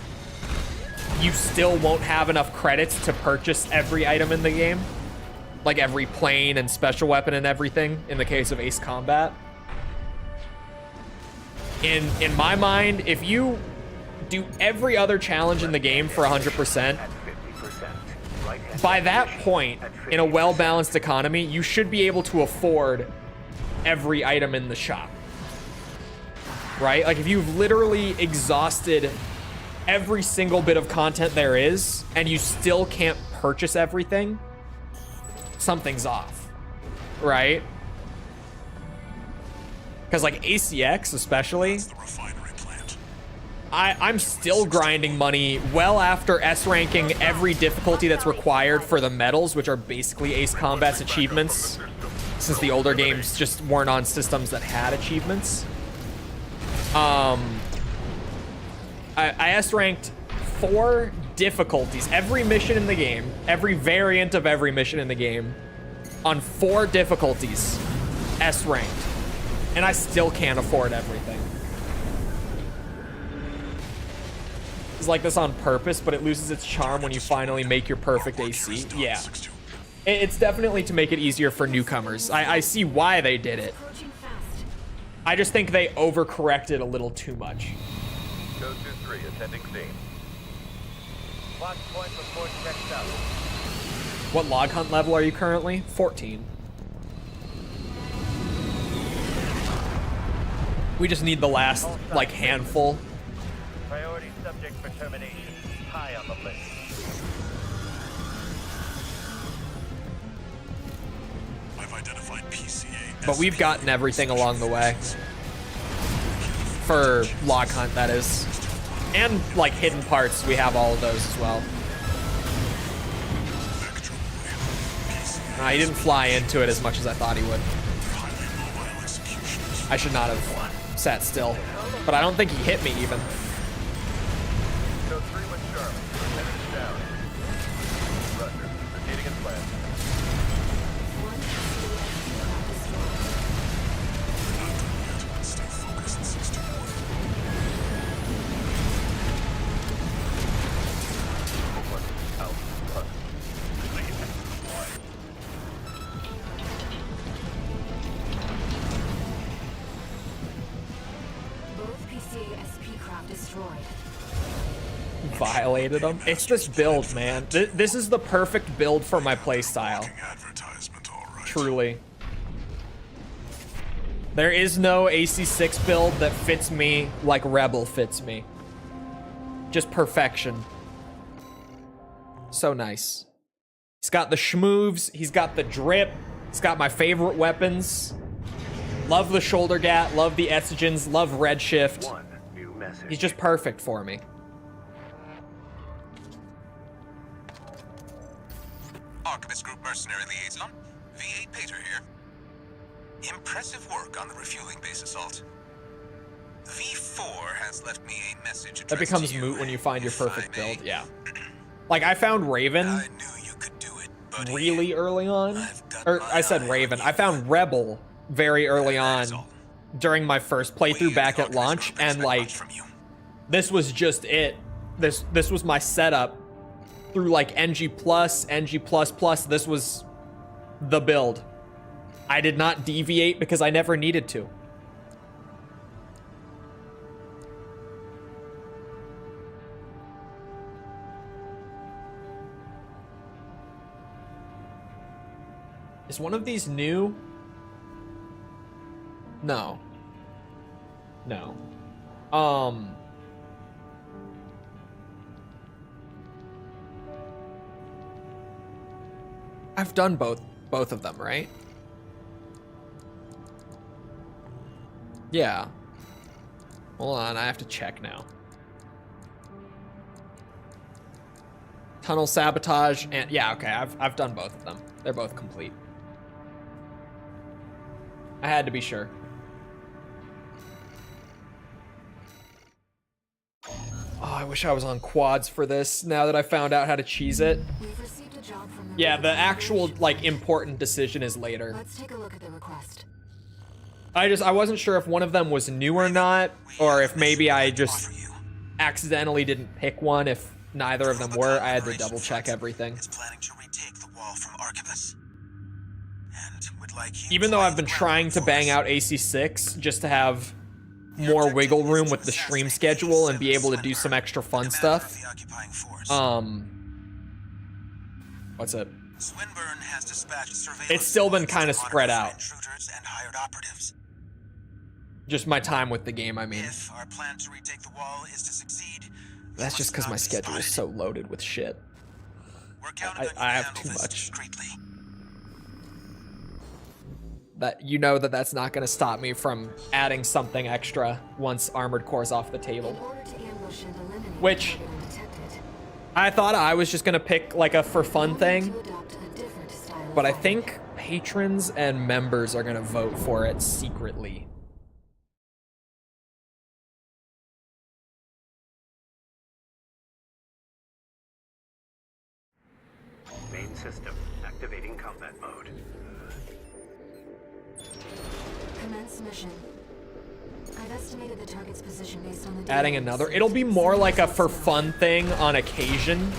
you still won't have enough credits to purchase every item in the game. like every plane and special weapon and everything in the case of Ace Combat. In my mind, if you do every other challenge in the game for 100%, by that point, in a well-balanced economy, you should be able to afford every item in the shop. Right? Like if you've literally exhausted every single bit of content there is, and you still can't purchase everything, something's off, right? Because like ACX especially, I'm still grinding money well after S-ranking every difficulty that's required for the medals, which are basically Ace Combat's achievements, since the older games just weren't on systems that had achievements. I S-ranked 4 difficulties, every mission in the game, every variant of every mission in the game, on 4 difficulties, S-ranked. And I still can't afford everything. It's like this on purpose, but it loses its charm when you finally make your perfect AC. Yeah. It's definitely to make it easier for newcomers. I see why they did it. I just think they overcorrected a little too much. Go 2-3, attending scene. Watchpoint report checked out. What log hunt level are you currently? 14. We just need the last, like, handful. Priority subject for termination. High on the list. I've identified PCA. But we've gotten everything along the way. For log hunt, that is. And, like, hidden parts, we have all of those as well. He didn't fly into it as much as I thought he would. I should not have sat still. But I don't think he hit me even. Go 3 with Charlie. Lieutenant down. Roger. Proceeding as planned. Stay focused, 61. Out. Hunt. Both PCA SP craft destroyed. Violated them. It's this build, man. This is the perfect build for my playstyle. Truly. There is no AC6 build that fits me like Rebel fits me. Just perfection. So nice. He's got the schmoves. He's got the drip. He's got my favorite weapons. Love the shoulder gat. Love the estrogens. Love redshift. One new message. He's just perfect for me. Archivist Group Mercenary Liaison, V8 Pater here. Impressive work on the refueling base assault. V4 has left me a message. That becomes moot when you find your perfect build, yeah. Like, I found Raven I knew you could do it, buddy. really early on. Or, I said Raven. I found Rebel very early on during my first playthrough back at launch, and, like, this was just it. This was my setup through, like, NG+, NG++. This was the build. I did not deviate because I never needed to. Is one of these new? No. No. I've done both of them, right? Yeah. Hold on, I have to check now. Tunnel sabotage and yeah, okay, I've done both of them. They're both complete. I had to be sure. Oh, I wish I was on quads for this now that I found out how to cheese it. We've received a job from Yeah, the actual, like, important decision is later. Let's take a look at the request. I wasn't sure if one of them was new or not, or if maybe I just accidentally didn't pick one. If neither of them were, I had to double check everything. Is planning to retake the wall from Archivist. would like you even to though lay I've been the trying to groundwork bang for us. out AC6 just to have more wiggle room with the stream schedule and be able to do some extra fun stuff. What's it? Swinburn has dispatched surveillance It's still been squads kind to of spread monitor out. intruders and hired operatives. Just my time with the game, I mean. If our plan to retake the wall is to succeed, That's just because my schedule is so loaded with shit. I have too much. That you know that's not going to stop me from adding something extra once Armored Core's off the table. Which I thought I was just going to pick like a for fun thing, but I think patrons and members are going to vote for it secretly. Main system activating combat mode. Commence mission. I've estimated the target's position based on the Adding another, it'll be more like a for fun thing on occasion.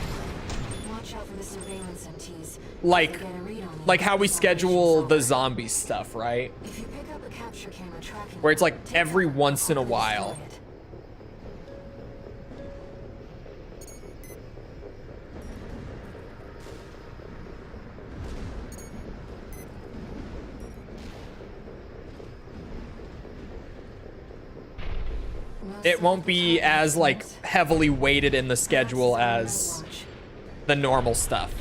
Watch out for the surveillance MTs. Like how we schedule the zombie stuff, right? If you pick up a capture camera tracking, Where it's like every once in a while. It won't be as like heavily weighted in the schedule as the normal stuff.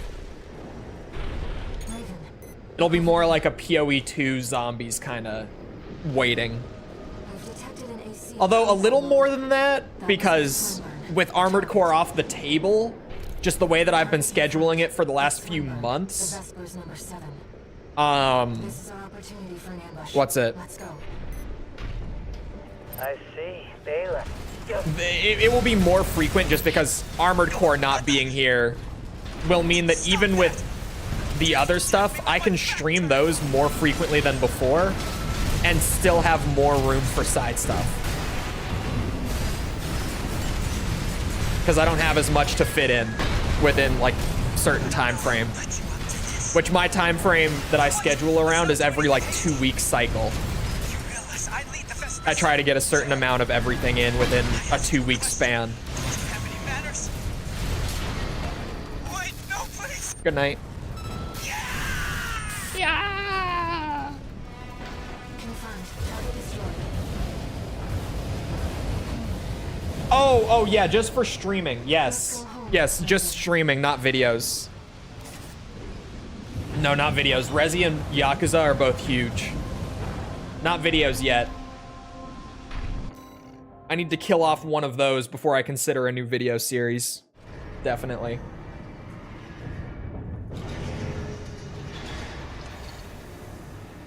It'll be more like a PoE2 zombies kind of weighting. Although a little more than that, because with Armored Core off the table, just the way that I've been scheduling it for the last few months. What's it? I see. Baylor. It will be more frequent just because Armored Core not being here will mean that even with the other stuff, I can stream those more frequently than before and still have more room for side stuff. Because I don't have as much to fit in within like certain time frame. Which my time frame that I schedule around is every like 2 week cycle. I try to get a certain amount of everything in within a 2 week span. Good night. Yeah. Oh yeah, just for streaming. Yes, just streaming, not videos. No, not videos. Resi and Yakuza are both huge. Not videos yet. I need to kill off one of those before I consider a new video series. Definitely.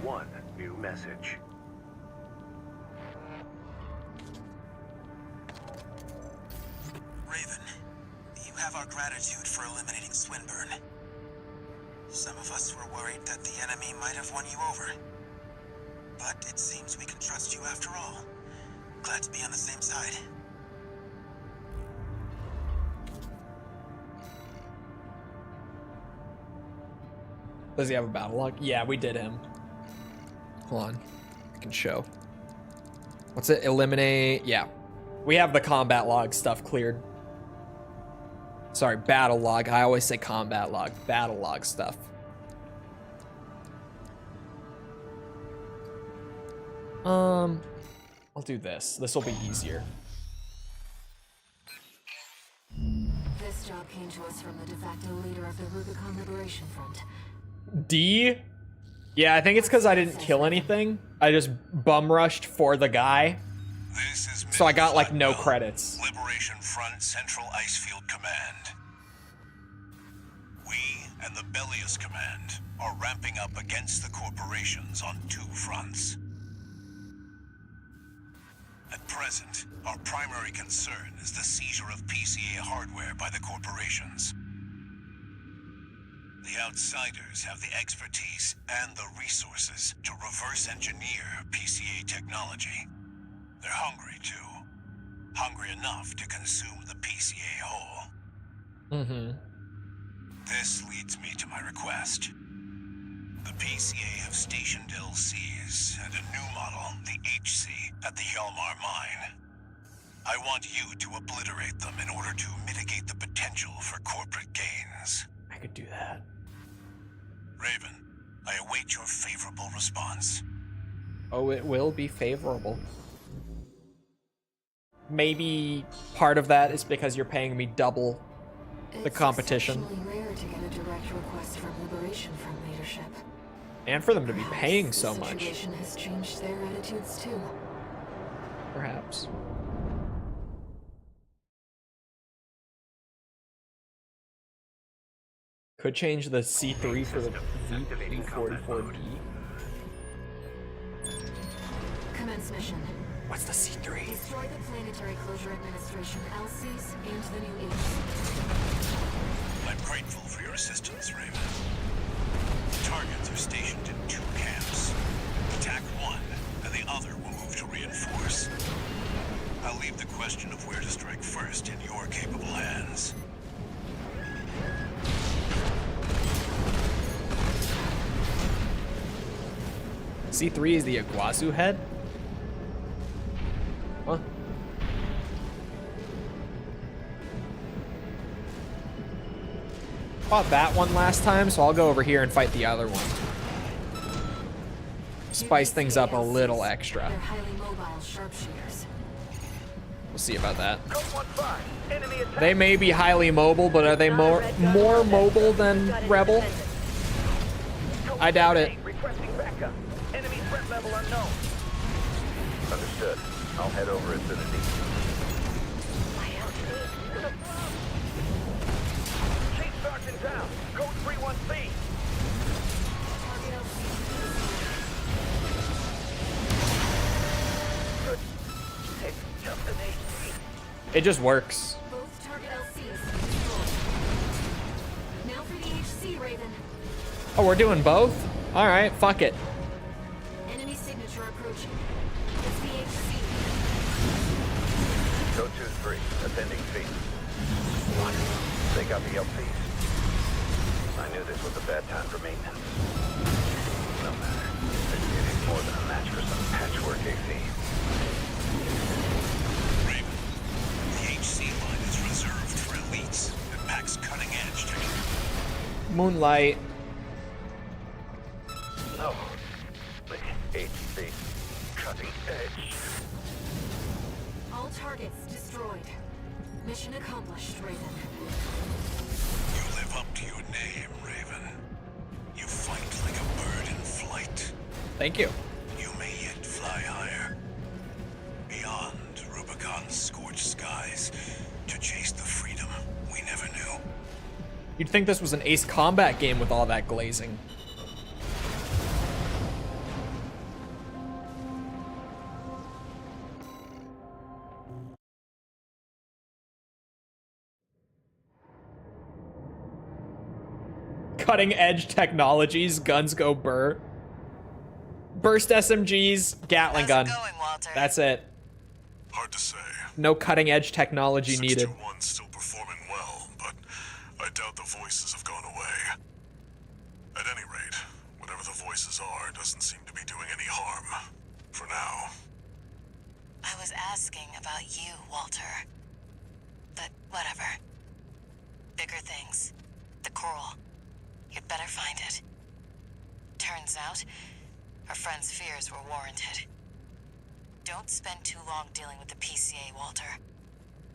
One new message. Raven, you have our gratitude for eliminating Swinburn. Some of us were worried that the enemy might have won you over. But it seems we can trust you after all. Glad to be on the same side. Does he have a battle log? Yeah, we did him. Hold on. I can show. What's it? Eliminate. Yeah. We have the combat log stuff cleared. Sorry, battle log. I always say combat log. Battle log stuff. I'll do this. This will be easier. This job came to us from the de facto leader of the Rubicon Liberation Front. D? Yeah, I think it's because I didn't kill anything. I just bum rushed for the guy. So I got like no credits. Liberation Front Central Icefield Command. We and the Bellius Command are ramping up against the corporations on 2 fronts. At present, our primary concern is the seizure of PCA hardware by the corporations. The outsiders have the expertise and the resources to reverse engineer PCA technology. They're hungry too. Hungry enough to consume the PCA whole. This leads me to my request. The PCA have stationed LCs and a new model, the HC, at the Hjalmar mine. I want you to obliterate them in order to mitigate the potential for corporate gains. I could do that. Raven, I await your favorable response. Oh, it will be favorable. Maybe part of that is because you're paying me double the competition. It's exceptionally rare to get a direct request from liberation from leadership. And for them to be Perhaps paying the so much. situation has changed their attitudes too. Perhaps. Could change the C3 for the V44D. Commence mission. What's the C3? Destroy the Planetary Closure Administration LCs and the new HC. I'm grateful for your assistance, Raven. Targets are stationed in 2 camps. Attack one, and the other will move to reinforce. I'll leave the question of where to strike first in your capable hands. C3 is the Iguazu head? Huh? Fought that one last time, so I'll go over here and fight the other one. Spice things up a little extra. They're highly mobile sharpshooters. We'll see about that. Code 1-5. Enemy attack. They may be highly mobile, but are they more mobile than Rebel? I doubt it. Requesting backup. Enemy threat level unknown. Understood. I'll head over as soon as needed. Chief Sergeant down. Code 31C. Good. It's just an HC. It just works. Both target LCs destroyed. Now for the HC, Raven. Oh, we're doing both? Alright, fuck it. Enemy signature approaching. It's the HC. Code 2-3. Ascending feet. What? They got the LCs. I knew this was a bad time for maintenance. No matter. It is more than a match for some patchwork AC. Raven, the HC line is reserved for elites and packs cutting edge technology. Moonlight. No. The HC. Cutting edge. All targets destroyed. Mission accomplished, Raven. You live up to your name, Raven. You fight like a bird in flight. Thank you. You may yet fly higher. Beyond Rubicon's scorched skies to chase the freedom we never knew. You'd think this was an Ace Combat game with all that glazing. Cutting edge technologies, guns go burr. Burst SMGs, Gatling gun. How's it going, Walter? That's it. Hard to say. No cutting edge technology needed. 621's still performing well, but I doubt the voices have gone away. At any rate, whatever the voices are doesn't seem to be doing any harm. For now. I was asking about you, Walter. But whatever. Bigger things. The coral. You'd better find it. Turns out, our friend's fears were warranted. Don't spend too long dealing with the PCA, Walter.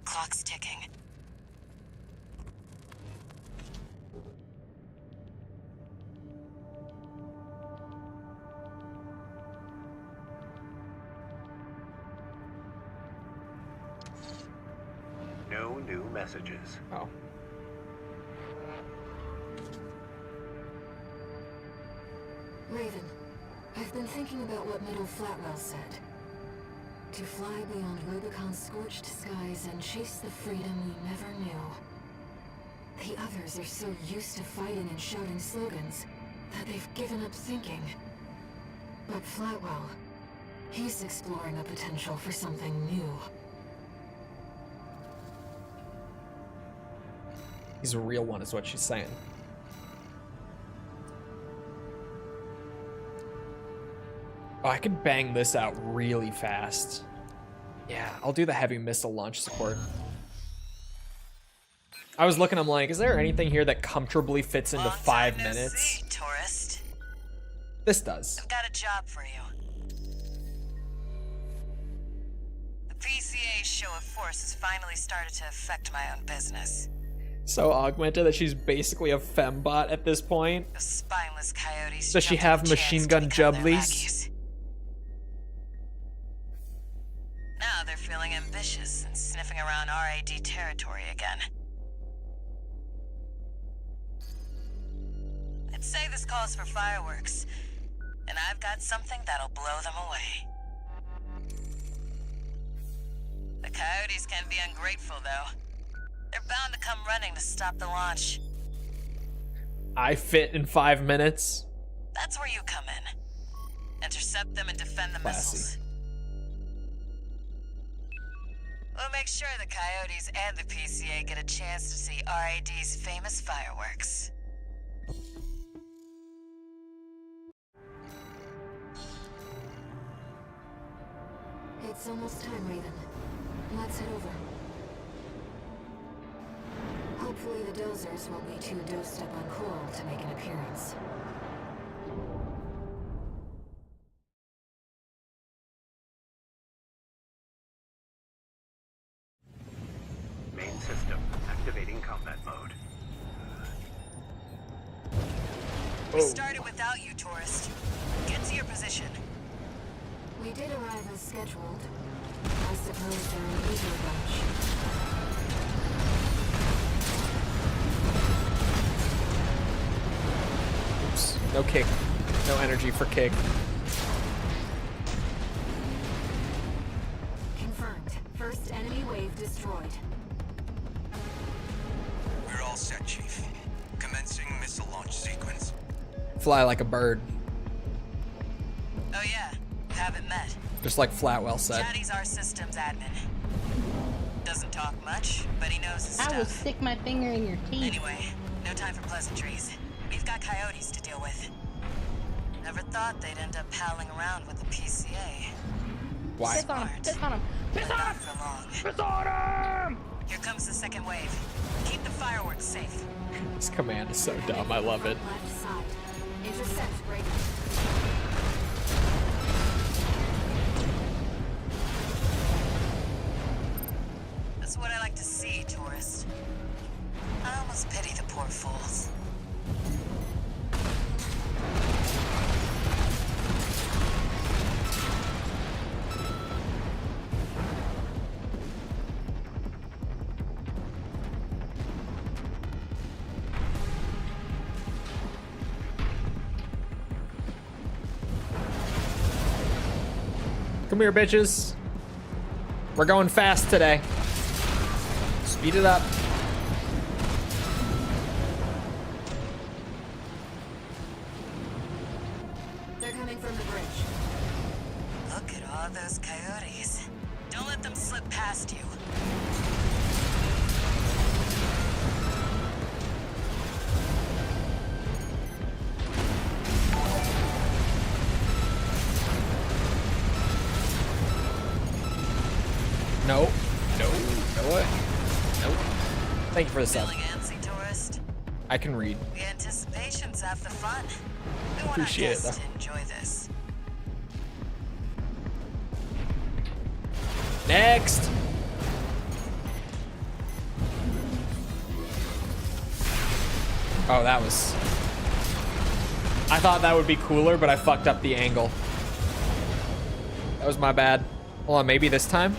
Clock's ticking. No new messages. Oh. Raven, I've been thinking about what Middle Flatwell said. To fly beyond Rubicon's scorched skies and chase the freedom we never knew. The others are so used to fighting and shouting slogans that they've given up thinking. But Flatwell, he's exploring a potential for something new. Oh. 'He's a real one is what she's saying. Oh, I could bang this out really fast. Yeah, I'll do the heavy missile launch support. I was looking, I'm like, is there anything here that comfortably fits into 5 minutes? See, tourist. This does. I've got a job for you. The PCA's show of force has finally started to affect my own business. So augmented that she's basically a fembot at this point. Those spineless coyotes. Does she have machine gun jubblies? Now they're feeling ambitious and sniffing around RAD territory again. I'd say this calls for fireworks, and I've got something that'll blow them away. The coyotes can be ungrateful, though. They're bound to come running to stop the launch. I fit in 5 minutes. That's where you come in. Intercept them and defend the missiles. We'll make sure the coyotes and the PCA get a chance to see RAD's famous fireworks. It's almost time, Raven. Let's head over. Hopefully the dozers won't be too dosed up on coral to make an appearance. Main system activating combat mode. We started without you, tourist. Get to your position. We did arrive as scheduled. I suppose they're an eager bunch. Oops. No kick. No energy for kick. Confirmed. First enemy wave destroyed. We're all set, Chief. Commencing missile launch sequence. Fly like a bird. Oh yeah, haven't met. Just like Flatwell said. Chatty's our systems admin. Doesn't talk much, but he knows his I stuff. will stick my finger in your teeth. Anyway, no time for pleasantries. We've got coyotes to deal with. Never thought they'd end up palling around with the PCA. Why? Piss on him! Piss on him! Piss on him! For long. Piss on him! Here comes the second wave. Keep the fireworks safe. This command is so dumb. I love it. Left side. Intercept Raven. That's what I like to see, tourist. I almost pity the poor fools. Come here, bitches. We're going fast today. Speed it up. They're coming from the bridge. Look at all those coyotes. Don't let them slip past you. No. No. No way. Nope. Thank you for the sub. Feeling antsy, tourist? I can read. The anticipation's half the fun. We want Appreciate our it, guests though. to enjoy this. Next. Oh, that was... I thought that would be cooler, but I fucked up the angle. That was my bad. Hold on, maybe this time?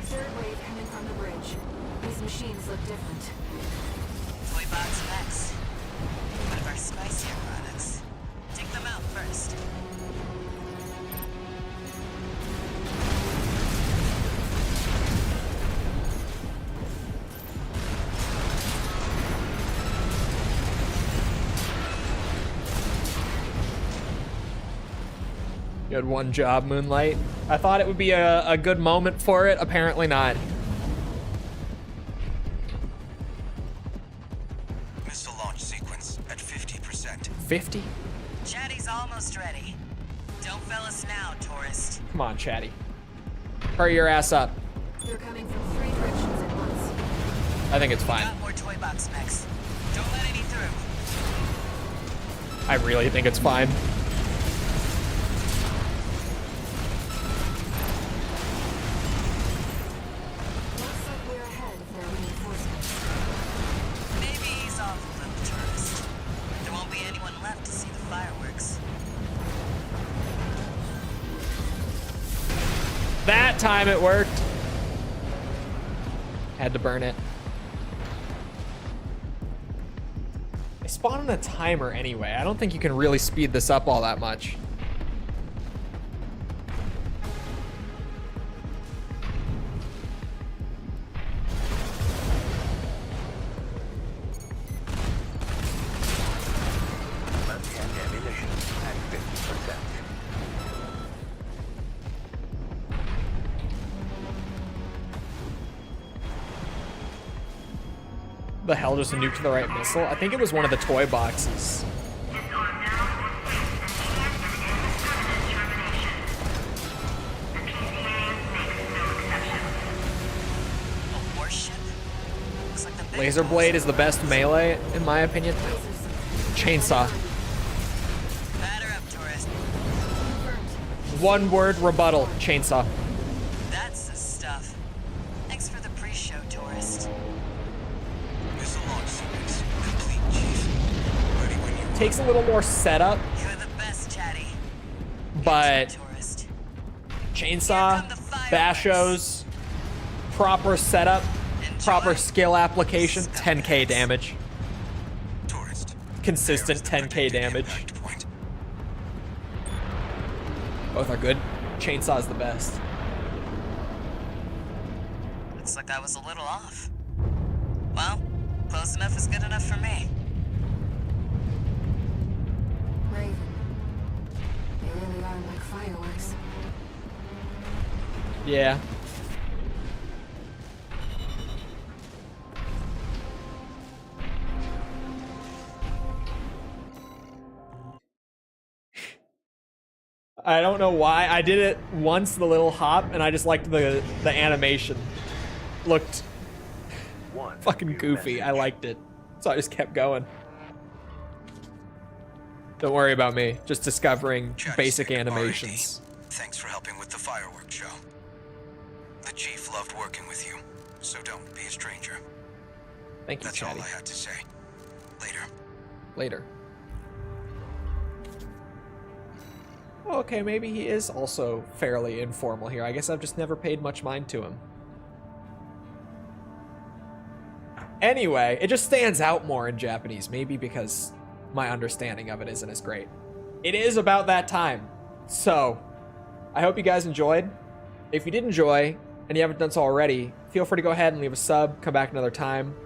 Third wave coming from the bridge. These machines look different. Toy box mechs. One of our spicier products. Take them out first. You had one job, Moonlight. I thought it would be a good moment for it. Apparently not. Missile launch sequence at 50%. 50? Chatty's almost ready. Don't fellas now, tourist. Come on, Chatty. Hurry your ass up. They're coming from 3 directions at once. I think it's fine. Got more toy box mechs. Don't let any through. I really think it's fine. Looks like we're ahead of their reinforcements. Maybe he's off a little, tourist. There won't be anyone left to see the fireworks. That time it worked. Had to burn it. They spawn on a timer anyway. I don't think you can really speed this up all that much. Left-hand ammunition at 50%. The hell just nuked the right missile? I think it was one of the toy boxes. A warship? Looks like the big Laser boss blade is the best melee, in my opinion. Chainsaw. Batter up, tourist. One word rebuttal. Chainsaw. That's the stuff. Thanks for the pre-show, tourist. Missile launch sequence complete, Chief. Ready when you are. Takes a little more setup, You're the best, Chatty. but Tourist. chainsaw, bashos, proper setup, proper skill application, 10k damage. Tourist. Consistent There's the 10k predicted damage. impact point. Both are good. Chainsaw's the best. Looks like I was a little off. Well, close enough is good enough for me. Raven. They really are like fireworks. Yeah. I don't know why. I did it once, the little hop, and I just liked the animation. Looked One fucking new goofy. I message. liked it. So I just kept going. Don't worry about me. Just discovering Chatty basic said, animations. "R.I.D. Thanks for helping with the fireworks show. The Chief loved working with you, so don't be a stranger." Thank you, That's all Chatty. I had to say. Later. Later. Okay, maybe he is also fairly informal here. I guess I've just never paid much mind to him. Anyway, it just stands out more in Japanese, maybe because my understanding of it isn't as great. It is about that time. So, I hope you guys enjoyed. If you did enjoy, and you haven't done so already, feel free to go ahead and leave a sub, come back another time.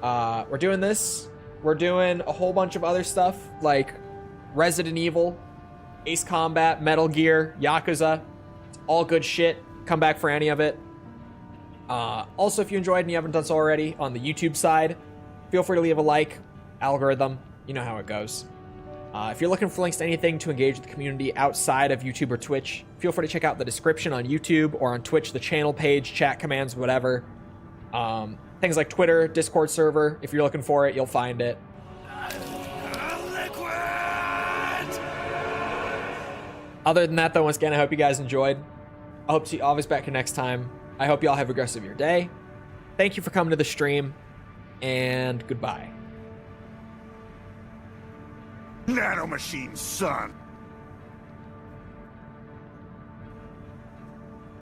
We're doing this. We're doing a whole bunch of other stuff, like Resident Evil, Ace Combat, Metal Gear, Yakuza. It's all good shit. Come back for any of it. Also, if you enjoyed and you haven't done so already, on the YouTube side, feel free to leave a like. Algorithm, you know how it goes. If you're looking for links to anything to engage with the community outside of YouTube or Twitch, feel free to check out the description on YouTube or on Twitch, the channel page, chat commands, whatever. Things like Twitter, Discord server. If you're looking for it, you'll find it. Other than that, though, once again, I hope you guys enjoyed. I hope to see you always back here next time. I hope you all have a good rest of your day. Thank you for coming to the stream, and goodbye. Nanomachine, son.